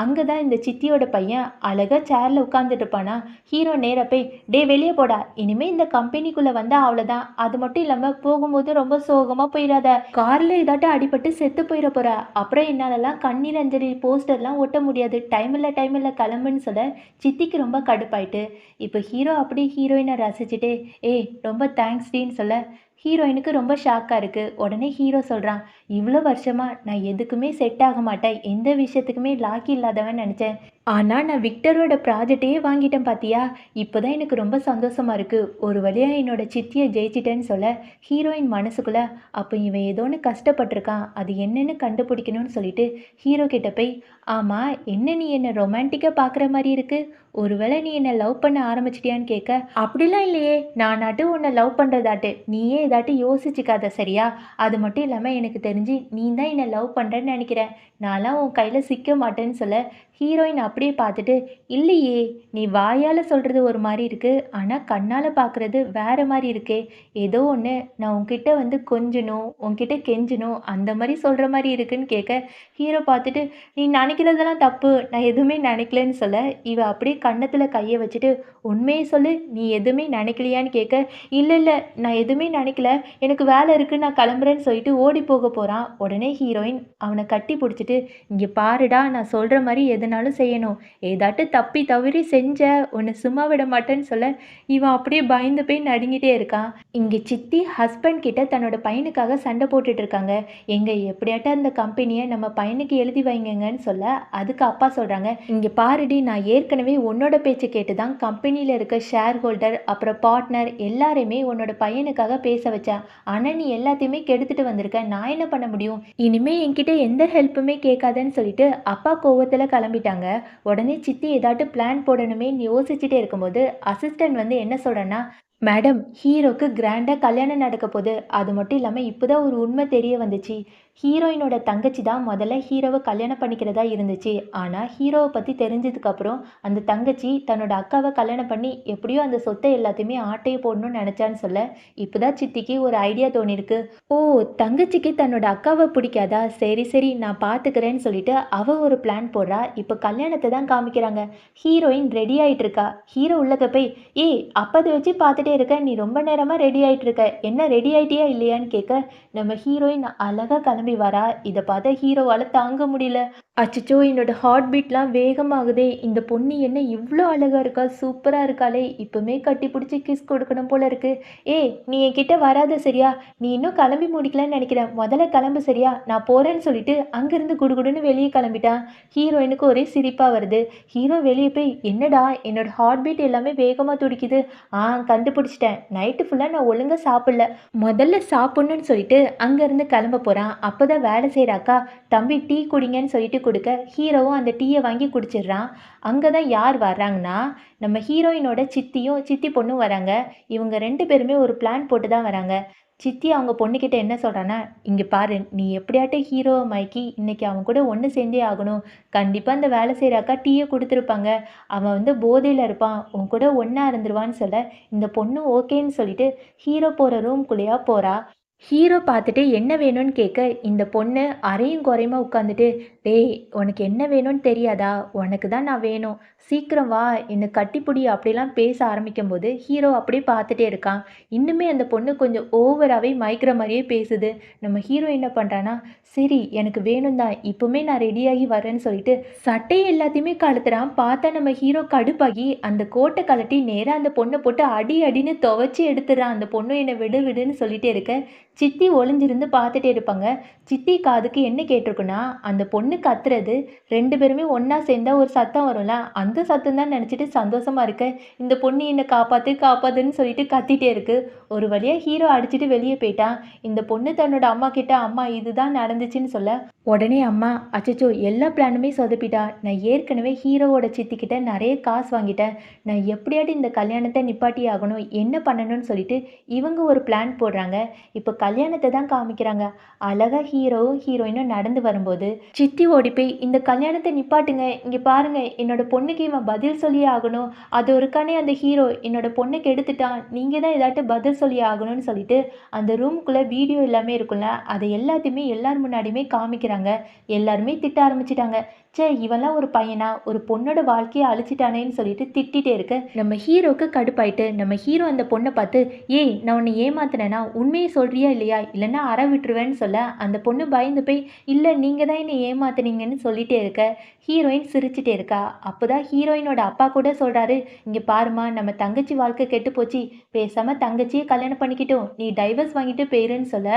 அங்கே தான் இந்த சித்தியோட பையன் அழகாக சேரில் உட்காந்துட்டு இருப்பானா. ஹீரோ நேராக போய், டே வெளியே போடா, இனிமேல் இந்த கம்பெனிக்குள்ளே வந்தால் அவ்வளோதான், அது மட்டும் இல்லாமல் போகும்போது ரொம்ப சோகமாக போயிடாத, காரில் ஏதாட்டும் அடிபட்டு செத்து போயிட போகிற, அப்புறம் என்னாலலாம் கண்ணீர் அஞ்சலி போஸ்டர்லாம் ஒட்ட முடியாது, டைம் இல்லை கிளம்புன்னு சொல்ல, சித்திக்கு ரொம்ப கடுப்பாயிட்டு. இப்போ ஹீரோ அப்படியே ஹீரோயினை ரசிச்சுட்டு, ஏய் ரொம்ப தேங்க்ஸ் டீன்னு சொல்ல, ஹீரோயினுக்கு ரொம்ப ஷாக்காக இருக்குது. உடனே ஹீரோ சொல்கிறான், இவ்வளோ வருஷமாக நான் எதுக்குமே செட் ஆக மாட்டேன், எந்த விஷயத்துக்குமே லாக்கி இல்லாதவன் நினச்சேன், ஆனா, நான் விக்டரோட ப்ராஜெக்ட்டையே வாங்கிட்டேன் பாத்தியா! இப்பதான் எனக்கு ரொம்ப சந்தோஷமா இருக்கு. ஒரு வழியா என்னோட சித்திய ஜெயிச்சிட்டேன்னு சொல்ல, ஹீரோயின் மனசுக்குள்ள, அப்ப இவன் ஏதோ ஒண்ணு கஷ்டப்பட்டுருக்கான். அது என்னன்னு கண்டுபிடிக்கணும்னு சொல்லிட்டு, ஹீரோ கிட்ட போய், "ஆமா, என்ன நீ என்ன ரொமான்டிக்கா பாக்குற மாரி இருக்கு? ஒருவேளை நீ என்ன லவ் பண்ண ஆரம்பிச்சிட்டியான்னு?" கேட்க, "அப்படிலாம் இல்லையே! நானாட்டும் உன்ன லவ் பண்றதாட்டு. நீயே ஏதாட்டும் யோசிச்சுக்காத சரியா? அது மட்டும் இல்லாம எனக்கு தெரிஞ்சு நீ தான் என்ன லவ் பண்றன்னு நெனைக்கிறேன். நான்லாம் உன் கையில சிக்க மாட்டேன்னு" சொல்ல, ஹீரோயின் அப்படியே பார்த்துட்டு, "இல்லையே! நீ வாயால சொல்றது ஒரு மாரி இருக்கு. ஆனா கண்ணால பார்க்குறது வேற மாரி இருக்கே! ஏதோ ஒண்ணு நான் உன்கிட்ட வந்து கொஞ்சணும், உன்கிட்ட கெஞ்சணும் அந்த மாரி சொல்ற மாரி இருக்குன்னு" கேட்க, ஹீரோ பார்த்துட்டு, "நீ நெனைக்கிறதெல்லாம் தப்பு. நான் எதுவுமே நெனைக்கலன்னு" சொல்ல, இவ அப்படியே கன்னத்துல கைய வச்சுட்டு, "உண்மைய சொல்லு. நீ எதுவுமே நெனைக்கலையான்னு?" கேட்க, "இல்ல, இல்ல. நான் எதுவுமே நெனைக்கல. எனக்கு வேல இருக்கு. நான் கிளம்புறேன்னு" சொல்லிட்டு ஓடி போக போறான். உடனே ஹீரோயின் அவன கட்டி புடிச்சுட்டு, "இங்க பாருடா! நான் சொல்ற மாரி எதுனாலும் செய்யணும். ஏதாட்டும் தப்பி தவறி செஞ்ச, உன்ன சும்மா விட மாட்டேன்னு" சொல்ல, இவன் அப்படியே பயந்து போய் நடுங்கிட்டே இருக்கான். இங்க சித்தி ஹஸ்பண்ட் கிட்ட தன்னோட பையனுக்காக சண்டை போட்டுட்டு இருக்காங்க. "எங்க எப்படியாட்டும் அந்த கம்பெனிய நம்ம பையனுக்கு எழுதி வைங்கங்கன்னு" சொல்ல, அதுக்கு அப்பா சொல்றாங்க, "இங்க பாருடி, நான் ஏற்கனவே உன்னோட பேச்ச கேட்டு தான் கம்பெனில இருக்க ஷேர் ஹோல்டர், அப்புறம் பார்ட்னர் எல்லாரையுமே உன்னோட பையனுக்காக பேச வச்சேன். ஆனா நீ எல்லாத்தையுமே கெடுத்துட்டு வந்திருக்க. நான் என்ன பண்ண முடியும்? இனிமே என்கிட்ட எந்த ஹெல்ப்புமே கேட்காதன்னு" சொல்லிட்டு அப்பா கோவத்துல கிளம்பிட்டாங்க. உடனே சித்தி ஏதாட்டும் பிளான் போடணுமேன்னு யோசிச்சுட்டே இருக்கும்போது, அசிஸ்டன்ட் வந்து என்ன சொல்றேன்னா, "மேடம், ஹீரோக்கு கிராண்டா கல்யாணம் நடக்க போது. அது மட்டும் இல்லாம இப்பதான் ஒரு உண்மை தெரிய வந்துச்சு. ஹீரோயினோட தங்கச்சி தான் முதல்ல ஹீரோவ கல்யாணம் பண்ணிக்கிறதா இருந்துச்சு. ஆனா ஹீரோவ பத்தி தெரிஞ்சதுக்கு அப்புறம் அந்த தங்கச்சி தன்னோட அக்காவ கல்யாணம் பண்ணி எப்படியோ அந்த சொத்தை எல்லாத்தையுமே ஆட்டைய போடணும்னு நினைச்சான்னு" சொல்ல, இப்பதான் சித்திக்கு ஒரு ஐடியா தோணிருக்கு. "ஓ! தங்கச்சிக்கு தன்னோட அக்காவ பிடிக்காதா? சரி, சரி, நான் பார்த்துக்கிறேன்னு" சொல்லிட்டு அவ ஒரு பிளான் போடுறா. இப்ப கல்யாணத்த தான் காமிக்கிறாங்க. ஹீரோயின் ரெடி ஆயிட்டு இருக்கா. ஹீரோ உள்ளக்க போய், "ஏய்! அப்பத வச்சு பார்த்துட்டே இருக்க. நீ ரொம்ப நேரமா ரெடி ஆயிட்டு இருக்க. என்ன ரெடி ஆயிட்டியா இல்லையான்னு?" கேட்க, நம்ம ஹீரோயின் அழகா கிளம்பி வரா. இத பார்த்த ஹீரோவால தாங்க முடியல. அச்சச்சோ! என்னோட ஹார்ட் பீட்லாம் வேகமாகுதே! இந்த பொண்ணு என்ன இவ்ளோ அழகா இருக்கா! சூப்பரா இருக்காளே! இப்பமே கட்டி புடிச்சு கிஸ் கொடுக்கணும் போல இருக்கு. "ஏய்! நீ என்கிட்ட வராத சரியா? நீ இன்னும் கிளம்பி முடிக்கலன்னு நெனைக்கிறேன். மொதல்ல கிளம்பு சரியா? நான் போறேன்னு" சொல்லிட்டு அங்கிருந்து குடுகுடுன்னு வெளிய கிளம்பிட்டான். ஹீரோயினுக்கு ஒரே சிரிப்பா வருது. ஹீரோ வெளிய போய், "என்னடா! என்னோட ஹார்ட் பீட் எல்லாமே வேகமா துடிக்குது." "ஆ, கண்டுபிடிச்சுட்டேன். நைட்டு ஃபுல்லா நான் ஒழுங்கா சாப்பிடல." மொதல்ல சாப்பிடணும்னு சொல்லிட்டு அங்கருந்து கிளம்ப போறான். அப்பதான் வேலை செய்ற அக்கா, "தம்பி டீ குடிங்கன்னு" சொல்லிட்டு குடுக்க, ஹீரோவும் அந்த டீய வாங்கி குடிச்சிடுறான். அங்க தான் யார் வர்றாங்கன்னா, நம்ம ஹீரோயினோட சித்தியும், சித்தி பொண்ணும் வராங்க. இவங்க 2 பேருமே ஒரு பிளான் போட்டு தான் வராங்க. சித்தி அவங்க பொண்ணுகிட்ட என்ன சொல்றான்னா, "இங்க பாரு, நீ எப்படியாட்டும் ஹீரோவ மயக்கி இன்னைக்கு அவன் கூட ஒண்ணு சேர்ந்தே ஆகணும். கண்டிப்பா அந்த வேலை செய்ற அக்கா டீய குடுத்துருப்பாங்க. அவன் வந்து போதையில இருப்பான். உன் கூட ஒண்ணா இருந்துருவான்னு" சொல்ல, இந்த பொண்ணு ஓகேன்னு சொல்லிட்டு ஹீரோ போற ரூம்குள்ளேயா போறா. ஹீரோ பார்த்துட்டு என்ன வேணும்னு கேட்க, இந்த பொண்ணு அரையும் குறையுமா உட்காந்துட்டு, "டேய்! உனக்கு என்ன வேணும்னு தெரியாதா? உனக்கு தான் நான் வேணும். சீக்கிரம் வா! என்ன கட்டிப்புடி" அப்படிலாம் பேச ஆரம்பிக்கும்போது, ஹீரோ அப்படியே பார்த்துட்டே இருக்கான். இன்னுமே அந்த பொண்ணு கொஞ்சம் ஓவராவே மயக்கிற மாரியே பேசுது. நம்ம ஹீரோ என்ன பண்றான்னா, "சரி, எனக்கு வேணும் தான். இப்பவுமே நான் ரெடியாகி வரேன்னு" சொல்லிட்டு சட்டைய எல்லாத்தையுமே கழட்டுறான். பார்த்தா நம்ம ஹீரோ கடுப்பாகி அந்த கோட்ட கழட்டி நேரா அந்த பொண்ண போட்டு அடி அடின்னு துவைச்சு எடுத்துடுறான். அந்த பொண்ணு என்ன விடு விடுன்னு சொல்லிட்டே இருக்க, சித்தி ஒளிஞ்சிருந்து பார்த்துட்டே இருப்பாங்க. சித்தி காதுக்கு என்ன கேட்டிருக்குன்னா, அந்த பொண்ணு கத்துறது 2 பேருமே ஒண்ணா சேர்ந்தா ஒரு சத்தம் வரும்ல, அந்த சத்தம் தான் நெனச்சுட்டு சந்தோஷமா இருக்க, இந்த பொண்ணு என்ன காப்பாத்து காப்பாத்துன்னு சொல்லிட்டு கத்திட்டே இருக்கு. ஒரு வழியா ஹீரோ அடிச்சுட்டு வெளிய போயிட்டான். இந்த பொண்ணு தன்னோட அம்மா கிட்ட, "அம்மா இதுதான் நடந்துச்சுன்னு" சொல்ல, உடனே அம்மா, "அச்சச்சோ! எல்லா பிளானுமே சொதப்பிட்டா. நான் ஏற்கனவே ஹீரோவோட சித்திக்கிட்ட நெறைய காசு வாங்கிட்டேன். நான் எப்படியாவது இந்த கல்யாணத்த நிப்பாட்டியே ஆகணும். என்ன பண்ணணும்னு" சொல்லிட்டு இவங்க ஒரு பிளான் போடுறாங்க. இப்ப கல்யாணத்த தான் காமிக்கிறாங்க. அழகா ஹீரோவும், ஹீரோயினும் நடந்து வரும்போது, சித்தி ஓடி போய், "இந்த கல்யாணத்த நிப்பாட்டுங்க. இங்க பாருங்க, என்னோட பொண்ணுக்கு இவன் பதில் சொல்லியே ஆகணும். அது இருக்கானே அந்த ஹீரோ, என்னோட பொண்ண கெடுத்துட்டான். நீங்க தான் ஏதாட்டும் பதில் சொல்லியே ஆகணும்னு" சொல்லிட்டு, அந்த ரூம்குள்ள வீடியோ எல்லாமே இருக்கும்ல, அத எல்லாத்தையுமே எல்லார் முன்னாடியுமே காமிக்கிறாங்க. எல்லாருமே திட்ட ஆரம்பிச்சுட்டாங்க. ச்சே! இவன்லாம் ஒரு பையனா? ஒரு பொண்ணோட வாழ்க்கைய அழிச்சுட்டானேன்னு சொல்லிட்டு திட்டிட்டே இருக்க, நம்ம ஹீரோக்கு கடுப்பாயிட்டு, நம்ம ஹீரோ அந்த பொண்ண பார்த்து, "ஏய்! நான் உன்ன ஏமாத்துனேனா? உண்மைய சொல்றியா இல்லையா? இல்லன்னா அற விட்டுருவேன்னு" சொல்ல, அந்த பொண்ணு பயந்து போய், "இல்ல, நீங்க தான் என்ன ஏமாத்துனீங்கன்னு" சொல்லிட்டே இருக்க, ஹீரோயின் சிரிச்சுட்டே இருக்கா. அப்பதான் ஹீரோயினோட அப்பா கூட சொல்றாரு, "இங்க பாரும்மா, நம்ம தங்கச்சி வாழ்க்கை கெட்டுப் போச்சு. பேசாம தங்கச்சியே கல்யாணம் பண்ணிக்கட்டும். நீ டைவர்ஸ் வாங்கிட்டு போயிருன்னு" சொல்ல,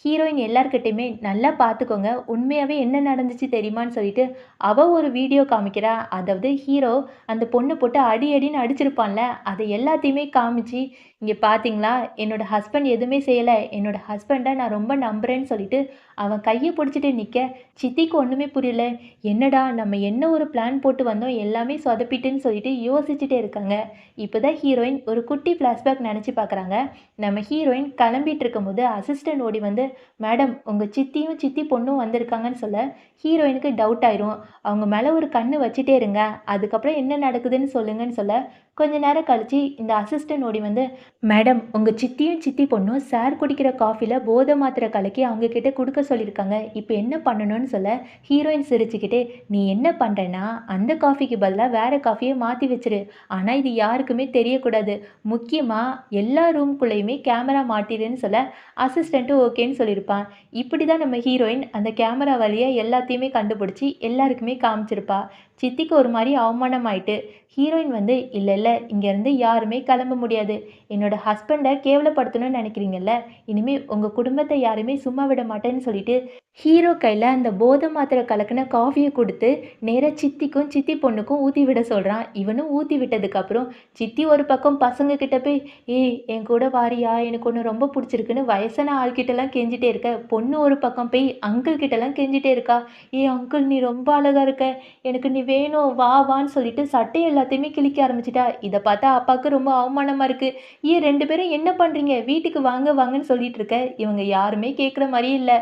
ஹீரோயின் எல்லார்கிட்டயுமே, "நல்லா பார்த்துக்கோங்க. உண்மையாவே என்ன நடந்துச்சு தெரியுமான்னு" சொல்லிட்டு அவ ஒரு வீடியோ காமிக்கிறா. அதாவது ஹீரோ அந்த பொண்ண போட்டு அடி அடின்னு அடிச்சிருப்பான்ல, அத எல்லாத்தையுமே காமிச்சு, "இங்க பார்த்தீங்களா, என்னோட ஹஸ்பண்ட் எதுவுமே செய்யல. என்னோட ஹஸ்பண்ட நான் ரொம்ப நம்புறேன்னு" சொல்லிட்டு அவன் கைய புடிச்சுட்டு நிக்க, சித்திக்கு ஒண்ணுமே புரியல. என்னடா நம்ம என்ன ஒரு பிளான் போட்டு வந்தோம், எல்லாமே சொதப்பிட்டுன்னு சொல்லிட்டு யோசிச்சுட்டே இருக்காங்க. இப்பதான் ஹீரோயின் ஒரு குட்டி ஃப்ளாஷ்பேக் நெனச்சு பார்க்குறாங்க. நம்ம ஹீரோயின் கிளம்பிட்டு இருக்கும்போது அசிஸ்டன்ட் ஓடி வந்து, "மேடம் உங்க சித்தியும், சித்தி பொண்ணும் வந்திருக்காங்கன்னு" சொல்ல, ஹீரோயினுக்கு டவுட் ஆயிரும். அவங்க மேல ஒரு கண்ணு வச்சுட்டே இருங்க. அதுக்கப்புறம் என்ன நடக்குதுன்னு சொல்லுங்கன்னு சொல்ல, கொஞ்ச நேரம் கழிச்சு இந்த அசிஸ்டன்ட் ஓடி வந்து, "மேடம் உங்க சித்தியும், சித்தி பொண்ணும் சார் குடிக்கிற காஃபில போதை மாத்திரை கலக்கி அவங்க கிட்ட குடுக்க சொல்லியிருக்காங்க. இப்ப என்ன பண்ணணும்னு" சொல்ல, ஹீரோயின் சிரிச்சுக்கிட்டே, "நீ என்ன பண்றேன்னா, அந்த காஃபிக்கு பதிலா வேற காஃபிய மாத்தி வச்சுரு. ஆனா இது யாருக்குமே தெரியக்கூடாது. முக்கியமா எல்லா ரூம்குள்ளேயுமே கேமரா மாட்டிருன்னு" சொல்ல, அசிஸ்டன்ட்டும் ஓகேன்னு சொல்லியிருப்பான். இப்படி தான் நம்ம ஹீரோயின் அந்த கேமரா வழியா எல்லாத்தையுமே கண்டுபிடிச்சு எல்லாருக்குமே காமிச்சிருப்பா. சித்திக்கு ஒரு மாரி அவமானமாயிட்டு, ஹீரோயின் வந்து, "இல்ல இல்ல இங்கேருந்து யாருமே கிளம்ப முடியாது. என்னோட ஹஸ்பண்ட கேவலப்படுத்தணும்னு நினைக்கிறீங்கல்ல, இனிமே உங்க குடும்பத்த யாரையுமே சும்மா விட மாட்டேன்னு" சொல்லிட்டு, ஹீரோ கையில அந்த போதை மாத்திரை கலக்கின காஃபிய குடுத்து, நேரா சித்திக்கும், சித்தி பொண்ணுக்கும் ஊத்தி விட சொல்றான். இவனும் ஊத்தி விட்டதுக்கப்புறம், சித்தி ஒரு பக்கம் பசங்க கிட்ட போய், "ஏய் என் கூட வாரியா? எனக்கு உன்ன ரொம்ப புடிச்சிருக்குன்னு" வயசான ஆள்கிட்டலாம் கெஞ்சிட்டே இருக்க, பொண்ணு ஒரு பக்கம் போய் அங்கிள் கிட்டலாம் கெஞ்சிட்டே இருக்கா. "ஏய் அங்கிள் நீ ரொம்ப அழகா இருக்க. எனக்கு நீ வேணும். வா வான்னு" சொல்லிட்டு சட்டை எல்லாத்தையுமே கிழிக்க ஆரம்பிச்சுட்டா. இத பார்த்தா அப்பாவுக்கு ரொம்ப அவமானமா இருக்கு. "ஏன் 2 பேரும் என்ன பண்றீங்க? வீட்டுக்கு வாங்க வாங்கன்னு" சொல்லிட்டு இருக்க. இவங்க யாருமே கேட்குற மாரியே இல்ல.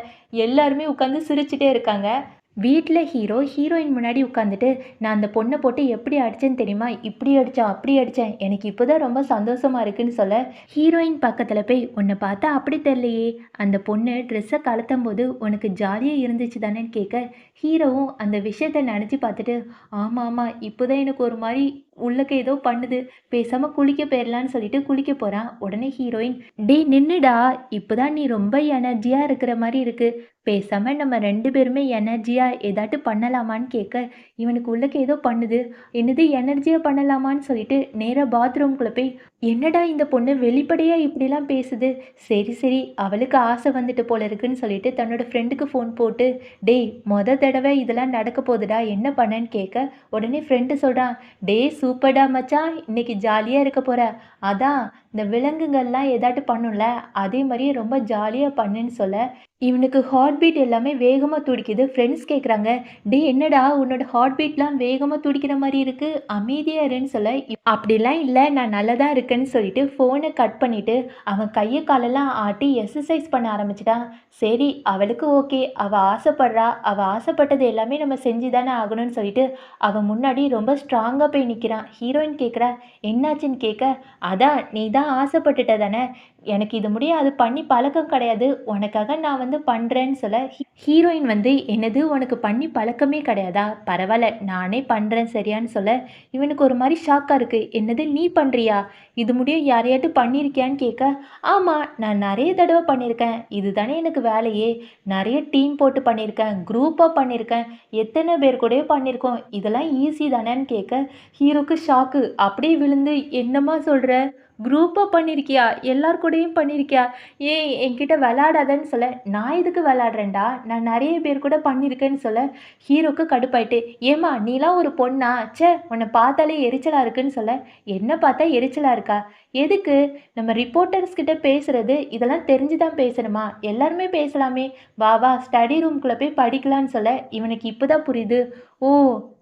எல்லாருமே உட்காந்து சிரிச்சுட்டே இருக்காங்க. வீட்ல ஹீரோ, ஹீரோயின் முன்னாடி உட்காந்துட்டு, "நான் அந்த பொண்ண போட்டு எப்படி அடிச்சேன்னு தெரியுமா? இப்படி அடிச்சேன், அப்படி அடிச்சேன். எனக்கு இப்பதான் ரொம்ப சந்தோஷமா இருக்குன்னு" சொல்ல, ஹீரோயின் பக்கத்துல போய், "உன்ன பார்த்தா அப்படி தெரியலையே. அந்த பொண்ணு ட்ரெஸ்ஸ கழட்டும்போது உனக்கு ஜாலியா இருந்துச்சு தானேன்னு" கேட்க, ஹீரோவும் அந்த விஷயத்த நெனச்சு பார்த்துட்டு, "ஆமா, ஆமா. இப்போதான் எனக்கு ஒரு மாரி உள்ளக்க ஏதோ பண்ணுது. பேசாம குளிக்க போயிரலான்னு" சொல்லிட்டு குளிக்க போறான். உடனே ஹீரோயின், "டேய் நின்னுடா. இப்பதான் நீ ரொம்ப எனர்ஜியா இருக்கிற மாரி இருக்கு. பேசாம நம்ம 2 பேருமே எனர்ஜியா ஏதாட்டு பண்ணலாமான்னு" கேட்க, இவனுக்கு உள்ளக்க ஏதோ பண்ணுது. என்னது எனர்ஜியா பண்ணலாமான்னு சொல்லிட்டு நேரா பாத்ரூம்குள்ள போய், என்னடா இந்த பொண்ணு வெளிப்படையா இப்படிலாம் பேசுது. சரி, சரி அவளுக்கு ஆசை வந்துட்டு போல இருக்குன்னு சொல்லிட்டு தன்னோட ஃப்ரெண்டுக்கு ஃபோன் போட்டு, "டேய் தடவ இதெல்லாம் நடக்க போதுடா. என்ன பண்ணேன்னு" கேட்க, உடனே ஃப்ரெண்டு சொல்றான், "டேய் சூப்பர்டா மச்சான். இன்னைக்கு ஜாலியா இருக்க போற. அதான் இந்த விலங்குகள்லாம் ஏதாட்டு பண்ணும்ல, அதே மாரியே ரொம்ப ஜாலியா பண்ணுன்னு" சொல்ல, இவனுக்கு ஹார்ட் பீட் எல்லாமே வேகமா துடிக்குது. ஃப்ரெண்ட்ஸ் கேட்குறாங்க, "டேய் என்னடா உன்னோட ஹார்ட் பீட்லாம் வேகமா துடிக்கிற மாரி இருக்கு. அமைதியா இருன்னு" சொல்ல, "அப்படிலாம் இல்ல. நான் நல்லா தான் இருக்கேன்னு" சொல்லிட்டு ஃபோன கட் பண்ணிட்டு, அவன் கைய காலெல்லாம் ஆட்டி எக்சர்சைஸ் பண்ண ஆரம்பிச்சுட்டான். சரி அவளுக்கு ஓகே. அவ ஆசைப்படுறா. அவ ஆசைப்பட்டது எல்லாமே நம்ம செஞ்சு தானே ஆகணும்னு சொல்லிட்டு, அவன் முன்னாடி ரொம்ப ஸ்ட்ராங்கா போய் நிக்கிறான். ஹீரோயின் கேட்குறா, "என்னாச்சுன்னு" கேட்க, "அதான் நீ தான் ஆசைப்பட்டுட்ட தானே. எனக்கு இது முடிய அது பண்ணி பழக்கம் கிடையாது. உனக்காக நான் வந்து பண்றேன்னு" சொல்ல, ஹீரோயின் வந்து, "என்னது உனக்கு பண்ணி பழக்கமே கிடையாதா? பரவால்ல நானே பண்றேன் சரியான்னு" சொல்ல, இவனுக்கு ஒரு மாரி ஷாக்கா இருக்கு. "என்னது நீ பண்றியா? இது முடிய யாரையாட்டும் பண்ணியிருக்கியான்னு" கேட்க, "ஆமா நான் நெறைய தடவ பண்ணியிருக்கேன். இதுதானே எனக்கு வேலையே. நெறைய டீம் போட்டு பண்ணியிருக்கேன். குரூப்பா பண்ணியிருக்கேன். எத்தன பேர் கூடயோ பண்ணியிருக்கோம். இதெல்லாம் ஈஸி தானேன்னு" கேட்க, ஹீரோக்கு ஷாக்கு. அப்படியே விழுந்து, "என்னம்மா சொல்ற? குரூப்பா பண்ணியிருக்கியா? எல்லார் கூடயும் பண்ணியிருக்கியா? ஏய் என்கிட்ட விளையாடாதன்னு" சொல்ல, "நான் எதுக்கு விளையாடுறேன்டா? நான் நெறைய பேர் கூட பண்ணியிருக்கேன்னு" சொல்ல, ஹீரோக்கு கடுப்பாயிட்டு, "ஏம்மா நீலாம் ஒரு பொண்ணா? ச்சே உன்ன பார்த்தாலே எரிச்சலா இருக்குன்னு" சொல்ல, "என்ன பார்த்தா எரிச்சலா இருக்கா? எதுக்கு? நம்ம ரிப்போர்ட்டர்ஸ் கிட்ட பேசுறது இதெல்லாம் தெரிஞ்சு தான் பேசணுமா? எல்லாருமே பேசலாமே. வா வா ஸ்டடி ரூம்குள்ள போய் படிக்கலான்னு" சொல்ல, இவனுக்கு இப்பதான் புரியுது. ஓ!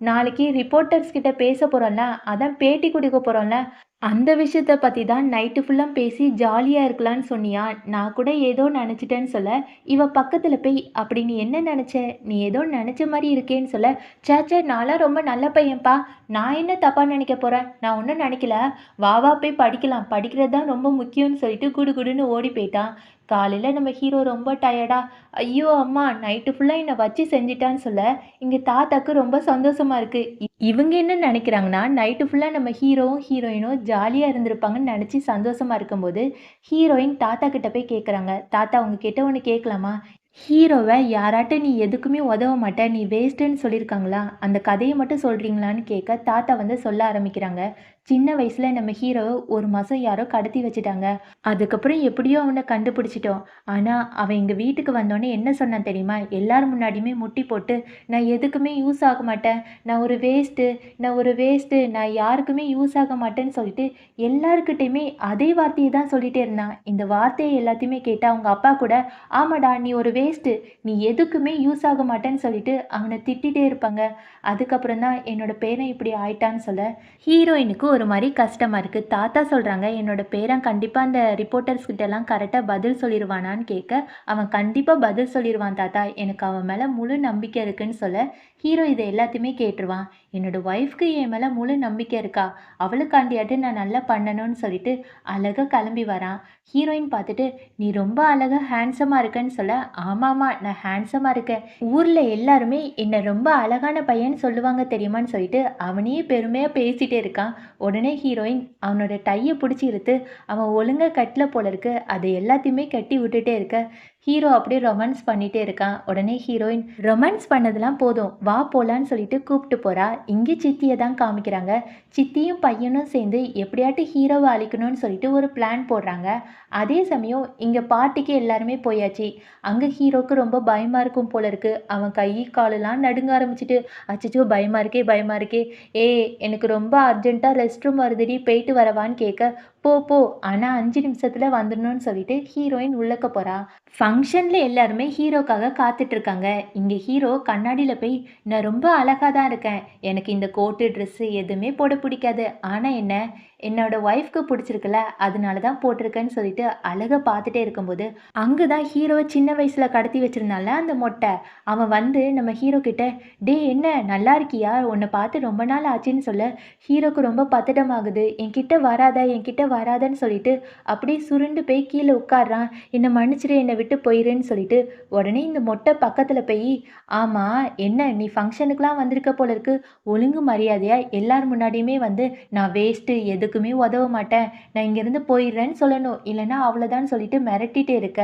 நாளைக்கு ரிப்போர்ட்டர்ஸ் கிட்ட பேச போறோம்ல, அதான் பேட்டி குடுக்க போறோம்ல, அந்த விஷயத்த பத்தி தான் நைட்டு ஃபுல்லா பேசி ஜாலியா இருக்கலான்னு சொன்னியா? நான் கூட ஏதோ நெனச்சுட்டேன்னு" சொல்ல, இவ பக்கத்துல போய், "அப்படி நீ என்ன நெனச்ச? நீ ஏதோ நெனச்ச மாரி இருக்கேன்னு" சொல்ல, "ச்சே நான்லாம் ரொம்ப நல்ல பையன்ப்பா. நான் என்ன தப்பா நெனைக்க போறேன்? நான் ஒண்ணும் நெனைக்கல. வா வா போய் படிக்கலாம். படிக்கிறது தான் ரொம்ப முக்கியம்னு" சொல்லிட்டு குடுகுடுன்னு ஓடி போயிட்டான். காலையில நம்ம ஹீரோ ரொம்ப டயர்டா, "ஐயோ அம்மா நைட்டு ஃபுல்லா என்ன வச்சு செஞ்சுட்டான்னு" சொல்ல, இங்க தாத்தாக்கு ரொம்ப சந்தோஷமா இருக்கு. இவங்க என்ன நெனைக்கிறாங்கன்னா, நைட்டு ஃபுல்லா நம்ம ஹீரோவும், ஹீரோயினும் ஜாலியா இருந்திருப்பாங்கன்னு நெனச்சு சந்தோஷமா இருக்கும்போது, ஹீரோயின் தாத்தா கிட்ட போய் கேட்குறாங்க, "தாத்தா உங்ககிட்ட ஒண்ணு கேட்கலாமா? ஹீரோவ யாராட்டும் நீ எதுக்குமே உதவ மாட்ட, நீ வேஸ்ட்டுன்னு சொல்லியிருக்காங்களா? அந்த கதைய மட்டும் சொல்றீங்களான்னு" கேட்க, தாத்தா வந்து சொல்ல ஆரம்பிக்கிறாங்க. சின்ன வயசுல நம்ம ஹீரோவ ஒரு மாசம் யாரோ கடத்தி வச்சுட்டாங்க. அதுக்கப்புறம் எப்படியோ அவன கண்டுபிடிச்சிட்டோம். ஆனா, அவன் எங்க வீட்டுக்கு வந்தோனே என்ன சொன்னான் தெரியுமா? எல்லார் முன்னாடியுமே முட்டி போட்டு, "நான் எதுக்குமே யூஸ் ஆக மாட்டேன். நான் ஒரு வேஸ்ட்டு, நான் ஒரு வேஸ்ட்டு. நான் யாருக்குமே யூஸ் ஆக மாட்டேன்னு" சொல்லிட்டு எல்லார்கிட்டயுமே அதே வார்த்தைய தான் சொல்லிட்டே இருந்தான். இந்த வார்த்தைய எல்லாத்தையுமே கேட்டு அவங்க அப்பா கூட, "ஆமாடா, நீ ஒரு வேஸ்ட்டு. நீ எதுக்குமே யூஸ் ஆக மாட்டேன்னு" சொல்லிட்டு அவன திட்டிட்டே இருப்பாங்க. அதுக்கப்புறம் தான் என்னோட பேரன் இப்படி ஆயிட்டான்னு சொல்ல, ஹீரோயினுக்கு ஒரு மாரி கஷ்டமா இருக்கு. தாத்தா சொல்றாங்க, "என்னோட பேரன் கண்டிப்பா அந்த ரிப்போர்ட்டர்ஸ் கிட்டலாம் கரெக்ட்டா பதில் சொல்லிருவானான்னு?" கேட்க, "அவன் கண்டிப்பா பதில் சொல்லிருவான் தாத்தா. எனக்கு அவன் மேல முழு நம்பிக்கை இருக்குன்னு" சொல்ல, ஹீரோ இத எல்லாத்தையுமே கேட்டுருவான். "என்னோட ஒய்ஃப்க்கு என் மேல முழு நம்பிக்கை இருக்கா? அவளுக்காண்டியாட்டு நான் நல்லா பண்ணணும்னு" சொல்லிட்டு அழகா கிளம்பி வரான். ஹீரோயின் பார்த்துட்டு, "நீ ரொம்ப அழகா ஹேண்ட்ஸமா இருக்கன்னு" சொல்ல, "ஆமாமா, நான் ஹேண்ட்ஸமா இருக்கேன். ஊர்ல எல்லாருமே என்ன ரொம்ப அழகான பையன்னு சொல்லுவாங்க தெரியுமான்னு" சொல்லிட்டு அவனையே பெருமையா பேசிட்டே இருக்கான். உடனே ஹீரோயின் அவனோட டைய புடிச்சு இழுத்து, அவன் ஒழுங்கா கட்டல போல இருக்கு. அத எல்லாத்தையுமே கட்டி விட்டுட்டே இருக்க, ஹீரோ அப்படியே ரொமான்ஸ் பண்ணிட்டே இருக்கான். உடனே ஹீரோயின், "ரொமான்ஸ் பண்ணதெல்லாம் போதும். வா போலான்னு" சொல்லிட்டு கூப்பிட்டு போறா. இங்க சித்திய தான் காமிக்கிறாங்க. சித்தியும் பையனும் சேர்ந்து எப்படியாட்டு ஹீரோவ அழிக்கணும்னு சொல்லிட்டு ஒரு பிளான் போடுறாங்க. அதே சமயம் இங்க பார்ட்டிக்கு எல்லாருமே போயாச்சு. அங்க ஹீரோக்கு ரொம்ப பயமா இருக்கும் போல இருக்கு. அவன் கை, காலெல்லாம் நடுங்க ஆரம்பிச்சுட்டு, "அச்சச்சோ! பயமா இருக்கே, பயமா இருக்கே. ஏய், எனக்கு ரொம்ப அர்ஜென்ட்டா ரெஸ்ட் ரூம் வருதுடி, போயிட்டு வரவான்னு" கேட்க, "போ போ. ஆனா 5 நிமிஷத்துல வந்துடணும்னு" சொல்லிட்டு ஹீரோயின் உள்ளக்க போறா. ஃபங்ஷன்ல எல்லாருமே ஹீரோக்காக காத்துட்டு இருக்காங்க. இங்க ஹீரோ கண்ணாடில போய், "நான் ரொம்ப அழகா தான் இருக்கேன். எனக்கு இந்த கோட்டு, ட்ரெஸ்ஸு எதுவுமே போட பிடிக்காது. ஆனா என்ன, என்னோட ஒய்ஃப்‌க்கு பிடிச்சிருக்குல்ல, அதனால தான் போட்டிருக்கேன்னு" சொல்லிட்டு அழக பார்த்துட்டே இருக்கும்போது, அங்க தான் ஹீரோவ சின்ன வயசுல கடத்தி வச்சிருந்தான்ல அந்த மொட்டை. அவன் வந்து நம்ம ஹீரோ கிட்ட, "டேய் என்ன நல்லா இருக்கியா? உன்ன பார்த்து ரொம்ப நாள் ஆச்சுன்னு" சொல்ல, ஹீரோக்கு ரொம்ப பதட்டமாகுது. "என்கிட்ட வராத, என்கிட்ட வராதன்னு" சொல்லிட்டு அப்படியே சுருண்டு போய் கீழ உட்கார்றான். "என்ன மன்னிச்சிடு, என்ன விட்டு போயிருன்னு" சொல்லிட்டு, உடனே இந்த மொட்டை பக்கத்துல போயி, "ஆமா, என்ன நீ ஃபங்ஷனுக்குலாம் வந்திருக்க போல இருக்கு. ஒழுங்கு மரியாதையா எல்லார் முன்னாடியுமே வந்து, நான் வேஸ்ட்டு, எதுக்குமே உதவ மாட்டேன், நான் இங்கேருந்து போயிடுறேன்னு சொல்லணும். இல்லன்னா அவ்வளோதான்னு" சொல்லிட்டு மிரட்டிட்டே இருக்க,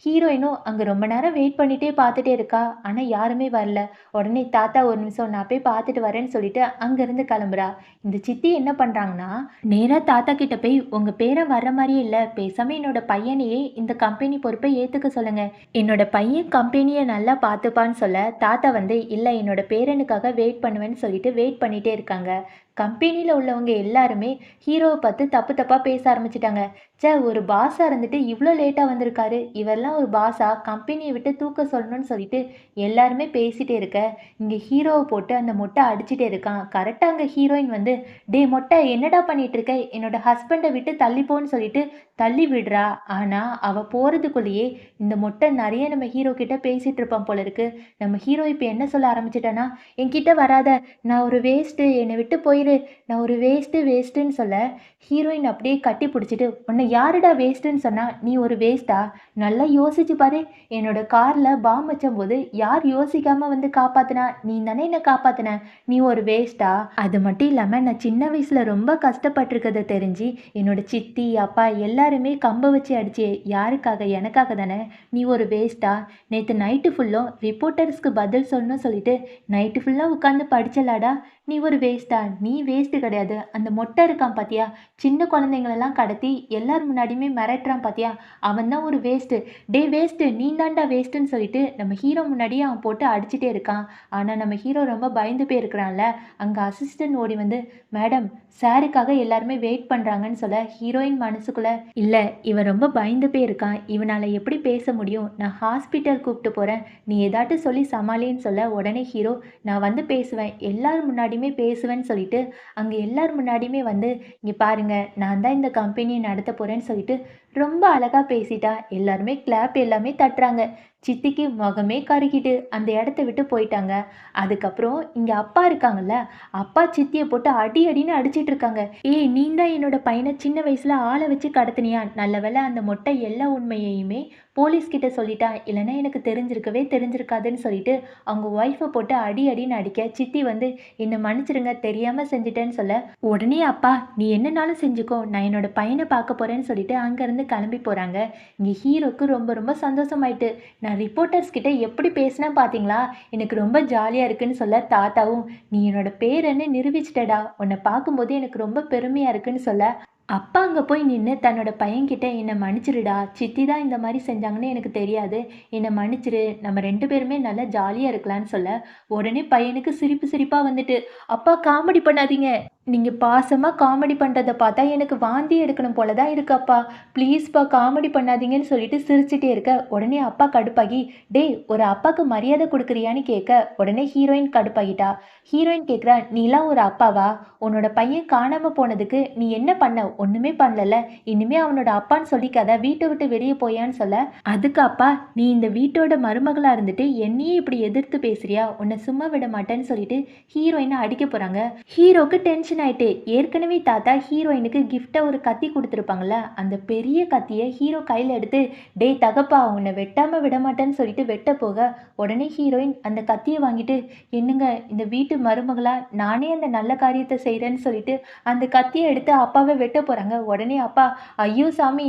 ஹீரோயினும் அங்க ரொம்ப நேரம் வெயிட் பண்ணிட்டே பார்த்துட்டே இருக்கா. ஆனா யாருமே வரல. உடனே, "தாத்தா ஒரு நிமிஷம் நான் போய் பார்த்துட்டு வரேன்னு" சொல்லிட்டு அங்கேருந்து கிளம்புறா. இந்த சித்தி என்ன பண்றாங்கன்னா, நேரா தாத்தா கிட்ட போய், "உங்க பேரன் வர்ற மாரியே இல்ல. பேசாம என்னோட பையனையே இந்த கம்பெனி பொறுப்பை ஏத்துக்க சொல்லுங்க. என்னோட பையன் கம்பெனிய நல்லா பார்த்துப்பான்னு" சொல்ல, தாத்தா வந்து, "இல்ல, என்னோட பேரனுக்காக வெயிட் பண்ணுவேன்னு" சொல்லிட்டு வெயிட் பண்ணிட்டே இருக்காங்க. கம்பெனில உள்ளவங்க எல்லாருமே ஹீரோவ பார்த்து தப்பு தப்பா பேச ஆரம்பிச்சுட்டாங்க. ச்சே! ஒரு பாஸா இருந்துட்டு இவ்ளோ லேட்டா வந்திருக்காரு. இவர்லாம் ஒரு பாஸா? கம்பெனிய விட்டு தூக்க சொல்லணும்னு சொல்லிட்டு எல்லாருமே பேசிட்டே இருக்க, இங்க ஹீரோவ போட்டு அந்த மொட்டை அடிச்சுட்டே இருக்கான். கரெக்ட்டா அங்க ஹீரோயின் வந்து, "டேய் மொட்டை, என்னடா பண்ணிட்டு இருக்க? என்னோட ஹஸ்பண்ட விட்டு தள்ளி போன்னு" சொல்லிட்டு தள்ளி விடுறா. ஆனா அவ போறதுக்குள்ளேயே இந்த மொட்டை நெறைய நம்ம ஹீரோ கிட்ட பேசிட்டு இருப்பான் போல இருக்கு. நம்ம ஹீரோ இப்ப என்ன சொல்ல ஆரம்பிச்சுட்டான்னா, "என்கிட்ட வராத. நான் ஒரு வேஸ்ட்டு. என்னை விட்டு போயிரு. நான் ஒரு வேஸ்ட்டு, வேஸ்ட்டுன்னு" சொல்ல, ஹீரோயின் அப்படியே கட்டி பிடிச்சிட்டு, "உன்னை யாருடா வேஸ்ட்டுன்னு சொன்னா? நீ ஒரு வேஸ்ட்டா? நல்லா யோசிச்சு பாரு. என்னோட கார்ல பாம் வச்சம்போது யார் யோசிக்காம வந்து காப்பாத்துனா? நீ தானே என்ன காப்பாத்துன. நீ ஒரு வேஸ்ட்டா? அது மட்டும் இல்லாம நான் சின்ன வயசுல ரொம்ப கஷ்டப்பட்டுருக்கத தெரிஞ்சு, என்னோட சித்தி, அப்பா எல்லாருமே கம்ப வச்சு அடிச்சு யாருக்காக? எனக்காக தானே. நீ ஒரு வேஸ்ட்டா? நேத்து நைட்டு ஃபுல்லும் ரிப்போர்ட்டர்ஸ்க்கு பதில் சொல்லணும்னு சொல்லிட்டு நைட்டு ஃபுல்லா உட்காந்து படிச்சலாடா? நீ ஒரு வேஸ்ட்டா? நீ வேஸ்ட்டு கிடையாது. அந்த மொட்டை இருக்கான் பாத்தியா? சின்ன குழந்தைங்களெல்லாம் கடத்தி எல்லார் முன்னாடியுமே மிரட்டுறான் பாத்தியா? அவன் தான் ஒரு வேஸ்ட்டு. டேய் வேஸ்ட்டு, நீ தான்டா வேஸ்ட்டுன்னு" சொல்லிட்டு நம்ம ஹீரோ முன்னாடியே அவன் போட்டு அடிச்சுட்டே இருக்கான். ஆனா நம்ம ஹீரோ ரொம்ப பயந்து போயிருக்கிறான்ல. அங்க அசிஸ்டன்ட் ஓடி வந்து, "மேடம், சாருக்காக எல்லாருமே வெயிட் பண்றாங்கன்னு" சொல்ல, ஹீரோயின் மனசுக்குள்ள, "இல்ல, இவன் ரொம்ப பயந்து போயிருக்கான். இவனால எப்படி பேச முடியும்? நான் ஹாஸ்பிட்டல் கூப்பிட்டு போறேன். நீ ஏதாட்டும் சொல்லி சமாளின்னு" சொல்ல, உடனே ஹீரோ, "நான் வந்து பேசுவேன். எல்லார் முன்னாடியுமே பேசுவேன்னு" சொல்லிட்டு, அங்க எல்லார் முன்னாடியுமே வந்து, "இங்க பாருங்க, நான் தான் இந்த கம்பெனிய நடத்தப் போறேன்னு" சொல்லிட்டு ரொம்ப அழகா பேசிட்டா. எல்லாருமே கிளாப் எல்லாமே தட்டுறாங்க. சித்திக்கு முகமே கருகிட்டு அந்த இடத்த விட்டு போயிட்டாங்க. அதுக்கப்புறம் இங்க அப்பா இருக்காங்கல்ல, அப்பா சித்திய போட்டு அடி அடின்னு அடிச்சிட்டு இருக்காங்க. "ஏய், நீ தான் என்னோட பையன சின்ன வயசுல ஆள வச்சு கடத்துனியா? நல்ல வேளை அந்த மொட்டை எல்லா உண்மையையுமே போலீஸ் கிட்ட சொல்லிட்டா. இல்லன்னா எனக்கு தெரிஞ்சிருக்கவே தெரிஞ்சிருக்காதுன்னு" சொல்லிட்டு அவங்க ஒய்ஃப போட்டு அடி அடின்னு அடிக்க, சித்தி வந்து, "என்ன மன்னிச்சிடுங்க, தெரியாம செஞ்சுட்டேன்னு" சொல்ல, உடனே அப்பா, "நீ என்னனாலும் செஞ்சுக்கோ. நான் என்னோட பையன பார்க்க போறேன்னு" சொல்லிட்டு அங்கருந்து கிளம்பி போறாங்க. இங்க ஹீரோக்கு ரொம்ப ரொம்ப சந்தோஷமாயிட்டு. நான் ரிப்போர்ட்டர்ஸ் கிட்ட எப்படி பேசினேன் பார்த்தீங்களா? எனக்கு ரொம்ப ஜாலியா இருக்குன்னு சொல்ல தாத்தாவும், "நீ என்னோட பேரன்னு நிரூபிச்சிட்டடா. உன்னை பார்க்கும்போது எனக்கு ரொம்ப பெருமையா இருக்குன்னு" சொல்ல, அப்பா அங்க போய் நின்னு தன்னோட பையன்கிட்ட, "என்ன மன்னிச்சிடுடா. சித்தி தான் இந்த மாரி செஞ்சாங்கன்னு எனக்கு தெரியாது. என்ன மன்னிச்சிடு. நம்ம 2 பேருமே நல்லா ஜாலியா இருக்கலான்னு" சொல்ல, உடனே பையனுக்கு சிரிப்பு சிரிப்பா வந்துட்டு, "அப்பா காமெடி பண்ணாதீங்க. நீங்க பாசமா காமெடி பண்றத பார்த்தா எனக்கு வாந்தி எடுக்கணும் போல தான் இருக்கு அப்பா. ப்ளீஸ்ப்பா காமெடி பண்ணாதீங்கன்னு" சொல்லிட்டு சிரிச்சுட்டே இருக்க, உடனே அப்பா கடுப்பாகி, "டேய் ஒரு அப்பாக்கு மரியாதை குடுக்குறியான்னு" கேட்க, உடனே ஹீரோயின் கடுப்பாகிட்டா. ஹீரோயின் கேட்குறா, "நீலாம் ஒரு அப்பாவா? உன்னோட பையன் காணாம போனதுக்கு நீ என்ன பண்ண? ஒண்ணுமே பண்ணலல்ல. இனிமே அவனோட அப்பான்னு சொல்லிக்காத. வீட்ட விட்டு வெளிய போயான்னு" சொல்ல, அதுக்கு அப்பா, "நீ இந்த வீட்டோட மருமகளா இருந்துட்டு என்னையே இப்படி எதிர்த்து பேசுறியா? உன்னை சும்மா விட மாட்டேன்னு" சொல்லிட்டு ஹீரோயின அடிக்க போறாங்க. ஹீரோக்கு டென்ஷன் ஆயிட்டு, ஏற்கனவே தாத்தா ஹீரோயினுக்கு கிஃப்ட்டா ஒரு கத்தி குடுத்துருப்பாங்கல்ல, அந்த பெரிய கத்திய ஹீரோ கையில எடுத்து, "டேய் தகப்பா உன்னை வெட்டாம விடமாட்டேன்னு" சொல்லிட்டு வெட்ட போக, உடனே ஹீரோயின் அந்த கத்திய வாங்கிட்டு, "என்னங்க இந்த வீட்டு மருமகளா நானே அந்த நல்ல காரியத்த செய்றேன்னு" சொல்லிட்டு அந்த கத்திய எடுத்து அப்பாவ வெட்ட போறாங்க. உடனே அப்பா, "ஐயோ சாமி!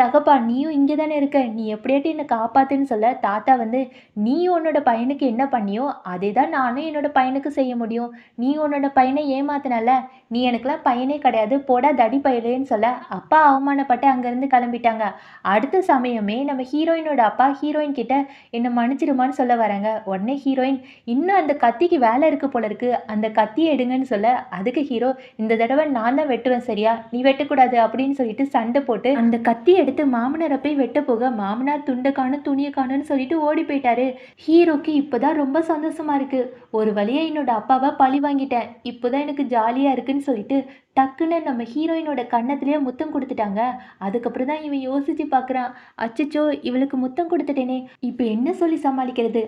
தகப்பா நீயும் இங்க தானே இருக்க. நீ எப்படியாட்டி என்ன காப்பாத்துன்னு" சொல்ல, தாத்தா வந்து, "நீ உன்னோட பையனுக்கு என்ன பண்ணியோ, அதே தான் நானும் என்னோட பையனுக்கு செய்ய முடியும். நீ உன்னோட பையனை ஏமாத்துனல்ல, நீ எனக்கெல்லாம் பையனே கிடையாது. போடா தடி பயலேன்னு" சொல்ல, அப்பா அவமானப்பட்டு அங்கேருந்து கிளம்பிட்டாங்க. அடுத்த சமயமே நம்ம ஹீரோயினோட அப்பா ஹீரோயின் கிட்ட என்ன மன்னிச்சிடுமான்னு சொல்ல வராங்க. உடனே ஹீரோயின், "இன்னும் அந்த கத்திக்கு வேலை இருக்கு போல இருக்கு. அந்த கத்திய எடுங்கன்னு" சொல்ல, அதுக்கு ஹீரோ, "இந்த தடவை நான் தான் வெட்டுவேன் சரியா? நீ வெட்டக்கூடாது" அப்படின்னு சொல்லிட்டு சண்டை போட்டு அந்த கத்திய எடுத்து மாமனார போய் வெட்ட போக, மாமனார் துண்ட காணோம் துணிய காணோம்னு சொல்லிட்டு ஓடி போயிட்டாரு. ஹீரோக்கு இப்பதான் ரொம்ப சந்தோஷமா இருக்கு. ஒரு வழியா என்னோட அப்பாவ பழி வாங்கிட்டேன். இப்போதான் எனக்கு ஜாலியா இருக்குன்னு சொல்லிட்டு டக்குன்னு நம்ம ஹீரோயினோட கன்னத்திலேயே முத்தம் குடுத்துட்டாங்க. அதுக்கப்புறம் தான் இவன் யோசிச்சு பார்க்குறான். அச்சச்சோ! இவளுக்கு முத்தம் குடுத்துட்டேனே! இப்ப என்ன சொல்லி சமாளிக்கிறது?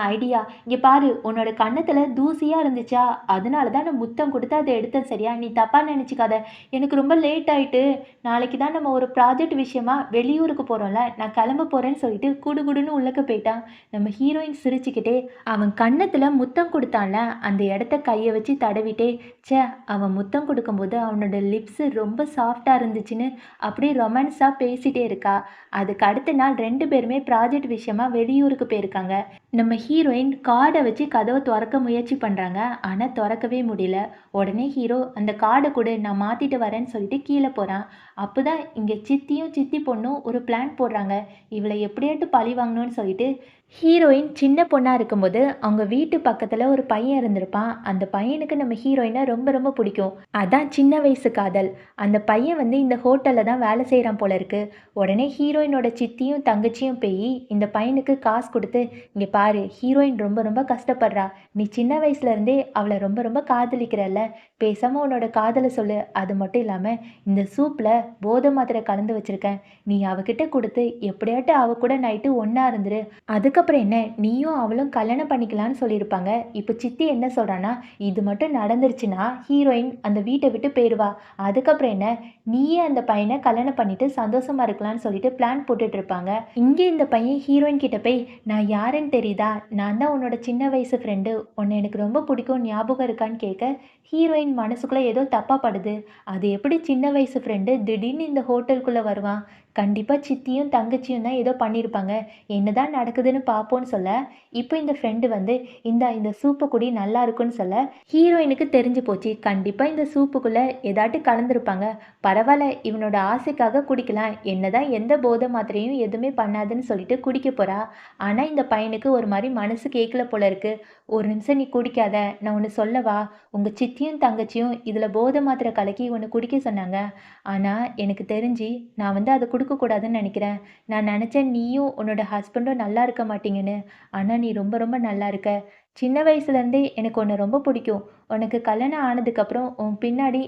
ஐடியா. இங்க பாரு உன்னோட கன்னத்துல தூசியா இருந்துச்சா? அதனால தான் நான் முத்தம் குடுத்து அத எடுத்தேன் சரியா? நீ தப்பா நெனச்சுக்காத. எனக்கு ரொம்ப லேட் ஆயிட்டு. நாளைக்கு தான் நம்ம ஒரு ப்ராஜெக்ட் விஷயமா வெளியூருக்கு போறோம்ல. நான் கிளம்ப போறேன்னு சொல்லிட்டு குடுகுடுன்னு உள்ளக்க போயிட்டான். நம்ம ஹீரோயின் சிரிச்சுக்கிட்டே, அவன் கன்னத்துல முத்தம் குடுத்தான்ல, அந்த இடத்த கைய வச்சு தடவிட்டே, ச்சே! அவன் முத்தம் குடுக்கும்போது அவனோட லிப்ஸ் ரொம்ப சாஃப்ட்டா இருந்துச்சுன்னு அப்படியே ரொமான்ஸா பேசிட்டே இருக்கா. அதுக்கு அடுத்த நாள் 2 பேருமே ப்ராஜெக்ட் விஷயமா வெளியூருக்கு போயிருக்காங்க. நம்ம ஹீரோயின் கார்டை வச்சு கதவை திறக்க முயற்சி பண்றாங்க. ஆனா திறக்கவே முடியல. உடனே ஹீரோ, "அந்த கார்டை கொடு, நான் மாத்திட்டு வரேன்னு" சொல்லிட்டு கீழே போறான். அப்பதான் இங்க சித்தியும் சித்தி பொண்ணும் ஒரு பிளான் போடுறாங்க. இவளை எப்படியாட்டும் பழி வாங்கணும்னு சொல்லிட்டு ஹீரோயின் சின்ன பொண்ணா இருக்கும்போது அவங்க வீட்டு பக்கத்துல ஒரு பையன் இருந்திருப்பான். அந்த பையனுக்கு நம்ம ஹீரோயினை ரொம்ப ரொம்ப பிடிக்கும். அதான் சின்ன வயசு காதல். அந்த பையன் வந்து இந்த ஹோட்டல்ல தான் வேலை செய்கிறான் போல இருக்கு. உடனே ஹீரோயினோட சித்தியும் தங்கச்சியும் போய் இந்த பையனுக்கு காசு கொடுத்து, "இங்கே பாரு ஹீரோயின் ரொம்ப ரொம்ப கஷ்டப்படுறா. நீ சின்ன வயசுல இருந்தே அவளை ரொம்ப ரொம்ப காதலிக்கிறல்ல, பேசாம உன்னோட காதலை சொல்லு. அது மட்டும் இல்லாமல் இந்த சூப்பில் போதை மாத்திரை கலந்து வச்சிருக்கேன். நீ அவகிட்ட கொடுத்து எப்படியாட்டும் அவ கூட நைட்டு ஒன்றா இருந்துரு. அதுக்கப்புறம் என்ன, நீயும் அவளும் கல்யாணம் பண்ணிக்கலான்னு" சொல்லியிருப்பாங்க. இப்போ சித்தி என்ன சொல்கிறான்னா, இது மட்டும் நடந்துருச்சுன்னா ஹீரோயின் அந்த வீட்டை விட்டு போயிடுவா. அதுக்கப்புறம் என்ன, நீயே அந்த பையனை கல்யாணம் பண்ணிட்டு சந்தோஷமா இருக்கலாம்னு சொல்லிட்டு பிளான் போட்டுட்டு இருப்பாங்க. இங்கே இந்த பையன் ஹீரோயின் கிட்ட போய், "நான் யாருன்னு தெரியுதா? நான் தான் உன்னோட சின்ன வயசு ஃப்ரெண்டு. உன்னை எனக்கு ரொம்ப பிடிக்கும், ஞாபகம் இருக்கான்னு" கேட்க, ஹீரோயின் மனசுக்குள்ள ஏதோ தப்பா படுது. அது எப்படி சின்ன வயசு ஃப்ரெண்டு திடீர்னு இந்த ஹோட்டலுக்குள்ள வருவான்? கண்டிப்பா சித்தியும் தங்கச்சியும் தான் ஏதோ பண்ணியிருப்பாங்க. என்னதான் நடக்குதுன்னு பார்ப்போம்னு சொல்ல, இப்போ இந்த ஃப்ரெண்டு வந்து, "இந்தா இந்த சூப்பு குடி நல்லா இருக்குன்னு" சொல்ல, ஹீரோயினுக்கு தெரிஞ்சு போச்சு. கண்டிப்பா இந்த சூப்புக்குள்ள ஏதாட்டு கலந்திருப்பாங்க. பரவாயில்ல இவனோட ஆசைக்காக குடிக்கலாம். என்னதான் எந்த போதை மாத்திரையும் எதுவுமே பண்ணாதுன்னு சொல்லிட்டு குடிக்க போறா. ஆனா இந்த பையனுக்கு ஒரு மாதிரி மனசு கேட்கல போல இருக்கு. "ஒரு நிமிஷம் நீ குடிக்காத. நான் ஒன்று சொல்லவா? உங்க சித்தியும் தங்கச்சியும் இதுல போதை மாத்திரை கலக்கி ஒன்று குடிக்க சொன்னாங்க. ஆனா எனக்கு தெரிஞ்சு நான் வந்து அதை கொடுக்கக்கூடாதுன்னு நினைக்கிறேன். நான் நினச்சேன் நீயும் உன்னோட ஹஸ்பண்டும் நல்லா இருக்க மாட்டீங்கன்னு. ஆனா நீ ரொம்ப ரொம்ப நல்லா இருக்க. சின்ன வயசுலேருந்தே எனக்கு உன்னை ரொம்ப பிடிக்கும். உனக்கு கல்யாணம் ஆனதுக்கப்புறம் உன் பின்னாடி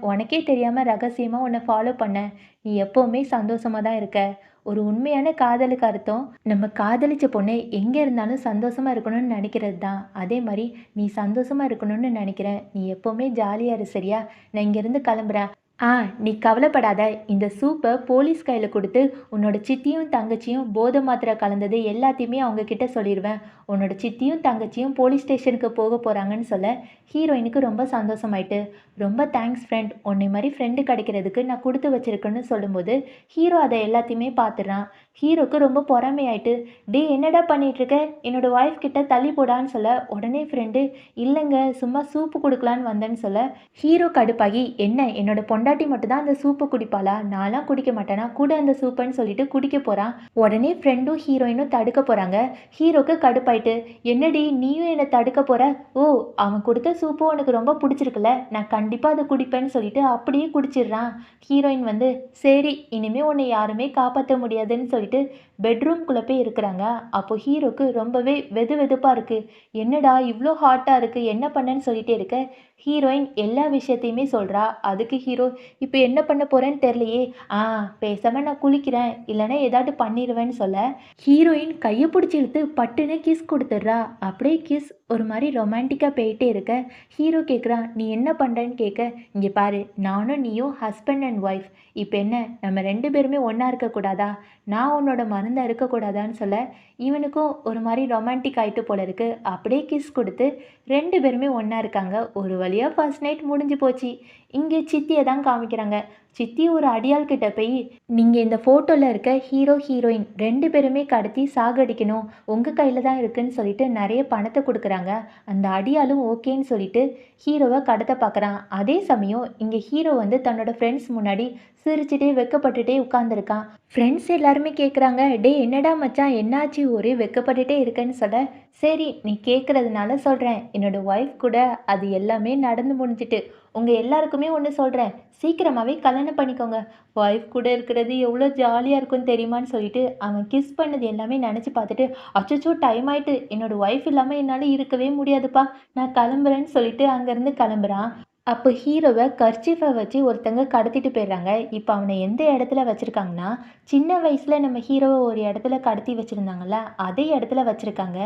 உனக்கே தெரியாமல் ரகசியமாக உன்னை ஃபாலோ பண்ணேன். நீ எப்போவுமே சந்தோஷமாக தான் இருக்க. ஒரு உண்மையான காதலுக்கு அர்த்தம் நம்ம காதலிச்ச பொண்ணு எங்கே இருந்தாலும் சந்தோஷமாக இருக்கணும்னு நினைக்கிறது தான். அதே மாதிரி நீ சந்தோஷமாக இருக்கணும்னு நினைக்கிறேன். நீ எப்போவுமே ஜாலியாக இரு சரியா? நான் இங்கேருந்து கிளம்புறேன்." ஆ நீ கவலைப்படாத. இந்த சூப்ப போலீஸ் கையில குடுத்து, உன்னோட சித்தியும், தங்கச்சியும் போதை மாத்திரை கலந்தது எல்லாத்தையுமே அவங்க கிட்ட சொல்லிருவேன். உன்னோட சித்தியும், தங்கச்சியும் போலீஸ் ஸ்டேஷனுக்கு போக போறாங்கன்னு சொல்ல, ஹீரோயினுக்கு ரொம்ப சந்தோஷமாயிட்டு, "ரொம்ப தேங்க்ஸ் ஃப்ரெண்ட். உன்னை மாரி ஃப்ரெண்டு கிடைக்கிறதுக்கு நான் குடுத்து வச்சிருக்கேன்னு" சொல்லும்போது, ஹீரோ அத எல்லாத்தையுமே பார்த்துடுறான். ஹீரோக்கு ரொம்ப பொறாமையாயிட்டு, "டேய் என்னடா பண்ணிட்டு இருக்க? என்னோட ஒய்ஃப் கிட்ட தள்ளி போடான்னு" சொல்ல, உடனே ஃப்ரெண்டு, "இல்லங்க சும்மா சூப்பு குடுக்கலான்னு வந்தேன்னு" சொல்ல, ஹீரோ கடுப்பாகி, "என்ன என்னோட பொண்டாட்டி மட்டும் தான் அந்த சூப்ப குடிப்பாளா? நான்லாம் குடிக்க மாட்டேனா? குடு அந்த சூப்பன்னு" சொல்லிட்டு குடிக்க போறான். உடனே ஃப்ரெண்டும் ஹீரோயினும் தடுக்க போறாங்க. ஹீரோக்கு கடுப்பாயிட்டு, "என்னடி நீயும் என்ன தடுக்க போற? ஓ! அவன் குடுத்த சூப்பு உனக்கு ரொம்ப புடிச்சிருக்குல்ல? நான் கண்டிப்பா அத குடிப்பேன்னு" சொல்லிட்டு அப்படியே குடிச்சிடுறான். ஹீரோயின் வந்து, "சரி இனிமே உன்னை யாருமே காப்பாத்த முடியாதுன்னு" சொல்லிட்டு பெட்ரூம்குள்ள போய் இருக்குறாங்க. அப்போ ஹீரோக்கு ரொம்பவே வெதுவெதுப்பா இருக்கு. "என்னடா இவ்ளோ ஹாட்டா இருக்கு? என்ன பண்ணேன்னு" சொல்லிட்டே இருக்க, ஹீரோயின் எல்லா விஷயத்தையுமே சொல்றா. அதுக்கு ஹீரோ, "இப்ப என்ன பண்ண போறேன்னு தெரியலையே. ஆ பேசாம நான் குளிக்கிறேன். இல்லன்னா ஏதாவது பண்ணிருவேன்னு" சொல்ல, ஹீரோயின் கைய பிடிச்சு இழுத்து பட்டுன்னு கிஸ் குடுத்துடுறா. அப்படியே கிஸ் ஒரு மாரி ரொமான்டிக்கா போயிட்டே இருக்க, ஹீரோ கேட்குறான், "நீ என்ன பண்றேன்னு" கேட்க, "இங்க பாரு நானும் நீயும் ஹஸ்பண்ட் அண்ட் ஒய்ஃப். இப்ப என்ன நம்ம 2 பேருமே ஒண்ணா இருக்கக்கூடாதா? நான் உன்னோட மருந்தா இருக்கக்கூடாதான்னு" சொல்ல, இவனுக்கும் ஒரு மாரி ரொமான்டிக் ஆயிட்டு போல இருக்கு. அப்படியே கிஸ் குடுத்து 2 பேருமே ஒண்ணா இருக்காங்க. ஒரு வழியா ஃபர்ஸ்ட் நைட் முடிஞ்சு போச்சு. இங்க சித்திய தான் காமிக்கிறாங்க. சித்தி ஒரு அடியாள் கிட்ட போய், "நீங்க இந்த ஃபோட்டோல இருக்க ஹீரோ, ஹீரோயின் 2 பேருமே கடத்தி சாகடிக்கணும். உங்க கையில தான் இருக்குன்னு" சொல்லிட்டு நெறைய பணத்த குடுக்குறாங்க. அந்த அடியாளும் ஓகேன்னு சொல்லிட்டு ஹீரோவ கடத்த பார்க்குறான். அதே சமயம் இங்க ஹீரோ வந்து தன்னோட ஃப்ரெண்ட்ஸ் முன்னாடி சிரிச்சுட்டே வெட்கப்பட்டுட்டே உட்கார்ந்திருக்கான். ஃப்ரெண்ட்ஸ் எல்லாருமே கேட்குறாங்க, "டேய் என்னடா மச்சான் என்னாச்சு? ஒரே வெட்கப்பட்டுட்டே இருக்கேன்னு" சொல்ல, "சரி நீ கேட்கறதுனால சொல்றேன். என்னோட ஒய்ஃப் கூட அது எல்லாமே நடந்து முடிஞ்சுட்டு. உங்க எல்லாருக்குமே ஒண்ணு சொல்றேன். சீக்கிரமாவே கல்யாணம் பண்ணிக்கோங்க. ஒய்ஃப் கூட இருக்கிறது எவ்வளோ ஜாலியா இருக்கும்னு தெரியுமான்னு" சொல்லிட்டு அவன் கிஸ் பண்ணது எல்லாமே நெனச்சு பார்த்துட்டு, "அச்சச்சோ! டைம் ஆயிட்டு. என்னோட ஒய்ஃப் இல்லாம என்னால இருக்கவே முடியாதுப்பா. நான் கிளம்புறேன்னு" சொல்லிட்டு அங்கருந்து கிளம்புறான். அப்போ ஹீரோவ கர்ச்சீஃப வச்சு ஒருத்தங்க கடத்திட்டு போயிடுறாங்க. இப்ப அவன எந்த இடத்துல வச்சிருக்காங்கன்னா, சின்ன வயசுல நம்ம ஹீரோவ ஒரு இடத்துல கடத்தி வச்சிருந்தாங்கல்ல, அதே இடத்துல வச்சிருக்காங்க.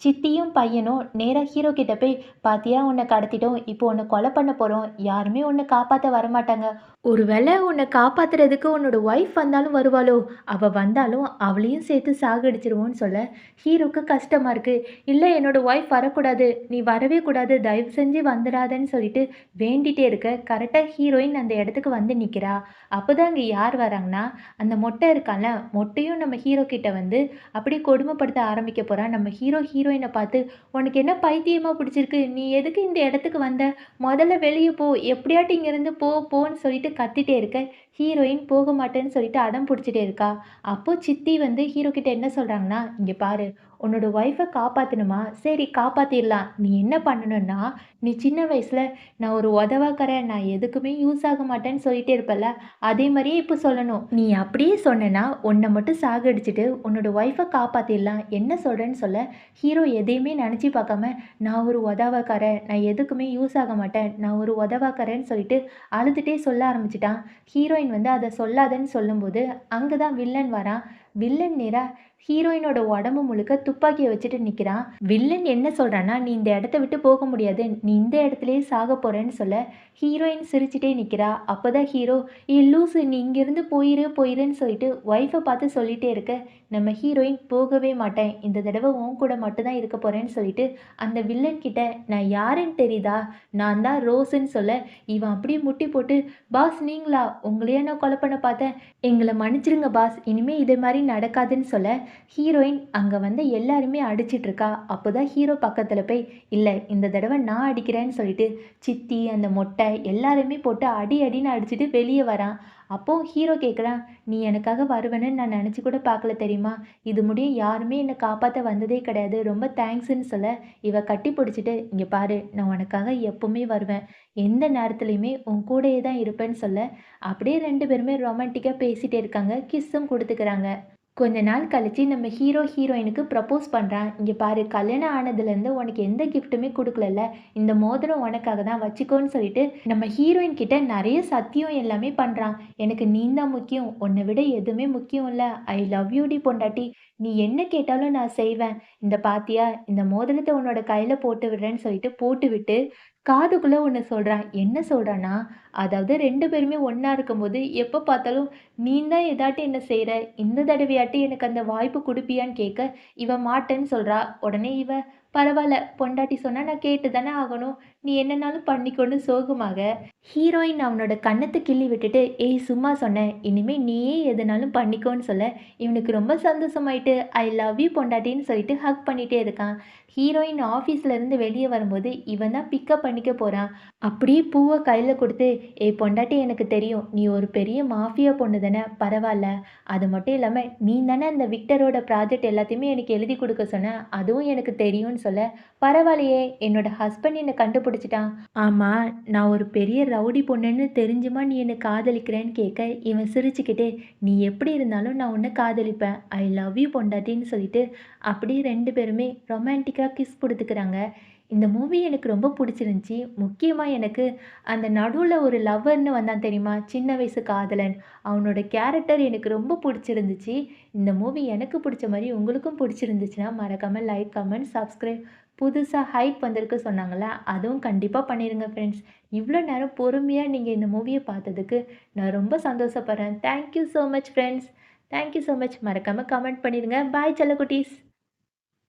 சித்தியும் பையனும் நேரா ஹீரோ கிட்ட போய், "பாத்தியா உன்ன கடத்திட்டோம். இப்போ உன்ன கொலை பண்ண போறோம். யாருமே உன்ன காப்பாத்த வரமாட்டாங்க. ஒருவேள உன்ன காப்பாத்துறதுக்கு உன்னோட ஒய்ஃப் வந்தாலும் வருவாளோ? அவ வந்தாலும் அவளையும் சேர்த்து சாகடிச்சுருவோம்ன்னு" சொல்ல, ஹீரோக்கு கஷ்டமா இருக்கு. "இல்ல என்னோட ஒய்ஃப் வரக்கூடாது. நீ வரவே கூடாது. தயவு செஞ்சு வந்துடாதன்னு" சொல்லிட்டு வேண்டிட்டே இருக்க, கரெக்ட்டா ஹீரோயின் அந்த இடத்துக்கு வந்து நிக்கிறா. அப்பதான் அங்க யார் வராங்கன்னா, அந்த மொட்டை இருக்கான்ல, மொட்டையும் நம்ம ஹீரோ கிட்ட வந்து அப்படியே கொடுமைப்படுத்த ஆரம்பிக்க போறான். நம்ம ஹீரோ ஹீரோயின பார்த்து, "உனக்கு என்ன பைத்தியமா பிடிச்சிருக்கு? நீ எதுக்கு இந்த இடத்துக்கு வந்த? மொதல்ல வெளிய போ. எப்படியாட்டும் இங்கேருந்து போ போன்னு" சொல்லிட்டு கத்திட்டே இருக்க, ஹீரோயின் போக மாட்டேன்னு சொல்லிட்டு அடம் புடிச்சுட்டே இருக்கா. அப்போ சித்தி வந்து ஹீரோ கிட்ட என்ன சொல்றாங்கன்னா, "இங்க பாரு, உன்னோட ஒய்ஃப காப்பாத்தணுமா? சரி காப்பாத்திர்லாம். நீ என்ன பண்ணணும்னா, நீ சின்ன வயசுல நான் ஒரு உதவாக்கறேன், நான் எதுக்குமே யூஸ் ஆக மாட்டேன்னு சொல்லிட்டே இருப்பல்ல, அதே மாரியே இப்ப சொல்லணும். நீ அப்படியே சொன்னேன்னா, உன்ன மட்டும் சாகடிச்சுட்டு உன்னோட ஒய்ஃப காப்பாத்திர்லாம். என்ன சொல்றேன்னு" சொல்ல, ஹீரோ எதையுமே நெனச்சு பார்க்காம, "நான் ஒரு உதவாக்கறேன். நான் எதுக்குமே யூஸ் ஆக மாட்டேன். நான் ஒரு உதவாக்கறேன்னு" சொல்லிட்டு அழுதுட்டே சொல்ல ஆரம்பிச்சுட்டான். ஹீரோயின் வந்து அத சொல்லாதன்னு சொல்லும்போது, அங்க தான் வில்லன் வரான். வில்லன் நேரா ஹீரோயினோட உடம்பு முழுக்க துப்பாக்கிய வச்சுட்டு நிக்கிறான். வில்லன் என்ன சொல்றான்னா, "நீ இந்த இடத்த விட்டு போக முடியாது. நீ இந்த இடத்திலேயே சாக போறேன்னு" சொல்ல, ஹீரோயின் சிரிச்சுட்டே நிக்கிறா. அப்பதான் ஹீரோ, "ஏய் லூசு நீ இங்கிருந்து போயிரு போயிருன்னு" சொல்லிட்டு ஒய்ஃப பார்த்து சொல்லிட்டே இருக்க, நம்ம ஹீரோயின் "போகவே மாட்டேன். இந்த தடவ உன் கூட மட்டும் தான் இருக்க போறேன்னு" சொல்லிட்டு அந்த வில்லன் கிட்ட, "நான் யாருன்னு தெரியுதா? நான் தான் ரோஸ்ன்னு" சொல்ல, இவன் அப்படியே முட்டி போட்டு, "பாஸ் நீங்களா? உங்களையா நான் கொலை பண்ண பார்த்தேன். எங்கள மன்னிச்சிடுங்க பாஸ். இனிமே இதே மாரி நடக்காதுன்னு" சொல்ல, ஹீரோயின் அங்க வந்து எல்லாருமே அடிச்சிட்டு இருக்கா. அப்போதான் ஹீரோ பக்கத்துல போய், "இல்ல இந்த தடவ நான் அடிக்கிறேன்னு" சொல்லிட்டு சித்தி, அந்த மொட்டை எல்லாருமே போட்டு அடி அடின்னு அடிச்சுட்டு வெளிய வரான். அப்போ ஹீரோ கேட்குறான், "நீ எனக்காக வருவன்னு நான் நெனச்சு கூட பார்க்கல தெரியுமா? இது முடிய யாருமே என்ன காப்பாத்த வந்ததே கிடையாது. ரொம்ப தேங்க்ஸ்ன்னு" சொல்ல, இவ கட்டி பிடிச்சுட்டு, "இங்க பாரு நான் உனக்காக எப்பவுமே வருவேன். எந்த நேரத்துலயுமே உன் கூடயே தான் இருப்பேன்னு" சொல்ல, அப்படியே 2 பேருமே ரொமான்டிக்கா பேசிட்டே இருக்காங்க. கிஸ்ஸும் குடுத்துக்கிறாங்க. கொஞ்ச நாள் கழிச்சு நம்ம ஹீரோ ஹீரோயினுக்கு ப்ரப்போஸ் பண்றான். "இங்க பாரு கல்யாணம் ஆனதுலேருந்து உனக்கு எந்த கிஃப்ட்டுமே குடுக்கலல்ல. இந்த மோதிரம் உனக்காக தான் வச்சுக்கோன்னு" சொல்லிட்டு நம்ம ஹீரோயின் கிட்ட நெறைய சத்தியம் எல்லாமே பண்றான். "எனக்கு நீ தான் முக்கியம். உன்ன விட எதுவுமே முக்கியம் இல்ல. ஐ லவ் யூ டி பொண்டாட்டி. நீ என்ன கேட்டாலும் நான் செய்வேன். இந்த பாத்தியா இந்த மோதிரத்த உன்னோட கையில போட்டு விடுறேன்னு" சொல்லிட்டு போட்டுவிட்டு காதுக்குள்ள ஒண்ணு சொல்றான். என்ன சொல்றான்னா, அதாவது 2 பேருமே ஒண்ணா இருக்கும்போது, எப்ப பார்த்தாலும் "நீ தான் ஏதாட்டி என்ன செய்ற? இந்த தடவையாட்டி எனக்கு அந்த வாய்ப்பு குடுப்பியான்னு?" கேட்க, இவ மாட்டேன்னு சொல்றா. உடனே இவ, "பரவால்ல, பொண்டாட்டி சொன்னா நான் கேட்டு தானே ஆகணும். நீ என்னனாலும் பண்ணிக்கோன்னு" சோகமாக, ஹீரோயின் அவனோட கன்னத்த கிள்ளி விட்டுட்டு, "ஏய் சும்மா சொன்னேன். இனிமே நீயே எதுனாலும் பண்ணிக்கோன்னு" சொல்ல, இவனுக்கு ரொம்ப சந்தோஷமாயிட்டு, "ஐ லவ் யூ பொண்டாட்டின்னு" சொல்லிட்டு ஹக் பண்ணிட்டே இருக்கான். ஹீரோயின் ஆஃபீஸ்ல இருந்து வெளிய வரும்போது, இவன் தான் பிக்கப் பண்ணிக்க போறான். அப்படியே பூவ கையில குடுத்து, "ஏய் பொண்டாட்டி எனக்கு தெரியும். நீ ஒரு பெரிய மாஃபியா பொண்ணு தானே, பரவால்ல. அது மட்டும் இல்லாம நீ தானே அந்த விக்டரோட ப்ராஜெக்ட் எல்லாத்தையுமே எனக்கு எழுதிக் குடுக்க சொன்ன. அதுவும் எனக்கு தெரியும்னு" சொல்ல, "பரவாயில்லையே, என்னோட ஹஸ்பண்ட் என்ன கண்டுபிடிச்சுட்டான். ஆமா, நான் ஒரு பெரிய ரவுடி பொண்ணுன்னு தெரிஞ்சுமா நீ என்ன காதலிக்கிறேன்னு" கேட்க, இவன் சிரிச்சுக்கிட்டே, "நீ எப்படி இருந்தாலும் நான் உன்ன காதலிப்பேன். ஐ லவ் யூ பொண்டாட்டின்னு" சொல்லிட்டு, அப்படியே 2 பேருமே ரொமான்டிக்கா கிஸ் குடுத்துக்கிறாங்க. இந்த மூவி எனக்கு ரொம்ப புடிச்சிருந்துச்சு. முக்கியமா எனக்கு அந்த நடுவுல ஒரு லவ்வர்ன்னு வந்தான் தெரியுமா? சின்ன வயசு காதலன். அவனோட கேரக்டர் எனக்கு ரொம்ப புடிச்சிருந்துச்சு. இந்த மூவி எனக்கு புடிச்ச மாரி உங்களுக்கும் புடிச்சிருந்துச்சுன்னா, மறக்காம லைக், கமெண்ட், சப்ஸ்கிரைப். புதுசா ஹைப் வந்திருக்கு சொன்னாங்கல்ல, அதுவும் கண்டிப்பா பண்ணிருங்க ஃப்ரெண்ட்ஸ். இவ்ளோ நேரம் பொறுமையா நீங்க இந்த மூவிய பார்த்ததுக்கு நான் ரொம்ப சந்தோஷப்படுறேன். Thank you so much friends. Thank you so much. மறக்காம கமெண்ட் பண்ணிருங்க. பாய் செல்லக்குட்டீஸ்.